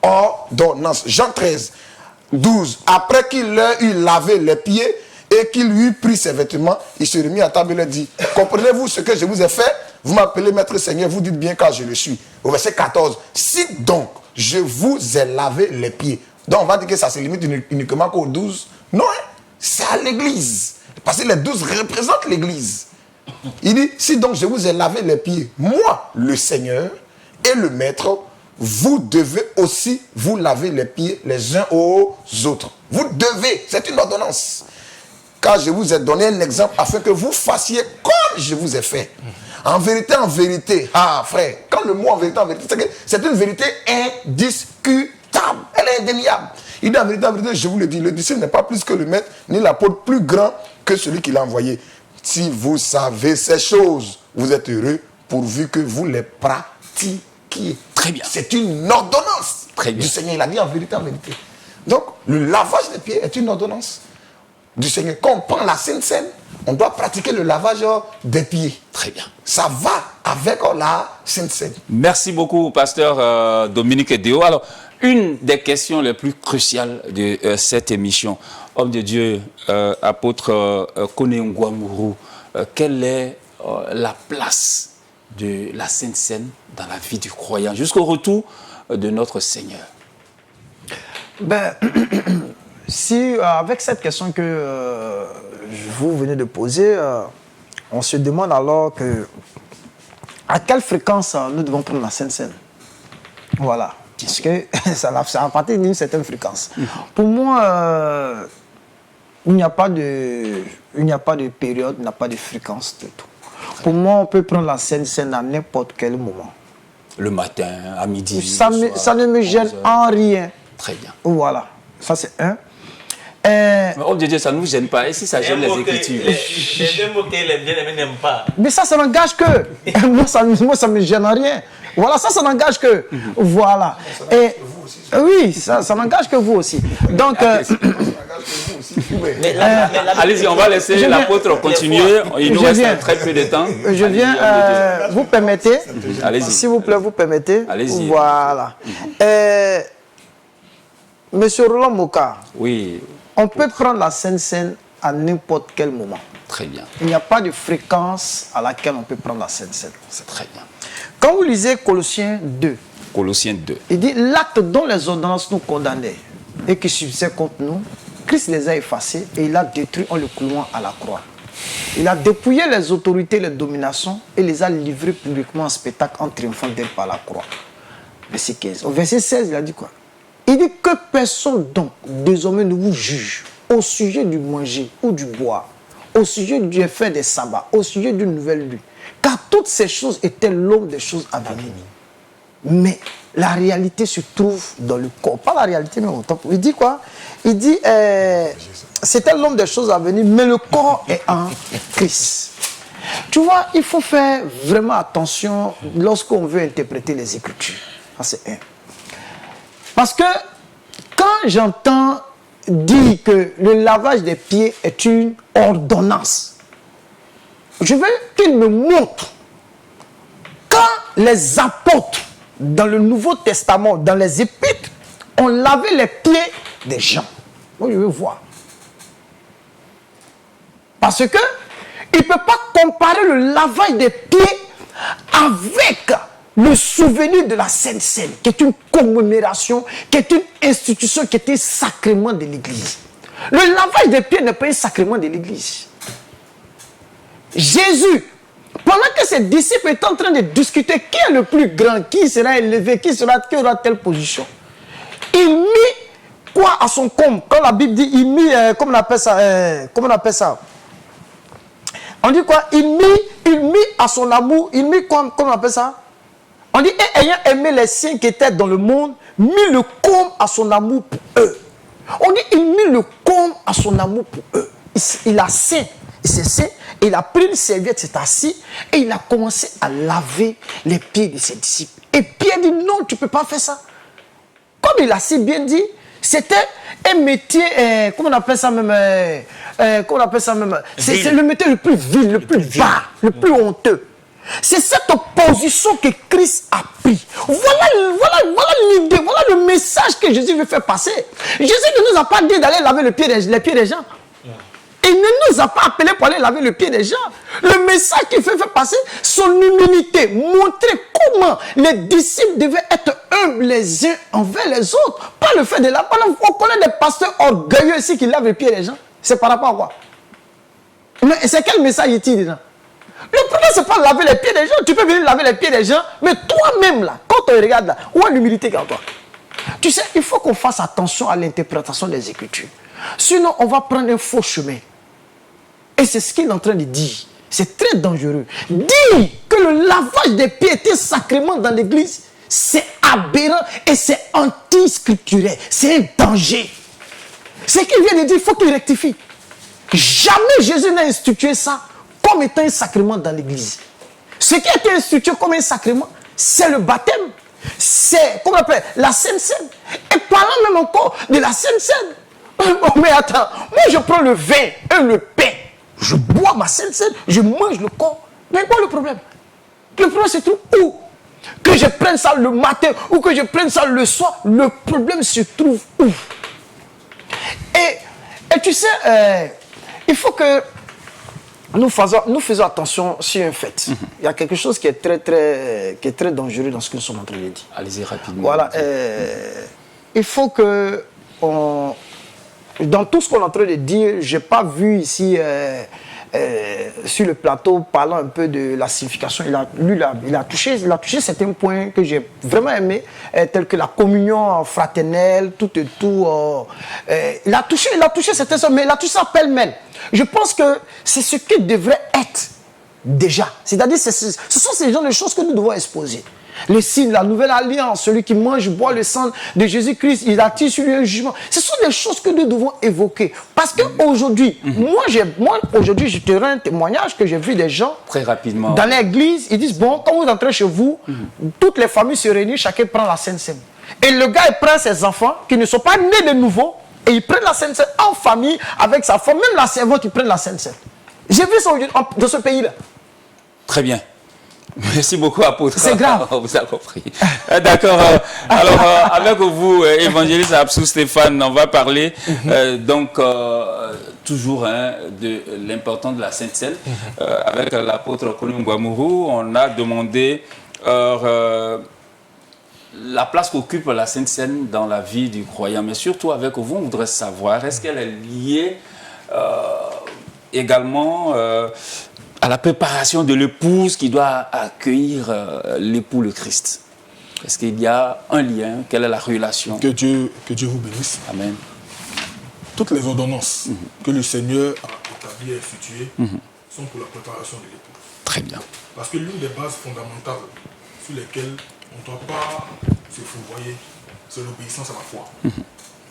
ordonnance. Jean 13, 12. Après qu'il leur eut lavé les pieds et qu'il eut pris ses vêtements, il se remit à table et leur dit, comprenez-vous ce que je vous ai fait? Vous m'appelez Maître Seigneur, vous dites bien car je le suis. Au verset 14, si donc je vous ai lavé les pieds. Donc on va dire que ça se limite uniquement qu'aux 12. Non, hein? C'est à l'église. Parce que les 12 représentent l'église. Il dit, si donc je vous ai lavé les pieds, moi, le Seigneur et le Maître, vous devez aussi vous laver les pieds les uns aux autres. Vous devez, c'est une ordonnance. Car je vous ai donné un exemple afin que vous fassiez comme je vous ai fait. En vérité, ah frère, quand le mot en vérité, c'est une vérité indiscutable. Elle est indéniable. Il dit en vérité, je vous le dis, le disciple n'est pas plus que le maître, ni l'apôtre plus grand que celui qui l'a envoyé. Si vous savez ces choses, vous êtes heureux pourvu que vous les pratiquiez. Très bien. C'est une ordonnance du Seigneur. Il a dit en vérité. Donc, le lavage des pieds est une ordonnance du Seigneur. Quand on prend la Sainte Seine, on doit pratiquer le lavage des pieds. Très bien. Ça va avec la Sainte Seine. Merci beaucoup, pasteur Dominique Déo. Alors, une des questions les plus cruciales de cette émission, homme de Dieu, apôtre Kone Ngouamourou, quelle est la place de la Sainte Seine dans la vie du croyant jusqu'au retour de notre Seigneur? Ben, si avec cette question que vous venez de poser, on se demande alors à quelle fréquence nous devons prendre la Sainte Seine. Voilà. Parce que ça à partir d'une certaine fréquence. Pour moi, il n'y a pas de période, il n'y a pas de fréquence de tout. Pour moi, on peut prendre la Sainte Seine à n'importe quel moment. Le matin, à midi. Ça ne me gêne en rien. Très bien. Voilà. Ça, c'est un. Oh Dieu, ça ne nous gêne pas. Et si ça gêne les Écritures? Les deux mots que les bien-aimés n'aiment pas. Mais ça n'engage que. moi, ça me gêne rien. Voilà, ça n'engage que. Voilà. Et, oui, ça n'engage que vous aussi. Donc. Allez-y, on va laisser l'apôtre continuer. Il nous reste très peu de temps. Je viens. Vous permettez? Allez-y. S'il vous plaît, vous permettez? Allez-y. Voilà. Monsieur Roland Moka. Oui. On peut prendre la Sainte Seine à n'importe quel moment. Très bien. Il n'y a pas de fréquence à laquelle on peut prendre la Sainte Seine. C'est très bien. Quand vous lisez Colossiens 2, Colossiens 2. il dit l'acte dont les ordonnances nous condamnaient et qui subsistaient contre nous, Christ les a effacés et il a détruit en le clouant à la croix. Il a dépouillé les autorités, les dominations et les a livrés publiquement en spectacle en triomphant d'elles par la croix. Verset 15. Au verset 16, il a dit quoi? Il dit que personne donc désormais ne vous juge au sujet du manger ou du boire, au sujet du effet des sabbats, au sujet d'une nouvelle lune. Car toutes ces choses étaient l'ombre des choses à venir. Mais la réalité se trouve dans le corps. Pas la réalité, mais en temps. Il dit quoi? Il dit, c'était l'ombre des choses à venir, mais le corps est en Christ. Tu vois, il faut faire vraiment attention lorsqu'on veut interpréter les Écritures. Ça, c'est un. Parce que quand j'entends dire que le lavage des pieds est une ordonnance, je veux qu'il me montre quand les apôtres dans le Nouveau Testament, dans les épîtres, ont lavé les pieds des gens. Moi, je veux voir. Parce que il ne peut pas comparer le lavage des pieds avec le souvenir de la Sainte Seine, qui est une commémoration, qui est une institution, qui est un sacrement de l'Église. Le lavage des pieds n'est pas un sacrement de l'Église. Jésus, pendant que ses disciples étaient en train de discuter qui est le plus grand, qui sera élevé, qui aura telle position, il mit quoi à son comble? Quand la Bible dit, il mit, comment on appelle ça, on dit quoi? Il mit à son amour, il mit comment on appelle ça? On dit, et ayant aimé les siens qui étaient dans le monde, mit le comble à son amour pour eux. On dit, il mit le comble à son amour pour eux. Il a saint, il s'est saint, et il a pris une serviette, s'est assis, et il a commencé à laver les pieds de ses disciples. Et Pierre dit, non, tu ne peux pas faire ça. Comme il a si bien dit, c'était un métier, comment on appelle ça même, c'est le métier le plus vil, le plus bas, le plus honteux. C'est cette position que Christ a pris. Voilà l'idée, voilà le message que Jésus veut faire passer. Jésus ne nous a pas dit d'aller laver les pieds des gens. Il ne nous a pas appelé pour aller laver le pied des gens. Le message qu'il veut faire passer, son humilité, montrer comment les disciples devaient être humbles les uns envers les autres. Pas le fait de laver. On connaît des pasteurs orgueilleux ici qui lavent les pieds des gens. C'est par rapport à quoi? Mais c'est quel message est-il dedans? Le problème, c'est pas laver les pieds des gens. Tu peux venir laver les pieds des gens, mais toi-même, là, quand on regarde là, où est l'humilité en toi? Tu sais, il faut qu'on fasse attention à l'interprétation des Écritures. Sinon, on va prendre un faux chemin. Et c'est ce qu'il est en train de dire. C'est très dangereux. Dire que le lavage des pieds était sacrément dans l'église, c'est aberrant et c'est anti-scripturaire. C'est un danger. Ce qu'il vient de dire, il faut qu'il rectifie. Jamais Jésus n'a institué ça comme étant un sacrement dans l'église. Ce qui a été institué comme un sacrement, c'est le baptême. C'est, comment on appelle, la Sainte Seine. Et parlant même encore de la Sainte Seine. Oh, mais attends, moi je prends le vin et le pain. Je bois ma Sainte Seine, je mange le corps. Mais quoi le problème? Le problème se trouve où? Que je prenne ça le matin ou que je prenne ça le soir, le problème se trouve où? Et tu sais, il faut que nous faisons attention sur un fait. Il y a quelque chose qui est très dangereux dans ce que nous sommes en train de dire. Allez-y rapidement. Voilà. Il faut que dans tout ce qu'on est en train de dire, je n'ai pas vu ici sur le plateau parlant un peu de la signification. Il a touché certains points que j'ai vraiment aimés, tels que la communion fraternelle, tout et tout. Il a touché certaines choses, mais il a touché ça pêle-mêle. Je pense que c'est ce qui devrait être déjà. C'est-à-dire, ce sont ces genres de choses que nous devons exposer. Le signe, la nouvelle alliance, celui qui mange, boit le sang de Jésus-Christ, il attire sur lui un jugement. Ce sont des choses que nous devons évoquer. Parce qu'aujourd'hui, moi, aujourd'hui, je te rends un témoignage que j'ai vu des gens très rapidement dans l'église, ils disent, bon, quand vous entrez chez vous, toutes les familles se réunissent, chacun prend la Sainte Seine. Et le gars, il prend ses enfants qui ne sont pas nés de nouveau, et il prend la Sainte Seine en famille avec sa femme, même la servante, il prend la Sainte Seine. J'ai vu ça dans ce pays-là. Très bien. Merci beaucoup, apôtre. C'est grave. On vous a compris. D'accord. Alors, avec vous, évangéliste Absou Stéphane, on va parler toujours de l'importance de la Sainte Seine. Avec l'apôtre Kolungwamourou, on a demandé la place qu'occupe la Sainte Seine dans la vie du croyant. Mais surtout, avec vous, on voudrait savoir, est-ce qu'elle est liée également à la préparation de l'épouse qui doit accueillir l'époux le Christ? Est-ce qu'il y a un lien? Quelle est la relation? Que Dieu vous bénisse. Amen. Toutes les ordonnances que le Seigneur a établies et instituées sont pour la préparation de l'époux. Très bien. Parce que l'une des bases fondamentales sur lesquelles on ne doit pas se fourvoyer, c'est l'obéissance à la foi.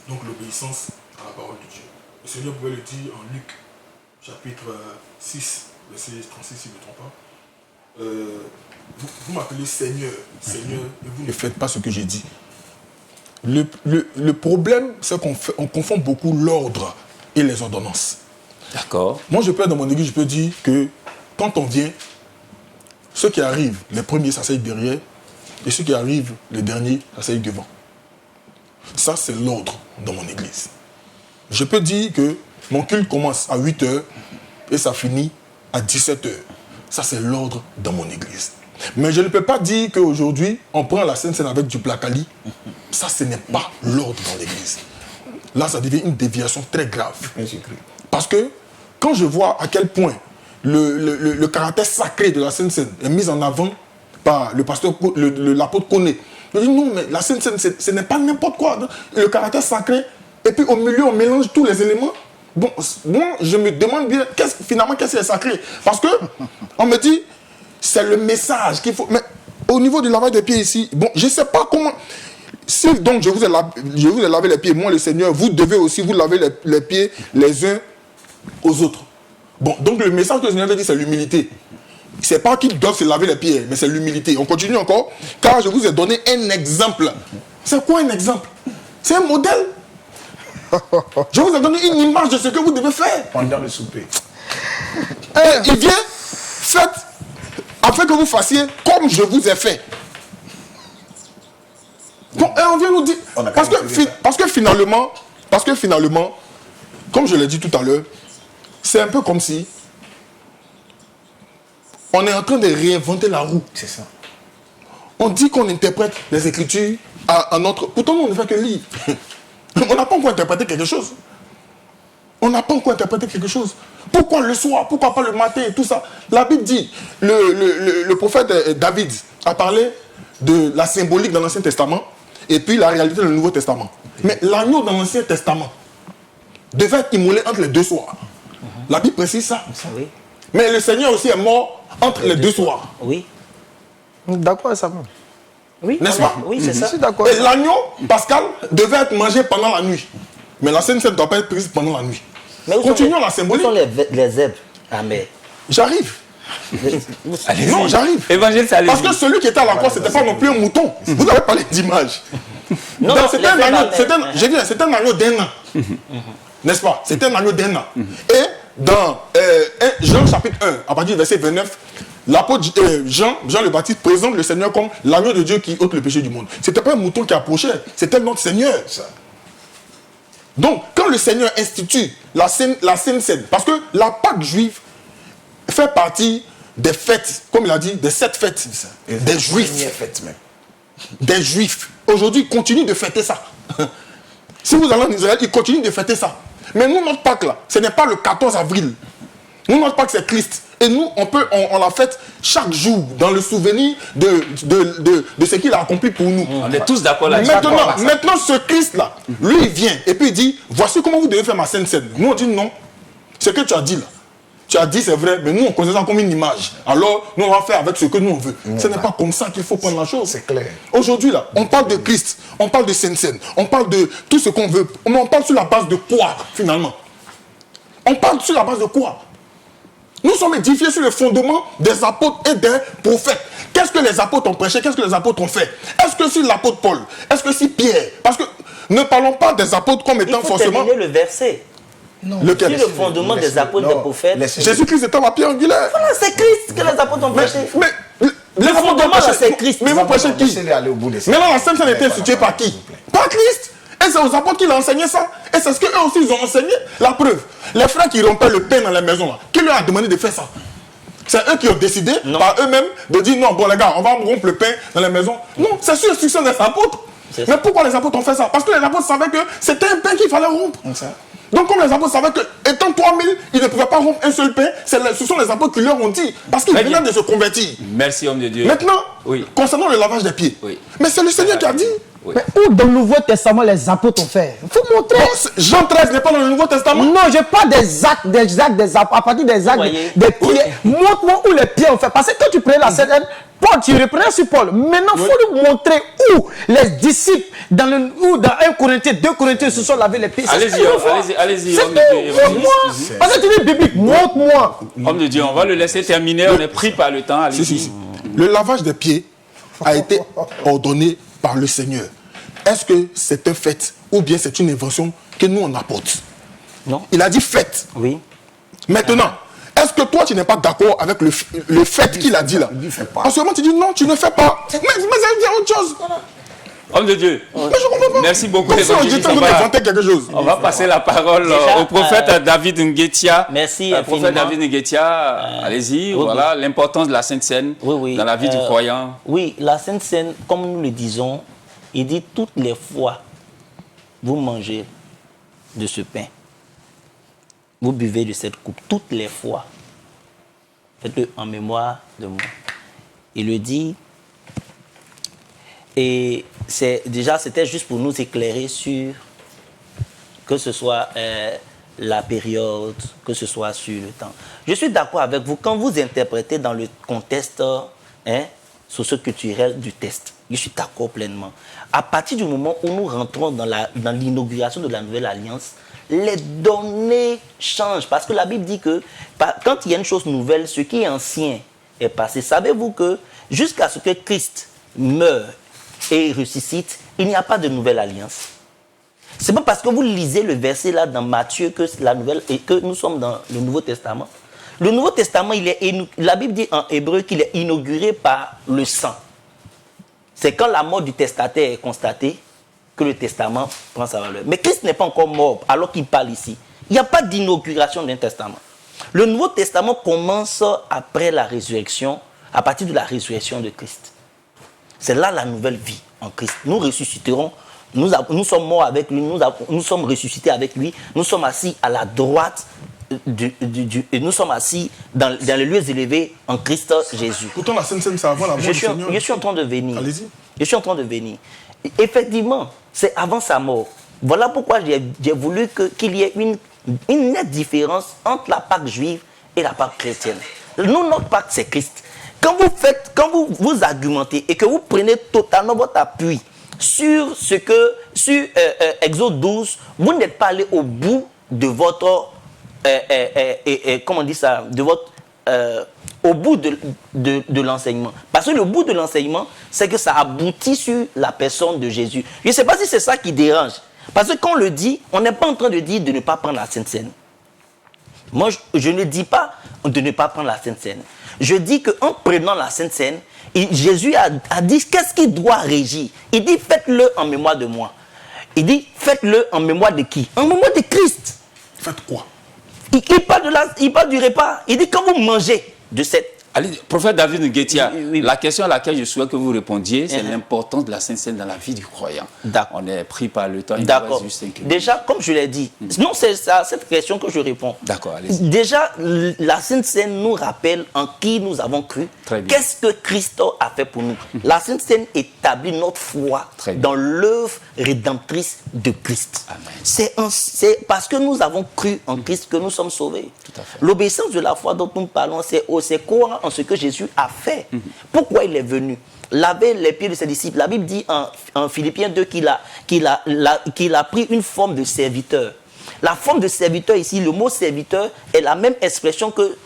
Donc l'obéissance à la parole de Dieu. Le Seigneur pouvait le dire en Luc, chapitre 6, verset 36, si je ne me trompe pas. Vous m'appelez Seigneur, Seigneur, et vous ne faites pas ce que j'ai dit. Le problème, c'est qu'on confond beaucoup l'ordre et les ordonnances. D'accord. Moi, je peux être dans mon église, je peux dire que quand on vient, ceux qui arrivent, les premiers s'asseyent derrière, et ceux qui arrivent, les derniers s'asseyent devant. Ça, c'est l'ordre dans mon église. Je peux dire que mon culte commence à 8h et ça finit à 17h. Ça, c'est l'ordre dans mon église. Mais je ne peux pas dire qu'aujourd'hui, on prend la Sainte Seine avec du placali. Ça, ce n'est pas l'ordre dans l'église. Là, ça devient une déviation très grave. Parce que quand je vois à quel point le caractère sacré de la Sainte Seine est mis en avant par le pasteur, l'apôtre Koné, je dis non, mais la Sainte Seine, ce n'est pas n'importe quoi. Le caractère sacré, et puis au milieu, on mélange tous les éléments. Bon, moi, je me demande bien, finalement, qu'est-ce qui est sacré? Parce que on me dit, c'est le message qu'il faut. Mais au niveau du lavage des pieds ici, bon, je ne sais pas comment. Si donc je vous ai lavé les pieds, moi le Seigneur, vous devez aussi vous laver les pieds les uns aux autres. Bon, donc le message que le Seigneur veut dire, c'est l'humilité. C'est pas qu'ils doivent se laver les pieds, mais c'est l'humilité. On continue encore, car je vous ai donné un exemple. C'est quoi un exemple? C'est un modèle. Je vous ai donné une image de ce que vous devez faire. Pendant le souper. Il vient, faites, afin que vous fassiez comme je vous ai fait. Bon, et on vient nous dire, parce que finalement, comme je l'ai dit tout à l'heure, c'est un peu comme si on est en train de réinventer la roue. C'est ça. On dit qu'on interprète les Écritures à notre... Pourtant, nous, on ne fait que lire. On n'a pas encore interprété quelque chose. Pourquoi le soir? Pourquoi pas le matin et tout ça? La Bible dit, le prophète David a parlé de la symbolique dans l'Ancien Testament et puis la réalité dans le Nouveau Testament. Mais l'agneau dans l'Ancien Testament devait être immolé entre les deux soirs. La Bible précise ça. Oui. Mais le Seigneur aussi est mort entre les deux soirs. Oui. D'accord, ça va. Oui, n'est-ce pas? Oui, c'est ça. Je suis d'accord. Et l'agneau, Pascal, devait être mangé pendant la nuit. Mais la Sainte Seine ne doit pas être prise pendant la nuit. Mais continuons la Où symbolique. sont les zèbres? Ah, mais... J'arrive. Allez-y. Non, j'arrive. Évangéliste, allez-y. Parce que celui qui était à la croix, ce n'était pas non plus un mouton. Vous avez parlé d'image. Non, C'était un agneau, c'était un agneau d'un an. N'est-ce pas? C'était un agneau d'un an. Et dans Jean chapitre 1, à partir du verset 29, l'apôtre Jean le Baptiste présente le Seigneur comme l'agneau de Dieu qui ôte le péché du monde. Ce n'était pas un mouton qui approchait, c'était notre Seigneur. Ça. Donc, quand le Seigneur institue la Sainte Seine, parce que la Pâque juive fait partie des fêtes, comme il a dit, des 7 fêtes des Juifs. Des Juifs. Aujourd'hui, ils continuent de fêter ça. Si vous allez en Israël, ils continuent de fêter ça. Mais nous, notre Pâque, là, ce n'est pas le 14 avril. Nous, notre Pâque, c'est Christ. Et nous, on la fête chaque jour, dans le souvenir de ce qu'il a accompli pour nous. On est tous d'accord là-dessus. Maintenant, ce Christ-là, lui, il vient et puis il dit, voici comment vous devez faire ma Sainte Seine. Nous, on dit non. Ce que tu as dit là, tu as dit c'est vrai, mais nous on connaît ça comme une image. Alors nous on va faire avec ce que nous on veut. Ce n'est pas comme ça qu'il faut prendre la chose. C'est clair. Aujourd'hui là, on parle de Christ, on parle de Sainte-Seine, on parle de tout ce qu'on veut. Mais on parle sur la base de quoi finalement? On parle sur la base de quoi? Nous sommes édifiés sur le fondement des apôtres et des prophètes. Qu'est-ce que les apôtres ont prêché? Qu'est-ce que les apôtres ont fait? Est-ce que si l'apôtre Paul? Est-ce que si Pierre? Parce que ne parlons pas des apôtres comme étant forcément... Il faut terminer le verset. Non. Lequel? Sur le fondement des apôtres et des prophètes. Jésus-Christ étant la pierre angulaire. Voilà, c'est Christ que les apôtres ont prêché. Mais les apôtres ont fondement, prêché. c'est Christ. Mais vous prêchez qui? Laissez-les aller au bout de ça. Maintenant, la Sainte Seine était instituée par qui? Par Christ. Et c'est aux apôtres qu'il a enseigné ça. Et c'est ce qu'eux aussi ils ont enseigné. La preuve, les frères qui rompaient le pain dans les maisons, là, qui leur a demandé de faire ça? C'est eux qui ont décidé par eux-mêmes de dire non, bon les gars, on va rompre le pain dans les maisons. Non, c'est sur l'instruction des apôtres. Mais pourquoi les apôtres ont fait ça? Parce que les apôtres savaient que c'était un pain qu'il fallait rompre. Donc comme les apôtres savaient que, étant 3000, ils ne pouvaient pas rompre un seul pain, ce sont les apôtres qui leur ont dit. Parce qu'ils venaient de se convertir. Merci, homme de Dieu. Maintenant, concernant le lavage des pieds, mais c'est le Seigneur qui a dit. Mais où dans le Nouveau Testament les apôtres ont fait? Il faut montrer. Bon, Jean 13 n'est pas dans le Nouveau Testament. Non, je parle des actes, à partir des actes, des pieds. Montre-moi où les pieds ont fait. Parce que quand tu prenais la scène, Paul, tu reprenais sur Paul. Maintenant, il faut lui montrer où les disciples, dans 1 Corinthiens, 2 Corinthiens, se sont lavés les pieds. Allez-y. Montre-moi. Parce que tu dis biblique, montre-moi. Homme de Dieu, on va le laisser terminer. On est pris par le temps. Allez-y. Le lavage des pieds a été ordonné par le Seigneur. Est-ce que c'est un fait ou bien c'est une invention que nous on apporte? Non. Il a dit fait. Oui. Maintenant, est-ce que toi tu n'es pas d'accord avec le fait qu'il a dit là? Parce que moi tu dis non, tu ne fais pas. Mais ça veut dire autre chose. Homme de Dieu. Mais je comprends pas. Merci beaucoup. Comme si on dit qu'on inventait quelque chose. On va passer la parole au prophète David Nguetia. Merci. Prophète David Nguetia, allez-y. Voilà l'importance de la Sainte Seine dans la vie du croyant. Oui, la Sainte Seine, comme nous le disons, il dit toutes les fois vous mangez de ce pain, vous buvez de cette coupe, toutes les fois, faites-le en mémoire de moi. Il le dit. Et c'était juste pour nous éclairer sur, que ce soit la période, que ce soit sur le temps. Je suis d'accord avec vous, quand vous interprétez dans le contexte socio-culturel du test, je suis d'accord pleinement. À partir du moment où nous rentrons dans l'inauguration de la nouvelle alliance, les données changent. Parce que la Bible dit que quand il y a une chose nouvelle, ce qui est ancien est passé. Savez-vous que jusqu'à ce que Christ meure et ressuscite, il n'y a pas de nouvelle alliance. C'est pas parce que vous lisez le verset là dans Matthieu que nous sommes dans le Nouveau Testament. Le Nouveau Testament, la Bible dit en hébreu qu'il est inauguré par le sang. C'est quand la mort du testataire est constatée que le testament prend sa valeur. Mais Christ n'est pas encore mort alors qu'il parle ici. Il n'y a pas d'inauguration d'un testament. Le Nouveau Testament commence après la résurrection, à partir de la résurrection de Christ. C'est là la nouvelle vie en Christ. Nous ressusciterons, nous sommes morts avec lui, nous sommes ressuscités avec lui, nous sommes assis à la droite et nous sommes assis dans les lieux élevés en Christ Jésus. Pourtant la Sainte Seine, c'est avant la mort du Seigneur. Je suis en train de venir. Allez-y. Je suis en train de venir. Effectivement, c'est avant sa mort. Voilà pourquoi j'ai voulu qu'il y ait une nette différence entre la Pâque juive et la Pâque chrétienne. Nous, notre Pâque, c'est Christ. Quand vous argumentez et que vous prenez totalement votre appui sur Exode 12, vous n'êtes pas allé au bout de votre comment on dit ça, au bout de l'enseignement. Parce que le bout de l'enseignement, c'est que ça aboutit sur la personne de Jésus. Je ne sais pas si c'est ça qui dérange. Parce que quand on le dit, on n'est pas en train de dire de ne pas prendre la Sainte Seine. Moi, je ne dis pas de ne pas prendre la Sainte Seine. Je dis qu'en prenant la Sainte Seine, Jésus a dit qu'est-ce qui doit régir. Il dit faites-le en mémoire de moi. Il dit faites-le en mémoire de qui? En mémoire de Christ. Faites quoi? Il parle du repas. Il dit quand vous mangez de cette Allez, prophète David Nguetia, oui. la question à laquelle je souhaite que vous répondiez, c'est l'importance de la Sainte Seine dans la vie du croyant. D'accord. On est pris par le temps. D'accord. Déjà, comme je l'ai dit, non, c'est ça, cette question que je réponds. D'accord, allez-y. Déjà, la Sainte Seine nous rappelle en qui nous avons cru. Qu'est-ce que Christ a fait pour nous? La Sainte Seine établit notre foi dans l'œuvre rédemptrice de Christ. C'est parce que nous avons cru en Christ que nous sommes sauvés. L'obéissance de la foi dont nous parlons, c'est croire en ce que Jésus a fait. Pourquoi il est venu? Laver les pieds de ses disciples. La Bible dit en Philippiens 2 qu'il a pris une forme de serviteur. La forme de serviteur ici, le mot serviteur est la même expression que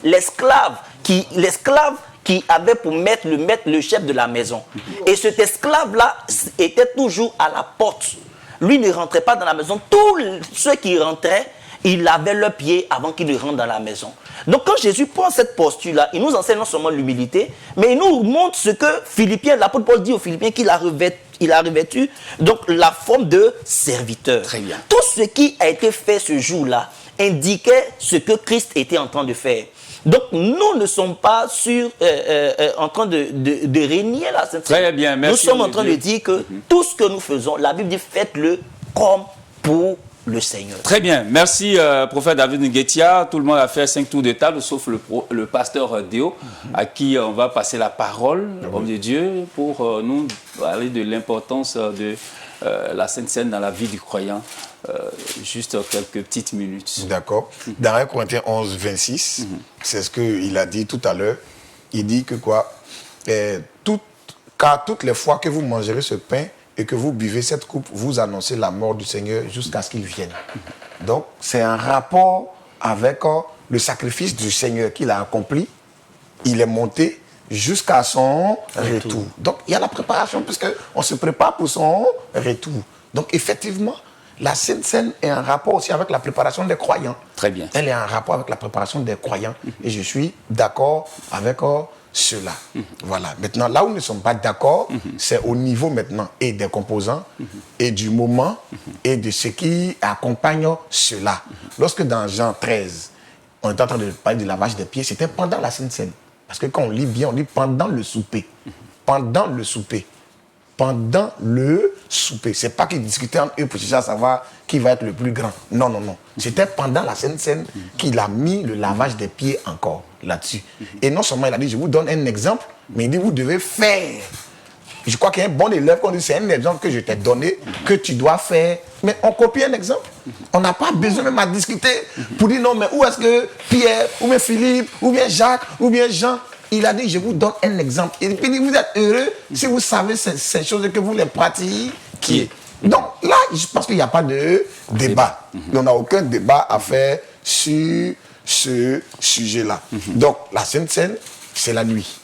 l'esclave qui avait pour maître le chef de la maison. Et cet esclave-là était toujours à la porte. Lui ne rentrait pas dans la maison. Tous ceux qui rentraient, il lavait leurs pieds avant qu'il ne rentre dans la maison. Donc quand Jésus prend cette posture-là, il nous enseigne non seulement l'humilité, mais il nous montre ce que l'apôtre Paul dit aux Philippiens qu'il a revêtu, donc la forme de serviteur. Très bien. Tout ce qui a été fait ce jour-là indiquait ce que Christ était en train de faire. Donc nous ne sommes pas en train de régner la Sainte Seine. Très bien, merci. Nous sommes en train de dire que tout ce que nous faisons, la Bible dit faites-le comme pour le Seigneur. Très bien, merci prophète David Nguetia. Tout le monde a fait 5 tours de table, sauf le pasteur Déo, à qui on va passer la parole, homme de Dieu, pour nous parler de l'importance de la Sainte Seine dans la vie du croyant. Juste quelques petites minutes. D'accord. Dans 1 Corinthiens 11, 26, c'est ce qu'il a dit tout à l'heure. Il dit que quoi? Car toutes les fois que vous mangerez ce pain et que vous buvez cette coupe, vous annoncez la mort du Seigneur jusqu'à ce qu'il vienne. Donc, c'est un rapport avec le sacrifice du Seigneur qu'il a accompli. Il est monté jusqu'à son retour. Donc, il y a la préparation, puisqu'on se prépare pour son retour. Donc, effectivement, la Sainte Seine est un rapport aussi avec la préparation des croyants. Très bien. Elle est un rapport avec la préparation des croyants. Et je suis d'accord avec cela. Voilà. Maintenant, là où nous ne sommes pas d'accord, c'est au niveau maintenant et des composants et du moment et de ce qui accompagne cela. Lorsque dans Jean 13, on est en train de parler du lavage des pieds, c'était pendant la Sainte Seine. Parce que quand on lit bien, on lit pendant le souper. Pendant le souper. Pendant le souper. C'est pas qu'ils discutaient entre eux pour chercher à savoir qui va être le plus grand. Non, non, non. C'était pendant la Sainte Seine qu'il a mis le lavage des pieds encore là-dessus. Et non seulement il a dit, je vous donne un exemple, mais il dit, vous devez faire. Je crois qu'il y a un bon élève qui dit, c'est un exemple que je t'ai donné, que tu dois faire. Mais on copie un exemple. On n'a pas besoin même à discuter pour dire, non, mais où est-ce que Pierre, ou bien Philippe, ou bien Jacques, ou bien Jean. Il a dit, je vous donne un exemple. Et puis, vous êtes heureux si vous savez ces choses et que vous les pratiquez. Donc là, je pense qu'il n'y a pas de débat. On n'a aucun débat à faire sur ce sujet-là. Donc, la Sainte Seine, c'est la nuit.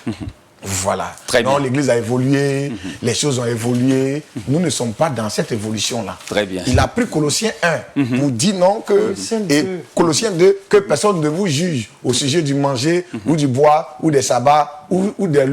Voilà. Non, l'Église a évolué, les choses ont évolué. Nous ne sommes pas dans cette évolution-là. Très bien. Il a pris Colossiens 1 pour dire non que... Et Colossiens 2, que personne ne vous juge au sujet du manger, ou du bois, ou des sabbats, ou des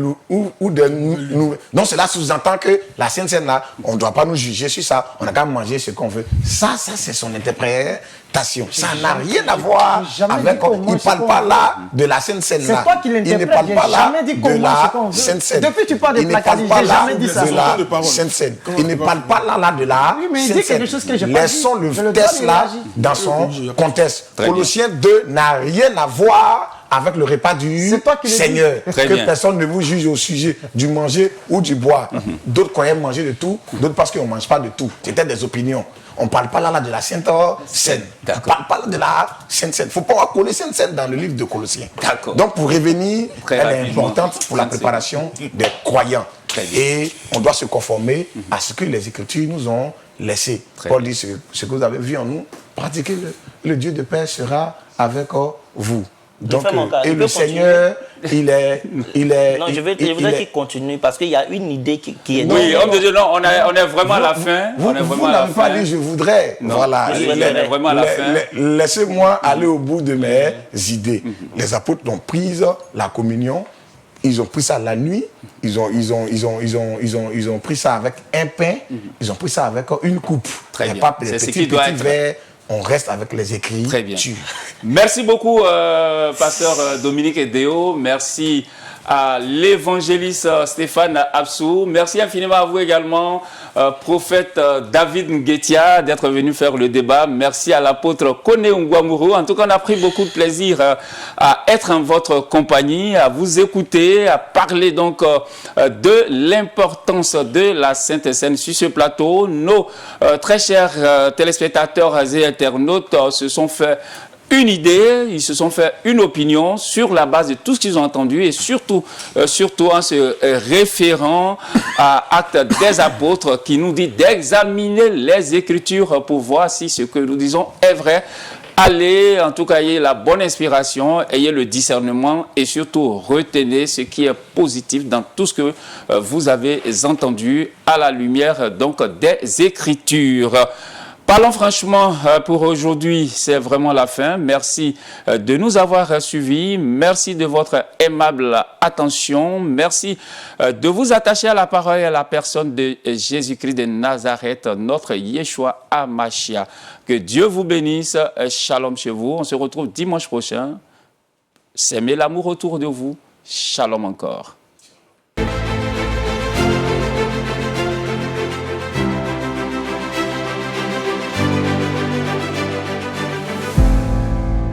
donc cela sous-entend que la Sainte Seine là, on ne doit pas nous juger sur ça. On n'a qu'à manger ce qu'on veut. Ça c'est son interprétation. Ça n'a rien à voir avec... Il ne parle pas là de la Sainte Seine là. C'est toi qui l'interprète. Il ne parle pas là de la Sainte Seine. Depuis tu parles de placardie, j'ai jamais dit ça. De la Sainte Seine. Il ne parle pas là de la Sainte Seine. Laissons le texte là dans son contexte. Colossiens 2 n'a rien à voir avec le repas du Seigneur. Que personne ne vous juge au sujet du manger ou du boire. D'autres croyaient manger de tout, d'autres parce qu'on ne mange pas de tout. C'était des opinions. On ne parle pas là de la Sainte Seine. On ne parle pas là de la Sainte Seine. Il ne faut pas coller Sainte Seine dans le livre de Colossiens. Donc pour revenir, elle est importante pour la préparation des croyants. Et on doit se conformer à ce que les Écritures nous ont laissé. Paul dit ce que vous avez vu en nous, pratiquez le Dieu de paix sera avec vous. Donc, et le Seigneur, il est... Non, je voudrais qu'il continue parce qu'il y a une idée qui est... Oui, homme de Dieu, non, on est vraiment à la fin. Vous n'avez pas dit je voudrais. Non, voilà. on est vraiment à la fin. Laissez-moi aller au bout de mes idées. Les apôtres ont pris la communion. Ils ont pris ça la nuit. Ils ont pris ça avec un pain. Ils ont pris ça avec une coupe. Très bien. Pas petit verre on reste avec les écrits. Très bien. Merci beaucoup, pasteur Dominique Edéo. Merci à l'évangéliste Stéphane Absou. Merci infiniment à vous également, prophète David Nguetia, d'être venu faire le débat. Merci à l'apôtre Kone Ngwamuru. En tout cas, on a pris beaucoup de plaisir à être en votre compagnie, à vous écouter, à parler donc de l'importance de la Sainte Seine sur ce plateau. Nos très chers téléspectateurs et internautes se sont fait une idée, ils se sont fait une opinion sur la base de tout ce qu'ils ont entendu et surtout en se référant à Actes des Apôtres qui nous dit d'examiner les Écritures pour voir si ce que nous disons est vrai. Allez, en tout cas, ayez la bonne inspiration, ayez le discernement et surtout retenez ce qui est positif dans tout ce que vous avez entendu à la lumière donc des Écritures. Parlons franchement, pour aujourd'hui, c'est vraiment la fin. Merci de nous avoir suivis. Merci de votre aimable attention. Merci de vous attacher à la parole et à la personne de Jésus-Christ de Nazareth, notre Yeshua HaMashiach. Que Dieu vous bénisse. Shalom chez vous. On se retrouve dimanche prochain. S'aimer l'amour autour de vous. Shalom encore.